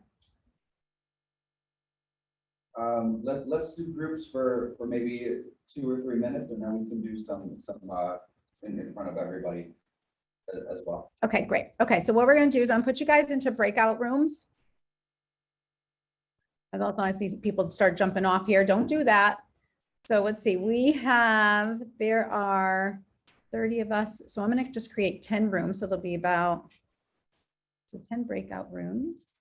Let's do groups for maybe 2 or 3 minutes, and then we can do some in front of everybody as well. Okay, great. Okay, so what we're going to do is I'm put you guys into breakout rooms. And also I see people start jumping off here. Don't do that. So let's see, there are 30 of us. So I'm going to just create 10 rooms. So there'll be about 10 breakout rooms.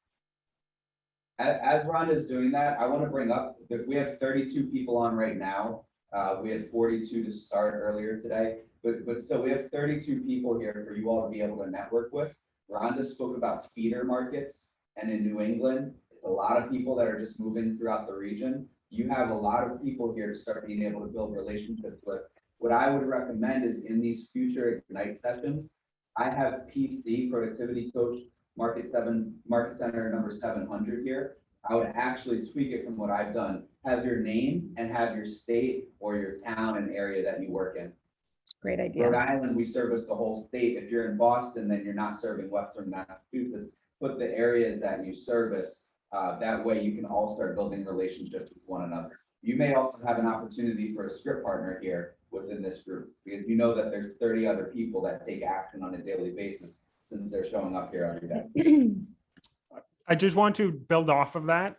As Ron is doing that, I want to bring up that we have 32 people on right now. We had 42 to start earlier today, but still we have 32 people here for you all to be able to network with. Rhonda spoke about feeder markets, and in New England, it's a lot of people that are just moving throughout the region. You have a lot of people here to start being able to build relationships with. What I would recommend is in these future Ignite sessions, I have PC, Productivity Coach, Market Center number 700 here. I would actually tweak it from what I've done. Have your name and have your state or your town and area that you work in. Great idea. Rhode Island, we service the whole state. If you're in Boston, then you're not serving Western Massachusetts. Put the areas that you service. That way you can all start building relationships with one another. You may also have an opportunity for a script partner here within this group, because you know that there's 30 other people that take action on a daily basis since they're showing up here every day. I just want to build off of that.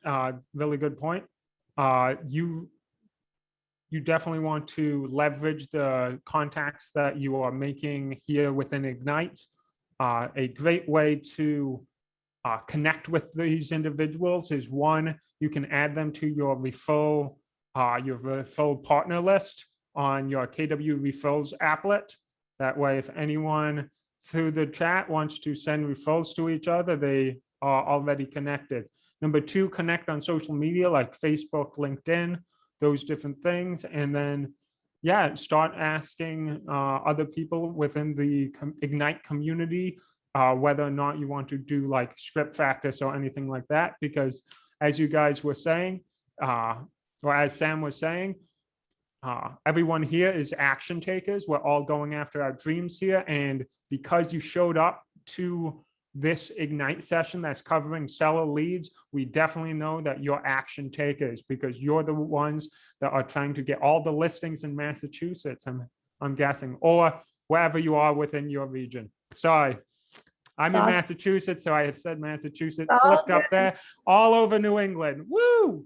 Really good point. You definitely want to leverage the contacts that you are making here within Ignite. A great way to connect with these individuals is one, you can add them to your referral partner list on your KW Referrals applet. That way, if anyone through the chat wants to send referrals to each other, they are already connected. Number two, connect on social media like Facebook, LinkedIn, those different things. And then, yeah, start asking other people within the Ignite community whether or not you want to do like script practice or anything like that. Because as you guys were saying, or as Sam was saying, everyone here is action takers. We're all going after our dreams here. And because you showed up to this Ignite session that's covering seller leads, we definitely know that you're action takers because you're the ones that are trying to get all the listings in Massachusetts, I'm guessing, or wherever you are within your region. Sorry, I'm in Massachusetts, so I had said Massachusetts, slipped up there, all over New England. Woo!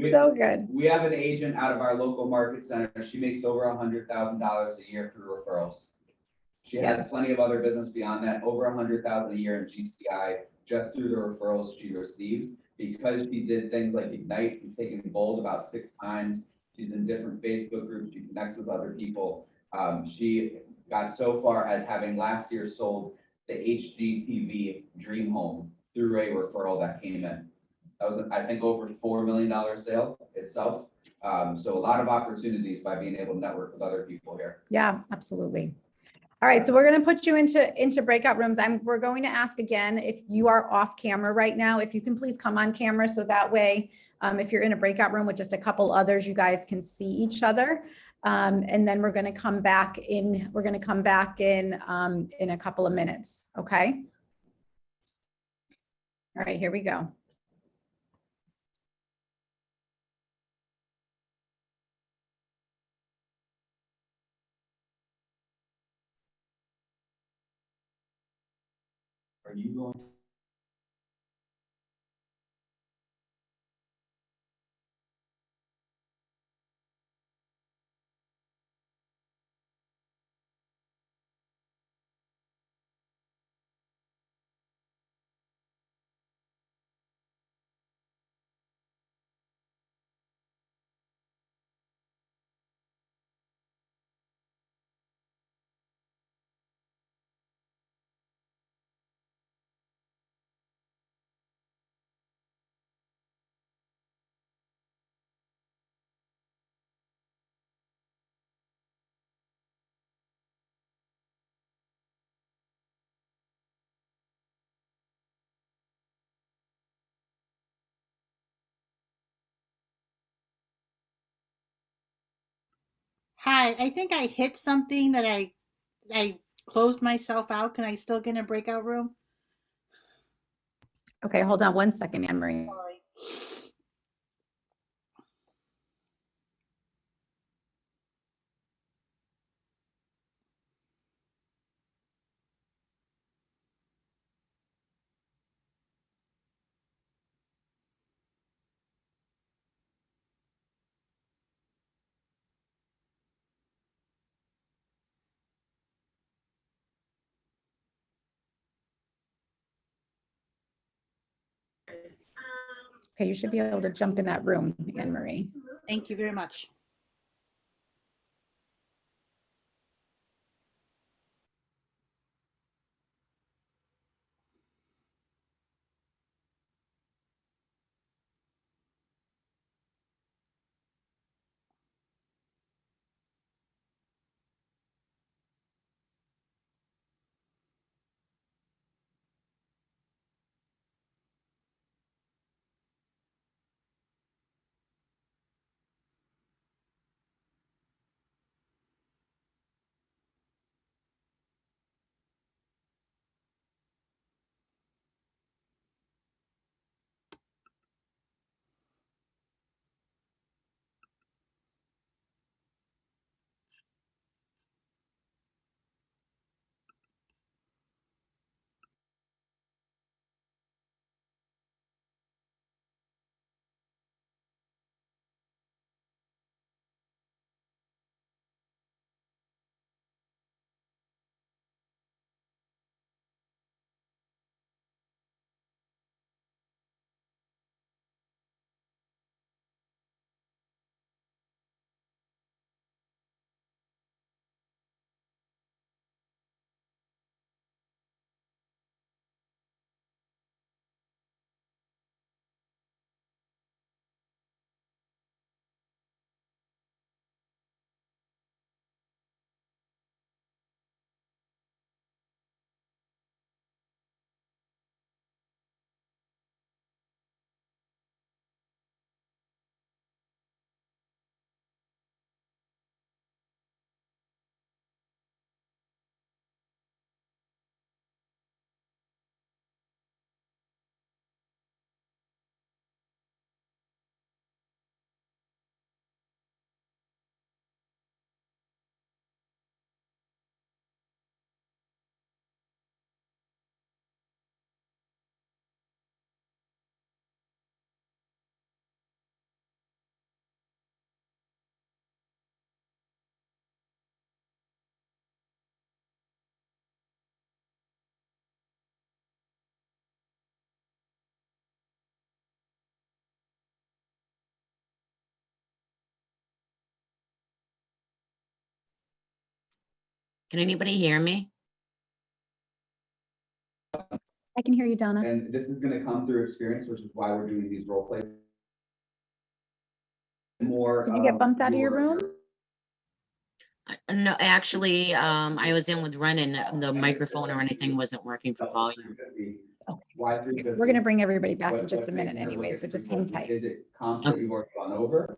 So good. We have an agent out of our local market center. She makes over $100,000 a year through referrals. She has plenty of other business beyond that, over $100,000 a year in GCI just through the referrals she received because she did things like Ignite. She's taken Bold about 6 times. She's in different Facebook groups. She connects with other people. She got so far as having last year sold the HGTV Dream Home through a referral that came in. That was, I think, over $4 million sale itself. So a lot of opportunities by being able to network with other people here. Yeah, absolutely. All right, so we're going to put you into breakout rooms. We're going to ask again, if you are off camera right now, if you can please come on camera so that way, if you're in a breakout room with just a couple others, you guys can see each other. And then we're going to come back in. We're going to come back in a couple of minutes. Okay. All right, here we go. Are you going Hi, I think I hit something that I closed myself out. Can I still get in a breakout room? Okay, hold on one second, Anne Marie. Sorry. Okay, you should be able to jump in that room, Anne Marie. Thank you very much. Can anybody hear me? I can hear you, Donna. And this is gonna come through experience, which is why we're doing these role plays. More. Did you get bumped out of your room? No, actually, I was in with Renan. The microphone or anything wasn't working for volume. We're gonna bring everybody back in just a minute anyway, so just hang tight. Is it comps that you've already gone over?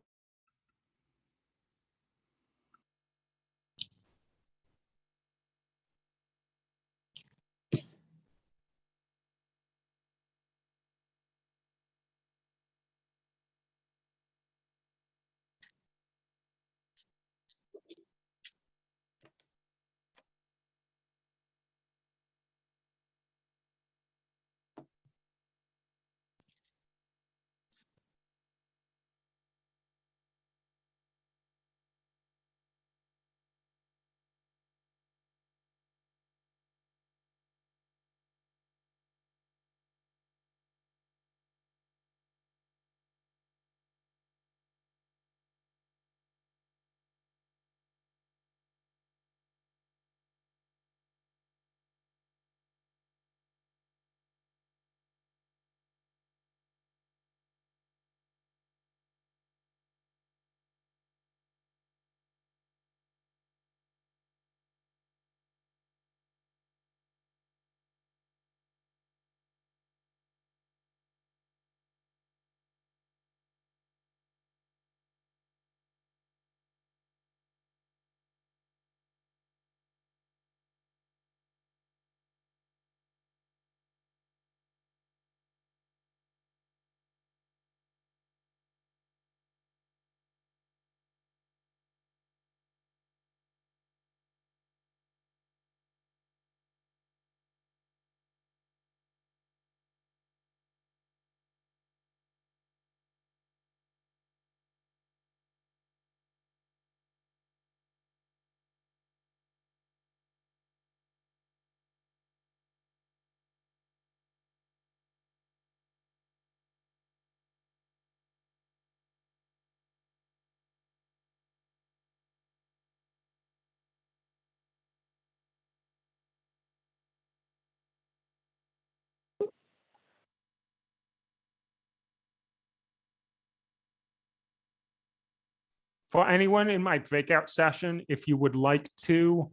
For anyone in my breakout session, if you would like to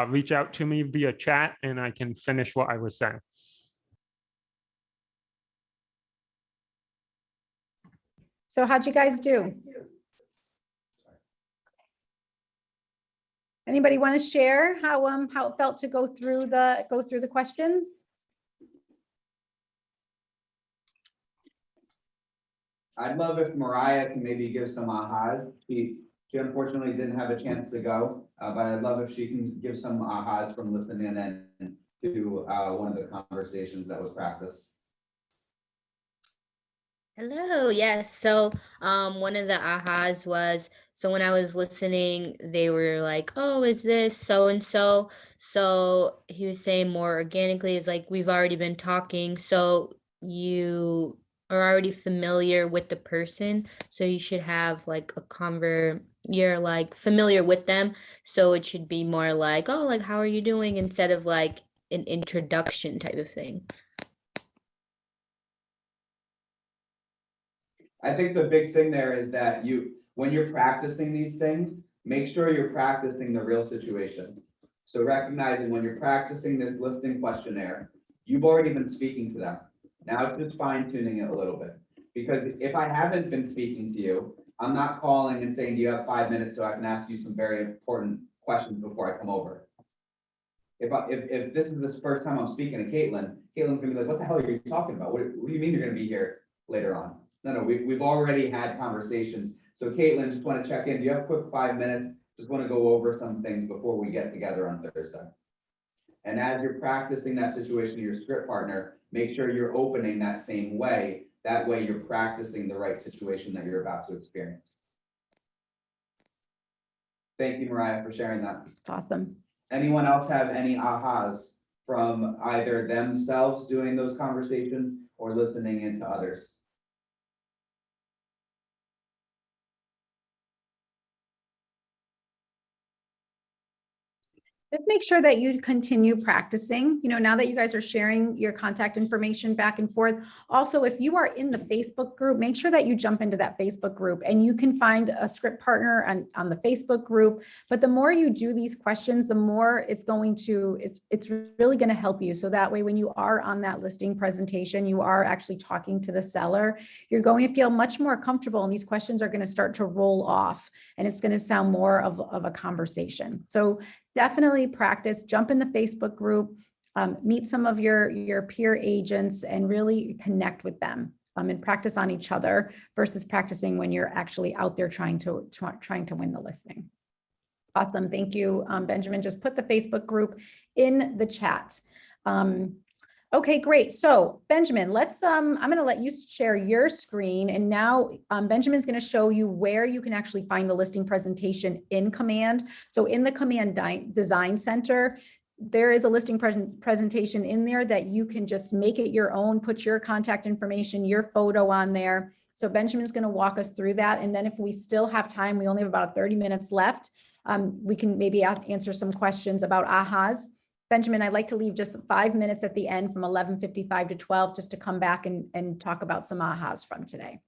reach out to me via chat and I can finish what I was saying. So how'd you guys do? Anybody want to share how it felt to go through the questions? I'd love if Mariah can maybe give some ahas. She unfortunately didn't have a chance to go, but I'd love if she can give some ahas from listening in to one of the conversations that was practiced. Hello, yes. So one of the ahas was, so when I was listening, they were like, oh, is this so and so? So he was saying more organically, is like, we've already been talking, so you are already familiar with the person, so you should have like you're like familiar with them, so it should be more like, oh, like, how are you doing, instead of like an introduction type of thing. I think the big thing there is that when you're practicing these things, make sure you're practicing the real situation. So recognizing when you're practicing this listening questionnaire, you've already been speaking to them. Now it's just fine tuning it a little bit. Because if I haven't been speaking to you, I'm not calling and saying, do you have 5 minutes so I can ask you some very important questions before I come over? If this is the first time I'm speaking to Caitlin's gonna be like, what the hell are you talking about? What do you mean you're gonna be here later on? No, we've already had conversations. So Caitlin, just want to check in. Do you have a quick 5 minutes? Just want to go over some things before we get together on Thursday. And as you're practicing that situation with your script partner, make sure you're opening that same way. That way you're practicing the right situation that you're about to experience. Thank you, Mariah, for sharing that. It's awesome. Anyone else have any ahas from either themselves doing those conversations or listening into others? Just make sure that you continue practicing, now that you guys are sharing your contact information back and forth. Also, if you are in the Facebook group, make sure that you jump into that Facebook group, and you can find a script partner on the Facebook group. But the more you do these questions, the more it's really going to help you. So that way, when you are on that listing presentation, you are actually talking to the seller, you're going to feel much more comfortable, and these questions are going to start to roll off, and it's going to sound more of a conversation. So definitely practice, jump in the Facebook group, meet some of your peer agents, and really connect with them, and practice on each other versus practicing when you're actually out there trying to win the listing. Awesome. Thank you, Benjamin. Just put the Facebook group in the chat. Okay, great. So Benjamin, I'm going to let you share your screen. And now Benjamin's going to show you where you can actually find the listing presentation in Command. So in the Command Design Center, there is a listing presentation in there that you can just make it your own, put your contact information, your photo on there. So Benjamin's going to walk us through that. And then if we still have time, we only have about 30 minutes left, we can maybe answer some questions about ahas. Benjamin, I'd like to leave just 5 minutes at the end from 11:55 to 12, just to come back and talk about some ahas from today.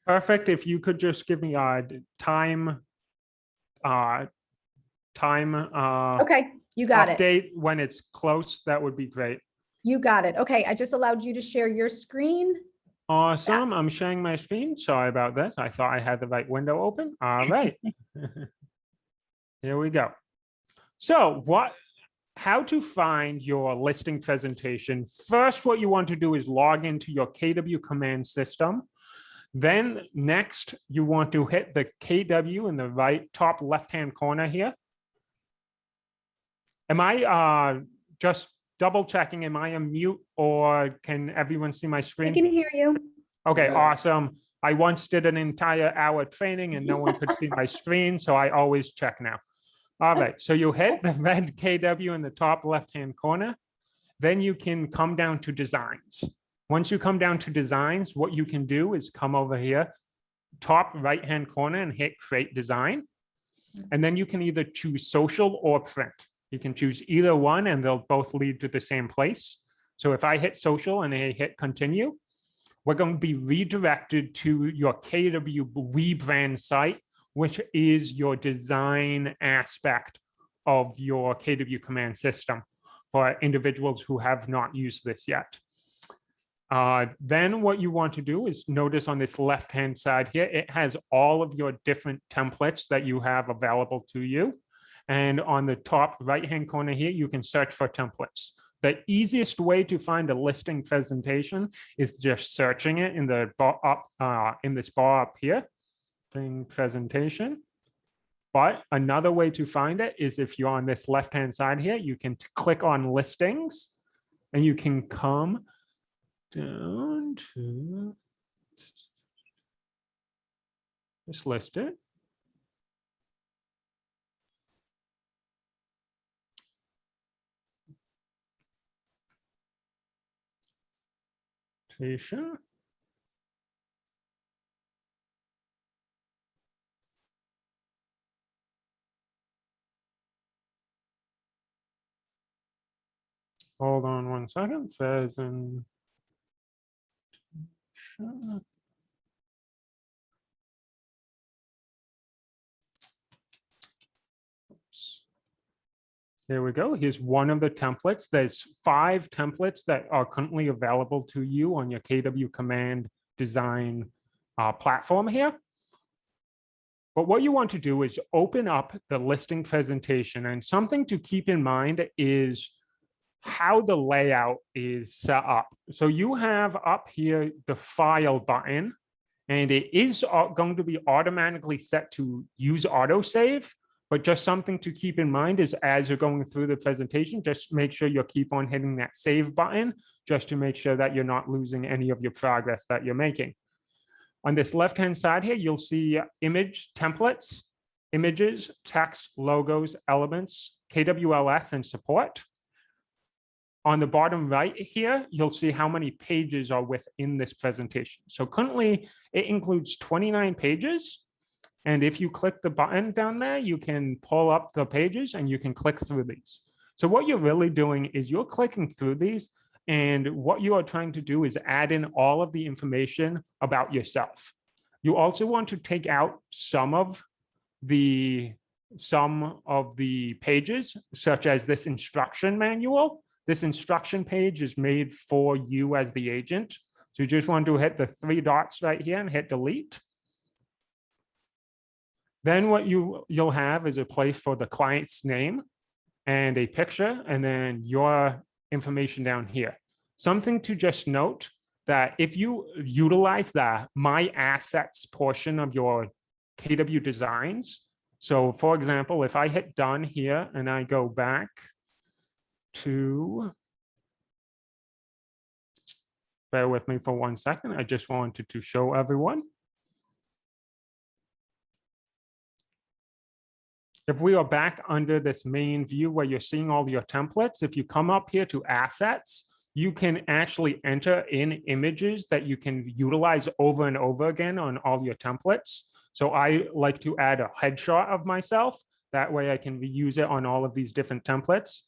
Perfect. If you could just give me a time. Okay, you got it. Update when it's close, that would be great. You got it. Okay, I just allowed you to share your screen. Awesome. I'm sharing my screen. Sorry about this. I thought I had the right window open. All right. Here we go. So how to find your listing presentation. First, what you want to do is log into your KW command system. Then next, you want to hit the KW in the right top left-hand corner here. Am I just double checking? Am I on mute, or can everyone see my screen? I can hear you. Okay, awesome. I once did an entire hour training and no one could see my screen, so I always check now. All right, so you hit the red KW in the top left-hand corner. Then you can come down to designs. Once you come down to designs, what you can do is come over here, top right-hand corner, and hit create design. And then you can either choose social or print. You can choose either one and they'll both lead to the same place. So if I hit social and I hit continue, we're going to be redirected to your KW rebrand site, which is your design aspect of your KW command system for individuals who have not used this yet. Then what you want to do is notice on this left-hand side here, it has all of your different templates that you have available to you. And on the top right-hand corner here, you can search for templates. The easiest way to find a listing presentation is just searching it in the bar up in this bar up here, thing presentation. But another way to find it is if you're on this left-hand side here, you can click on listings and you can come down to just list it. Hold on one second. Presentation. There we go. Here's one of the templates. There's 5 templates that are currently available to you on your KW Command design platform here. But what you want to do is open up the listing presentation, and something to keep in mind is how the layout is set up. So you have up here the file button, and it is going to be automatically set to use autosave. But just something to keep in mind is as you're going through the presentation, just make sure you keep on hitting that save button, just to make sure that you're not losing any of your progress that you're making. On this left-hand side here, you'll see image templates, images, text, logos, elements, KWLS, and support. On the bottom right here, you'll see how many pages are within this presentation. So currently, it includes 29 pages. And if you click the button down there, you can pull up the pages and you can click through these. So what you're really doing is you're clicking through these, and what you are trying to do is add in all of the information about yourself. You also want to take out some of the pages, such as this instruction manual. This instruction page is made for you as the agent. So you just want to hit the 3 dots right here and hit delete. Then what you'll have is a place for the client's name and a picture, and then your information down here. Something to just note that if you utilize the My Assets portion of your KW designs, so for example, if I hit done here and I go back to, bear with me for 1 second, I just wanted to show everyone. If we are back under this main view where you're seeing all your templates, if you come up here to assets, you can actually enter in images that you can utilize over and over again on all your templates. So I like to add a headshot of myself. That way I can reuse it on all of these different templates.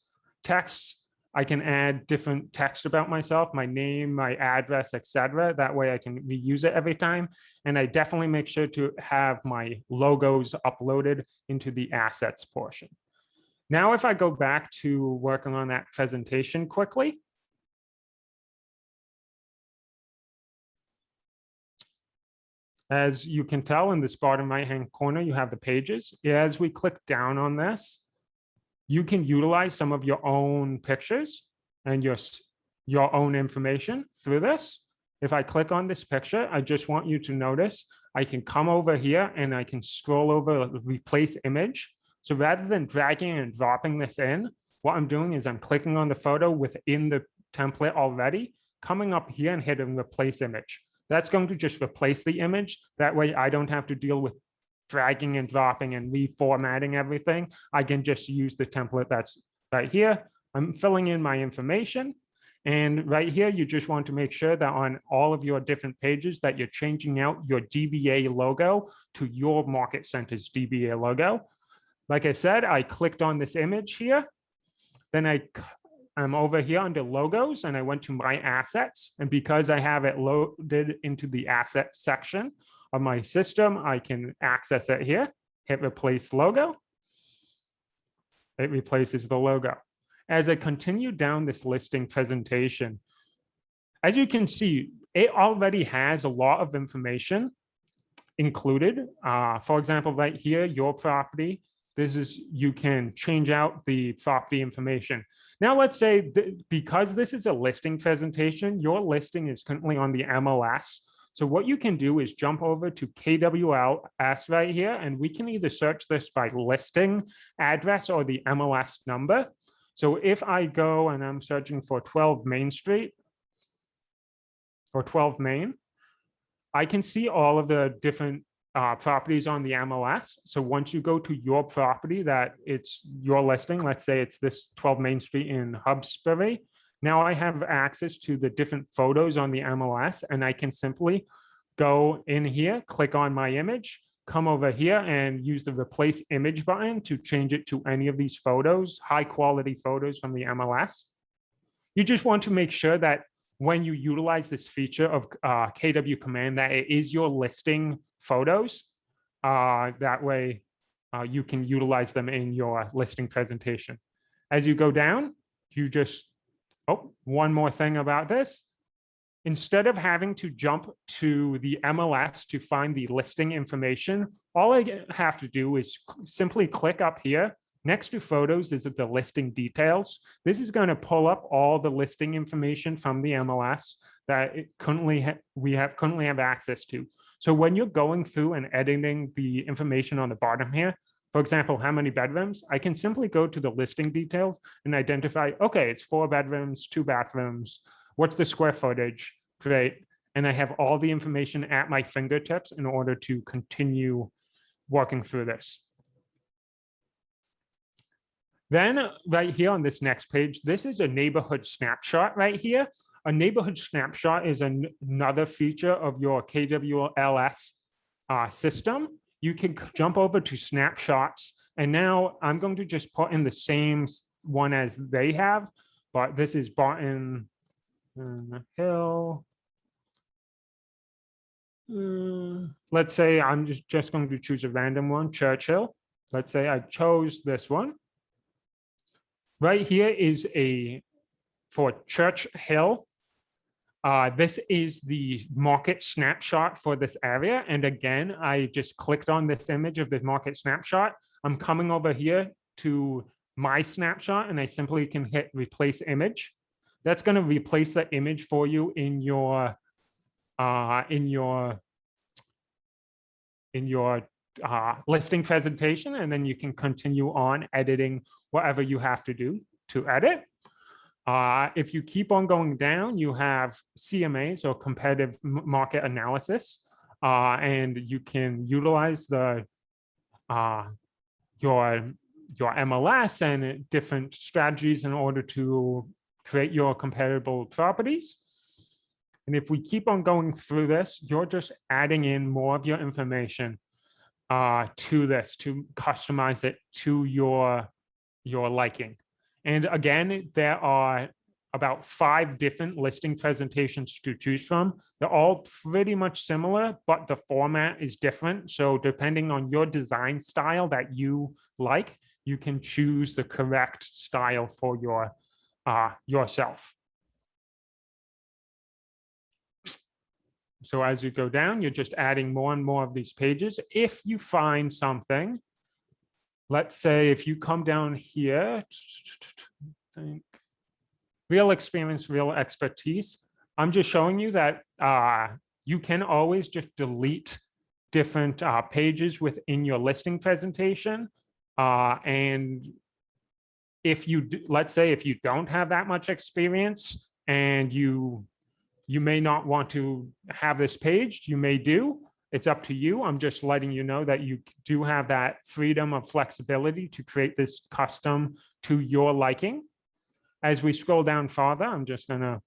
Text, I can add different text about myself, my name, my address, etc. That way I can reuse it every time. And I definitely make sure to have my logos uploaded into the assets portion. Now, if I go back to working on that presentation quickly, as you can tell in this bottom right-hand corner, you have the pages. As we click down on this, you can utilize some of your own pictures and your own information through this. If I click on this picture, I just want you to notice I can come over here and I can scroll over replace image. So rather than dragging and dropping this in, what I'm doing is I'm clicking on the photo within the template already, coming up here and hitting replace image. That's going to just replace the image. That way I don't have to deal with dragging and dropping and reformatting everything. I can just use the template that's right here. I'm filling in my information. And right here, you just want to make sure that on all of your different pages that you're changing out your DBA logo to your Market Center's DBA logo. Like I said, I clicked on this image here. Then I'm over here under logos and I went to my assets. And because I have it loaded into the asset section, of my system, I can access it here, hit replace logo. It replaces the logo. As I continue down this listing presentation, as you can see, it already has a lot of information included. For example, right here, your property. This is, you can change out the property information. Now, let's say because this is a listing presentation, your listing is currently on the MLS. So what you can do is jump over to KWLS right here, and we can either search this by listing address or the MLS number. So if I go and I'm searching for 12 Main Street or 12 Main, I can see all of the different properties on the MLS. So once you go to your property that it's your listing, let's say it's this 12 Main Street in Hubsbury, now I have access to the different photos on the MLS, and I can simply go in here, click on my image, come over here and use the replace image button to change it to any of these photos, high quality photos from the MLS. You just want to make sure that when you utilize this feature of KW command, that it is your listing photos. That way you can utilize them in your listing presentation. As you go down, you just, oh, one more thing about this. Instead of having to jump to the MLS to find the listing information, all I have to do is simply click up here. Next to photos is the listing details. This is going to pull up all the listing information from the MLS that we currently have access to. So when you're going through and editing the information on the bottom here, for example, how many bedrooms, I can simply go to the listing details and identify, okay, it's 4 bedrooms, 2 bathrooms. What's the square footage? Great. And I have all the information at my fingertips in order to continue working through this. Then right here on this next page, this is a neighborhood snapshot right here. A neighborhood snapshot is another feature of your KWLS system. You can jump over to snapshots. And now I'm going to just put in the same one as they have, but this is Barton Hill. Let's say I'm just going to choose a random one, Churchill. Let's say I chose this one. Right here is for Church Hill. This is the market snapshot for this area. And again, I just clicked on this image of the market snapshot. I'm coming over here to my snapshot and I simply can hit replace image. That's going to replace the image for you in your listing presentation, and then you can continue on editing whatever you have to do to edit. If you keep on going down, you have CMA, so competitive market analysis, and you can utilize the your MLS and different strategies in order to create your comparable properties. And if we keep on going through this, you're just adding in more of your information to this to customize it to your liking. And again, there are about 5 different listing presentations to choose from. They're all pretty much similar, but the format is different. So depending on your design style that you like, you can choose the correct style for yourself. So as you go down, you're just adding more and more of these pages. If you find something, let's say if you come down here, think real experience, real expertise, I'm just showing you that you can always just delete different pages within your listing presentation. And if you, let's say if you don't have that much experience and you may not want to have this page, you may do. It's up to you. I'm just letting you know that you do have that freedom of flexibility to create this custom to your liking. As we scroll down farther, I'm just going to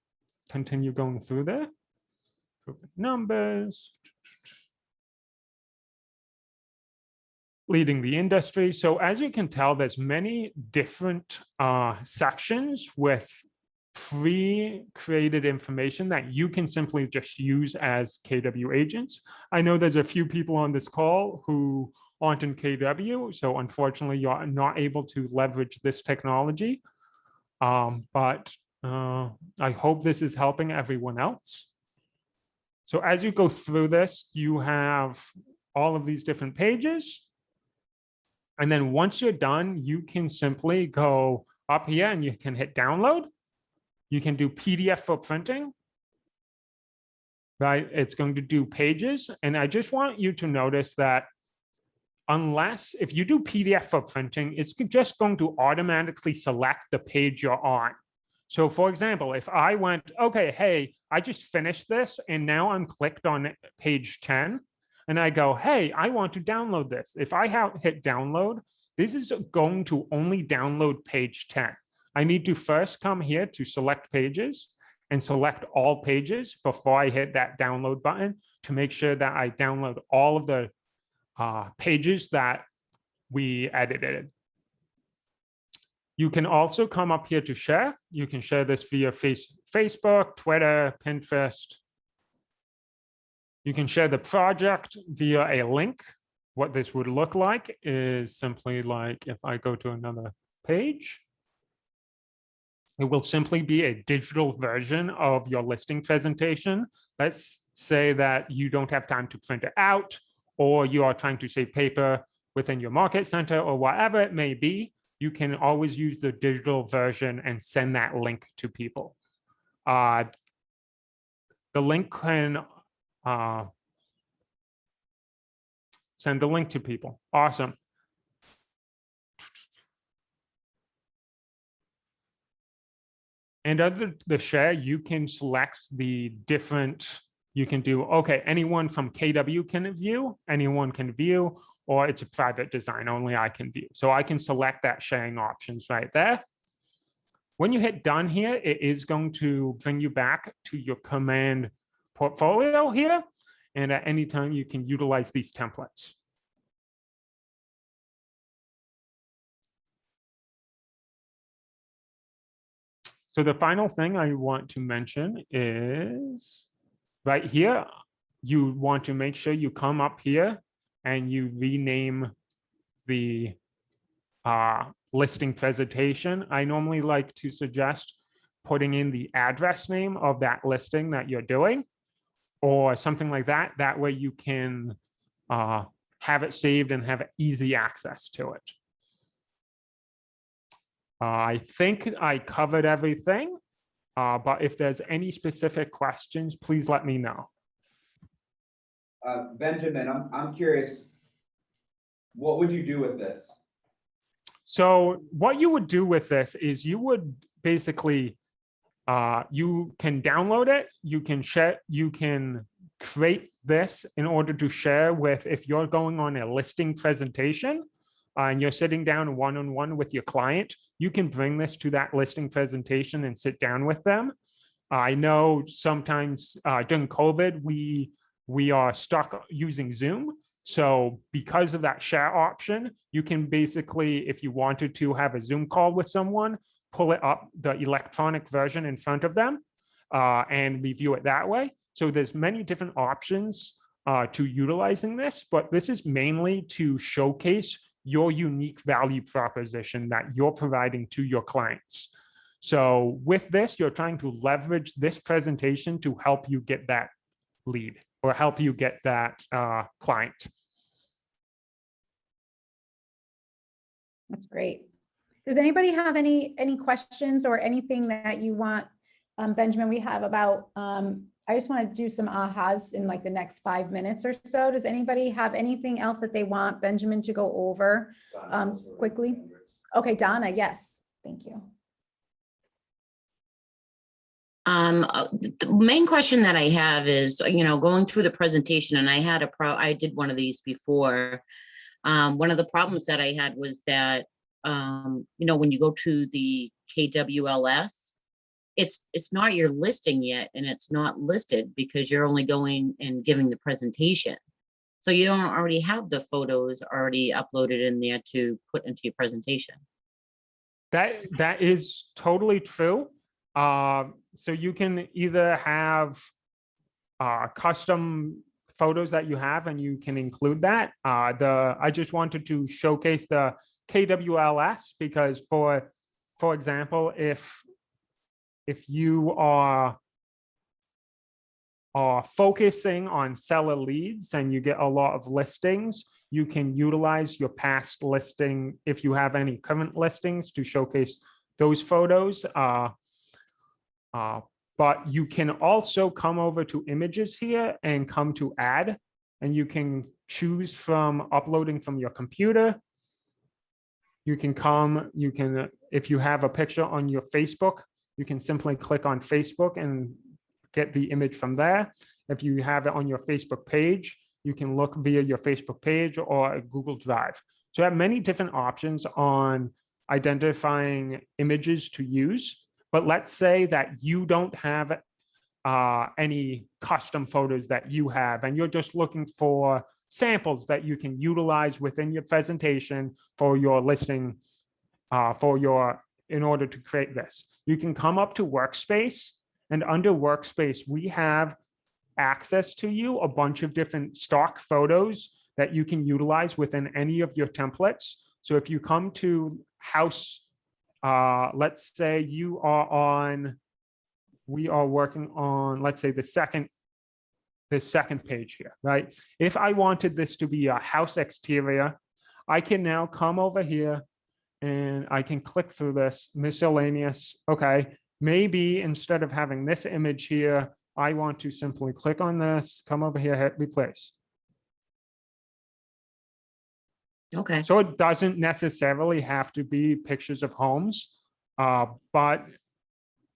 continue going through there. Numbers. Leading the industry. So as you can tell, there's many different sections with pre-created information that you can simply just use as KW agents. I know there's a few people on this call who aren't in KW, so unfortunately you're not able to leverage this technology. But I hope this is helping everyone else. So as you go through this, you have all of these different pages. And then once you're done, you can simply go up here and you can hit download. You can do PDF for printing, right? It's going to do pages. And I just want you to notice that unless if you do PDF for printing, it's just going to automatically select the page you're on. So for example, if I went, okay, hey, I just finished this and now I'm clicked on page 10 and I go, hey, I want to download this. If I hit download, this is going to only download page 10. I need to first come here to select pages and select all pages before I hit that download button to make sure that I download all of the pages that we edited. You can also come up here to share. You can share this via Facebook, Twitter, Pinterest. You can share the project via a link. What this would look like is simply like if I go to another page, it will simply be a digital version of your listing presentation. Let's say that you don't have time to print it out, or you are trying to save paper within your market center or whatever it may be. You can always use the digital version and send that link to people. The link can send the link to people. Awesome. And under the share, you can select the different, you can do, okay, anyone from KW can view, anyone can view, or it's a private design, only I can view. So I can select that sharing options right there. When you hit done here, it is going to bring you back to your command portfolio here. And at any time you can utilize these templates. So the final thing I want to mention is right here, you want to make sure you come up here and you rename the listing presentation. I normally like to suggest putting in the address name of that listing that you're doing or something like that. That way you can have it saved and have easy access to it. I think I covered everything, but if there's any specific questions, please let me know. Benjamin, I'm curious, what would you do with this? So what you would do with this is you would basically, you can download it, you can share, you can create this in order to share with, if you're going on a listing presentation and you're sitting down one-on-one with your client, you can bring this to that listing presentation and sit down with them. I know sometimes during COVID, we are stuck using Zoom. So because of that share option, you can basically, if you wanted to have a Zoom call with someone, pull it up, the electronic version in front of them and review it that way. So there's many different options to utilizing this, but this is mainly to showcase your unique value proposition that you're providing to your clients. So with this, you're trying to leverage this presentation to help you get that lead or help you get that client. That's great. Does anybody have any questions or anything that you want, Benjamin, we have about, I just want to do some ahas in like the next 5 minutes or so. Does anybody have anything else that they want Benjamin to go over quickly? Okay, Donna, yes, thank you. The main question that I have is, going through the presentation, and I did one of these before. One of the problems that I had was that, when you go to the KWLS, it's not your listing yet, and it's not listed because you're only going and giving the presentation. So you don't already have the photos already uploaded in there to put into your presentation. That is totally true. So you can either have custom photos that you have, and you can include that. I just wanted to showcase the KWLS because, for example, if you are focusing on seller leads and you get a lot of listings, you can utilize your past listing if you have any current listings to showcase those photos. But you can also come over to images here and come to add, and you can choose from uploading from your computer. You can if you have a picture on your Facebook, you can simply click on Facebook and get the image from there. If you have it on your Facebook page, you can look via your Facebook page or a Google Drive. So you have many different options on identifying images to use. But let's say that you don't have any custom photos that you have, and you're just looking for samples that you can utilize within your presentation for your listing, in order to create this. You can come up to Workspace, and under Workspace, we have access to you a bunch of different stock photos that you can utilize within any of your templates. So if you come to house, let's say we are working on, let's say the second page here, right? If I wanted this to be a house exterior, I can now come over here and I can click through this miscellaneous. Okay, maybe instead of having this image here, I want to simply click on this, come over here, hit replace. Okay. So it doesn't necessarily have to be pictures of homes, but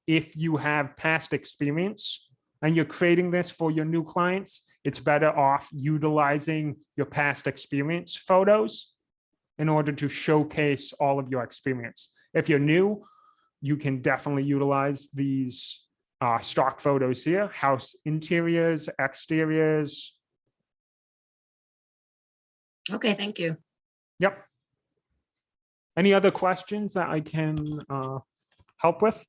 if you have past experience and you're creating this for your new clients, it's better off utilizing your past experience photos in order to showcase all of your experience. If you're new, you can definitely utilize these stock photos here, house interiors, exteriors. Okay, thank you. Yep. Any other questions that I can help with?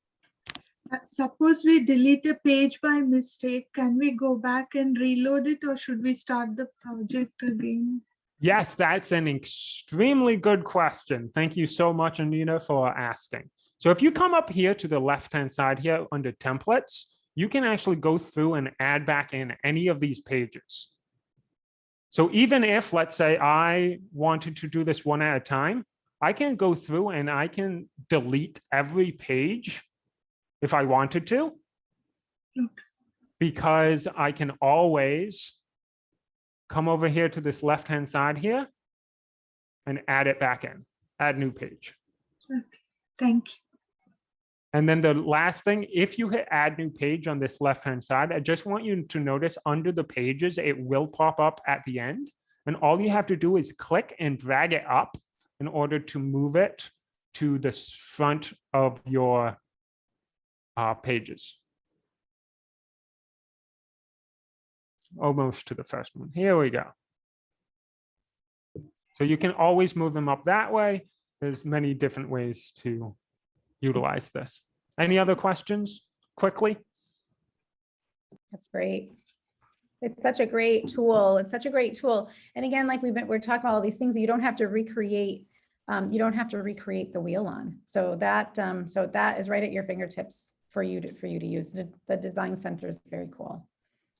Suppose we delete a page by mistake, can we go back and reload it, or should we start the project again? Yes, that's an extremely good question. Thank you so much, Anita, for asking. So if you come up here to the left-hand side here under templates, you can actually go through and add back in any of these pages. So even if, let's say, I wanted to do this one at a time, I can go through and I can delete every page if I wanted to, because I can always come over here to this left-hand side here and add it back in, add new page. Okay, thank you. And then the last thing, if you hit add new page on this left-hand side, I just want you to notice under the pages, it will pop up at the end. And all you have to do is click and drag it up in order to move it to the front of your pages. Almost to the first one. Here we go. So you can always move them up that way. There's many different ways to utilize this. Any other questions quickly? That's great. It's such a great tool. It's such a great tool. And again, like we're talking about all these things that you don't have to recreate. You don't have to recreate the wheel on. So that is right at your fingertips for you to use. The design center is very cool.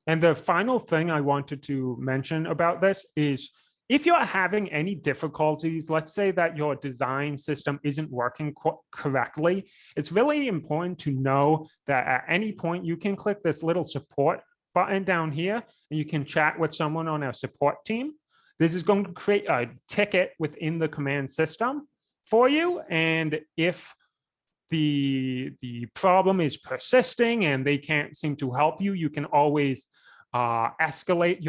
And the final thing I wanted to mention about this is, if you're having any difficulties, let's say that your design system isn't working correctly, it's really important to know that at any point you can click this little support button down here and you can chat with someone on our support team. This is going to create a ticket within the command system for you. And if the problem is persisting and they can't seem to help you, you can always escalate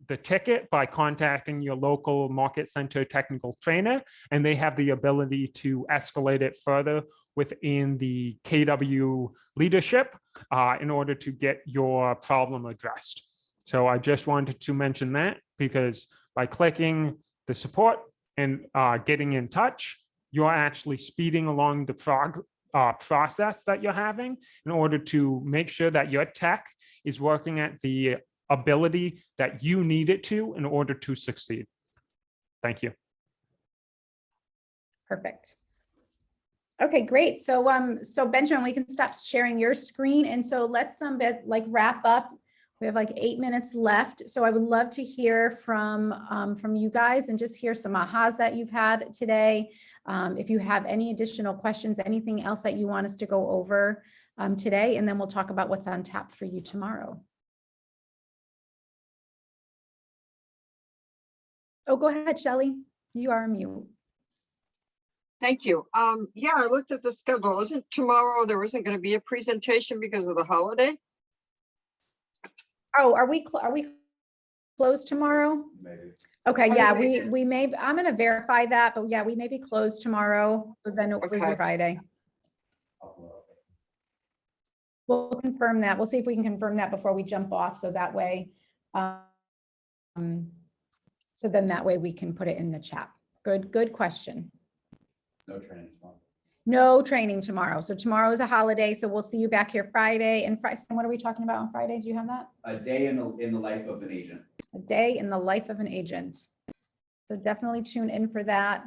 the ticket by contacting your local market center technical trainer, and they have the ability to escalate it further within the KW leadership in order to get your problem addressed. So I just wanted to mention that, because by clicking the support and getting in touch, you're actually speeding along the process that you're having in order to make sure that your tech is working at the ability that you need it to in order to succeed. Thank you. Perfect. Okay, great. So so Benjamin, we can stop sharing your screen. And so let's like wrap up. We have like 8 minutes left. So I would love to hear from you guys and just hear some ahas that you've had today. If you have any additional questions, anything else that you want us to go over today, and then we'll talk about what's on tap for you tomorrow. Oh, go ahead, Shelley. You are on mute. Thank you. Yeah, I looked at the schedule. Isn't tomorrow, there isn't going to be a presentation because of the holiday? Oh, are we closed tomorrow? Maybe. Okay, Oh, yeah, maybe. we may, I'm gonna verify that, but yeah, we may be closed tomorrow, but then it was Okay. Friday. We'll confirm that. We'll see if we can confirm that before we jump off, so that way, so then that way we can put it in the chat. Good question. No training tomorrow. No training tomorrow. So tomorrow is a holiday, so we'll see you back here Friday. And Friday, what are we talking about on Friday? Do you have that? A day in the life of an agent. A day in the life of an agent. So definitely tune in for that.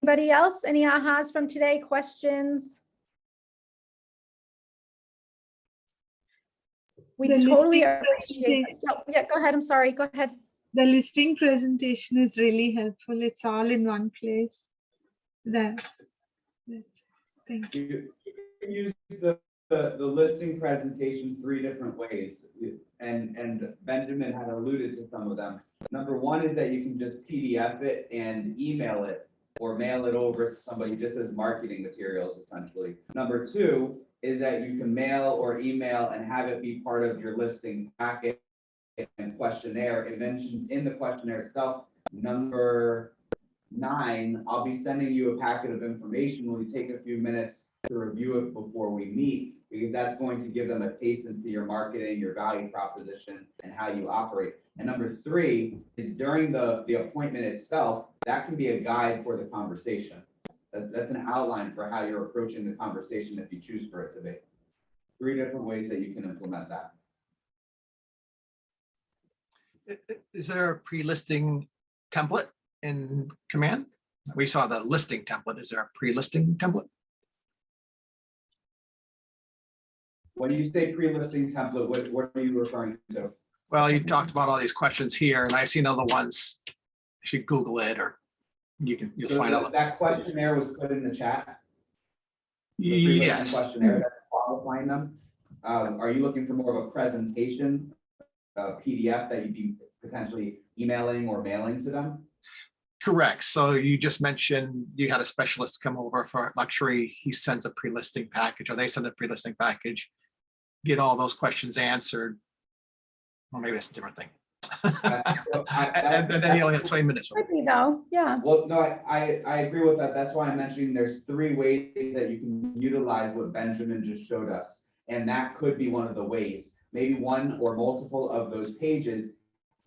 Anybody else? Any ahas from today? Questions? We The totally listing appreciate. presentation- Oh, yeah, go ahead. I'm sorry. Go ahead. The listing presentation is really helpful. It's all in one place. Thank you. You can use the listing presentation 3 different ways. And Benjamin had alluded to some of them. Number one is that you can just PDF it and email it or mail it over to somebody just as marketing materials, essentially. Number 2 is that you can mail or email and have it be part of your listing packet and questionnaire. It mentions in the questionnaire itself, number 9, I'll be sending you a packet of information. Will you take a few minutes to review it before we meet? Because that's going to give them a taste into your marketing, your value proposition, and how you operate. And number 3 is during the appointment itself, that can be a guide for the conversation. That's an outline for how you're approaching the conversation if you choose for it to be. 3 different ways that you can implement that. Is there a pre-listing template in Command? We saw the listing template. Is there a pre-listing template? When you say pre-listing template, what are you referring to? Well, you talked about all these questions here, and I've seen other ones. You should Google it, or you'll So find out. that questionnaire was put in the chat? The pre-listing Yes. Questionnaire that's qualifying them. Are you looking for more of a presentation, PDF that you'd be potentially emailing or mailing to them? Correct. So you just mentioned you had a specialist come over for luxury. He sends a pre-listing package, or they send a pre-listing package, get all those questions answered. Or maybe that's a different thing. And then he only has 20 minutes. Could be though, yeah. Well, no, I agree with that. That's why I'm mentioning there's 3 ways that you can utilize what Benjamin just showed us. And that could be one of the ways. Maybe one or multiple of those pages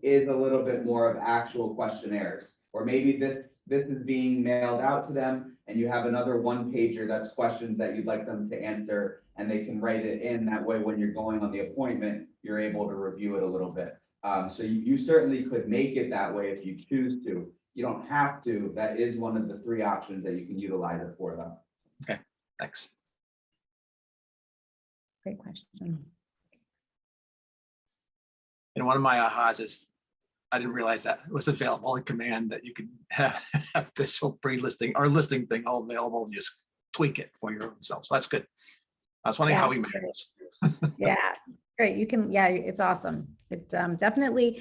is a little bit more of actual questionnaires. Or maybe this is being mailed out to them and you have another 1-pager that's questions that you'd like them to answer, and they can write it in. That way, when you're going on the appointment, you're able to review it a little bit. So you certainly could make it that way if you choose to. You don't have to. That is one of the 3 options that you can utilize it for them. Okay, thanks. Great question. And one of my ahas is I didn't realize that it was available in Command, that you could have this whole pre-listing or listing thing all available and just tweak it for your own self. So that's good. I was wondering Yeah, how we it's manage great. this. Yeah, great. You can, yeah, it's awesome. It definitely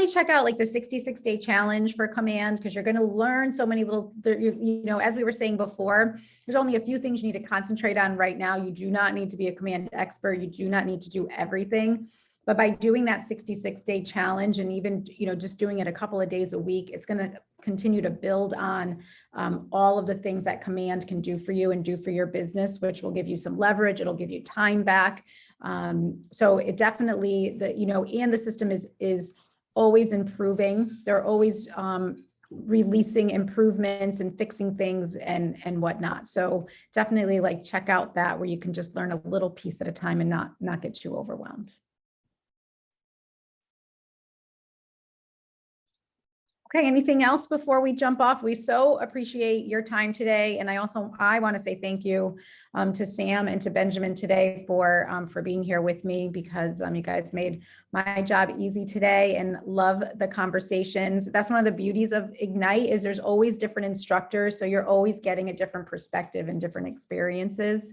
check out like the 66-day challenge for Command, because you're going to learn so many little, you know, as we were saying before, there's only a few things you need to concentrate on right now. You do not need to be a Command expert. You do not need to do everything. But by doing that 66-day challenge, and even, you know, just doing it a couple of days a week, it's going to continue to build on all of the things that Command can do for you and do for your business, which will give you some leverage. It'll give you time back. So it definitely, you know, and the system is always improving. They're always releasing improvements and fixing things and whatnot. So definitely like check out that where you can just learn a little piece at a time and not get too overwhelmed. Okay, anything else before we jump off? We so appreciate your time today. And I want to say thank you to Sam and to Benjamin today for being here with me, because you guys made my job easy today, and love the conversations. That's one of the beauties of Ignite, is there's always different instructors. So you're always getting a different perspective and different experiences.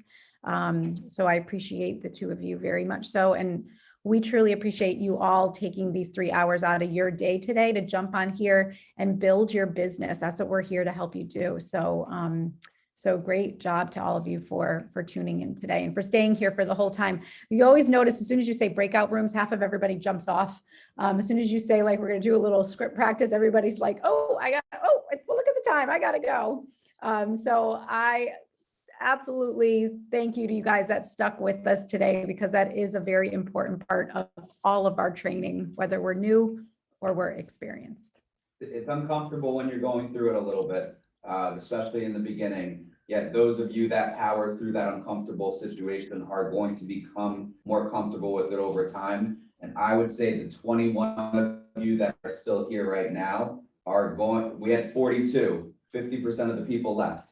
So I appreciate the two of you very much so. And we truly appreciate you all taking these 3 hours out of your day today to jump on here and build your business. That's what we're here to help you do. So, so great job to all of you for tuning in today and for staying here for the whole time. You always notice as soon as you say breakout rooms, half of everybody jumps off. As soon as you say like, we're going to do a little script practice, everybody's like, oh, well, look at the time, I got to go. So I absolutely thank you to you guys that stuck with us today, because that is a very important part of all of our training, whether we're new or we're experienced. It's uncomfortable when you're going through it a little bit, especially in the beginning. Yet those of you that power through that uncomfortable situation are going to become more comfortable with it over time. And I would say the 21 of you that are still here right now are going, we had 42, 50% of the people left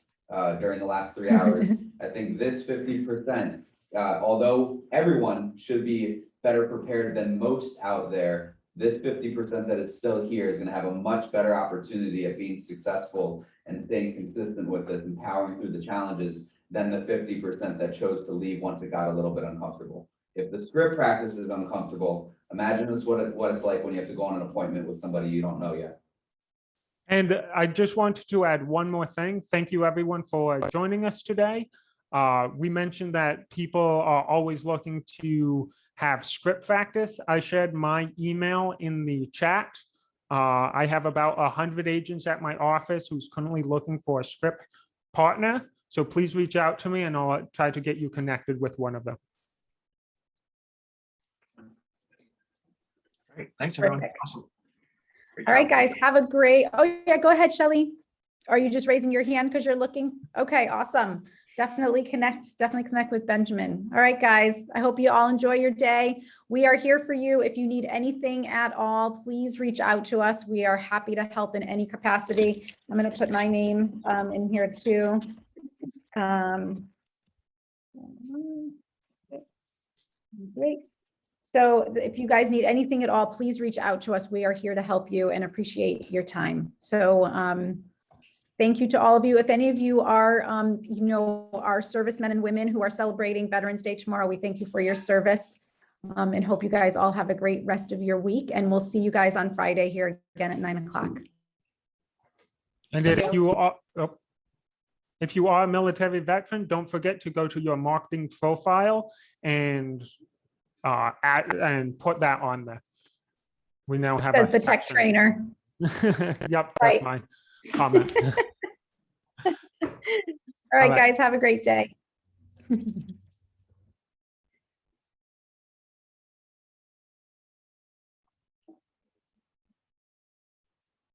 during the last 3 hours. I think this 50%, although everyone should be better prepared than most out there, this 50% that is still here is going to have a much better opportunity at being successful and staying consistent with it and powering through the challenges than the 50% that chose to leave once it got a little bit uncomfortable. If the script practice is uncomfortable, imagine this what it's like when you have to go on an appointment with somebody you don't know yet. And I just wanted to add one more thing. Thank you everyone for joining us today. We mentioned that people are always looking to have script practice. I shared my email in the chat. I have about 100 agents at my office who's currently looking for a script partner. So please reach out to me and I'll try to get you connected with one of them. Great. Thanks, everyone. Perfect. Awesome. All right, guys, have a great, oh yeah, go ahead, Shelly. Are you just raising your hand because you're looking? Okay, awesome. Definitely connect with Benjamin. All right, guys, I hope you all enjoy your day. We are here for you. If you need anything at all, please reach out to us. We are happy to help in any capacity. I'm going to put my name in here too. Great. So if you guys need anything at all, please reach out to us. We are here to help you and appreciate your time. So thank you to all of you. If any of you are, our servicemen and women who are celebrating Veterans Day tomorrow, we thank you for your service and hope you guys all have a great rest of your week. And we'll see you guys on Friday here again at 9 o'clock. And if you are a military veteran, don't forget to go to your marketing profile and put that on there. We now have As the tech trainer. Yep, Right. that's my comment. All right, guys, have a great day.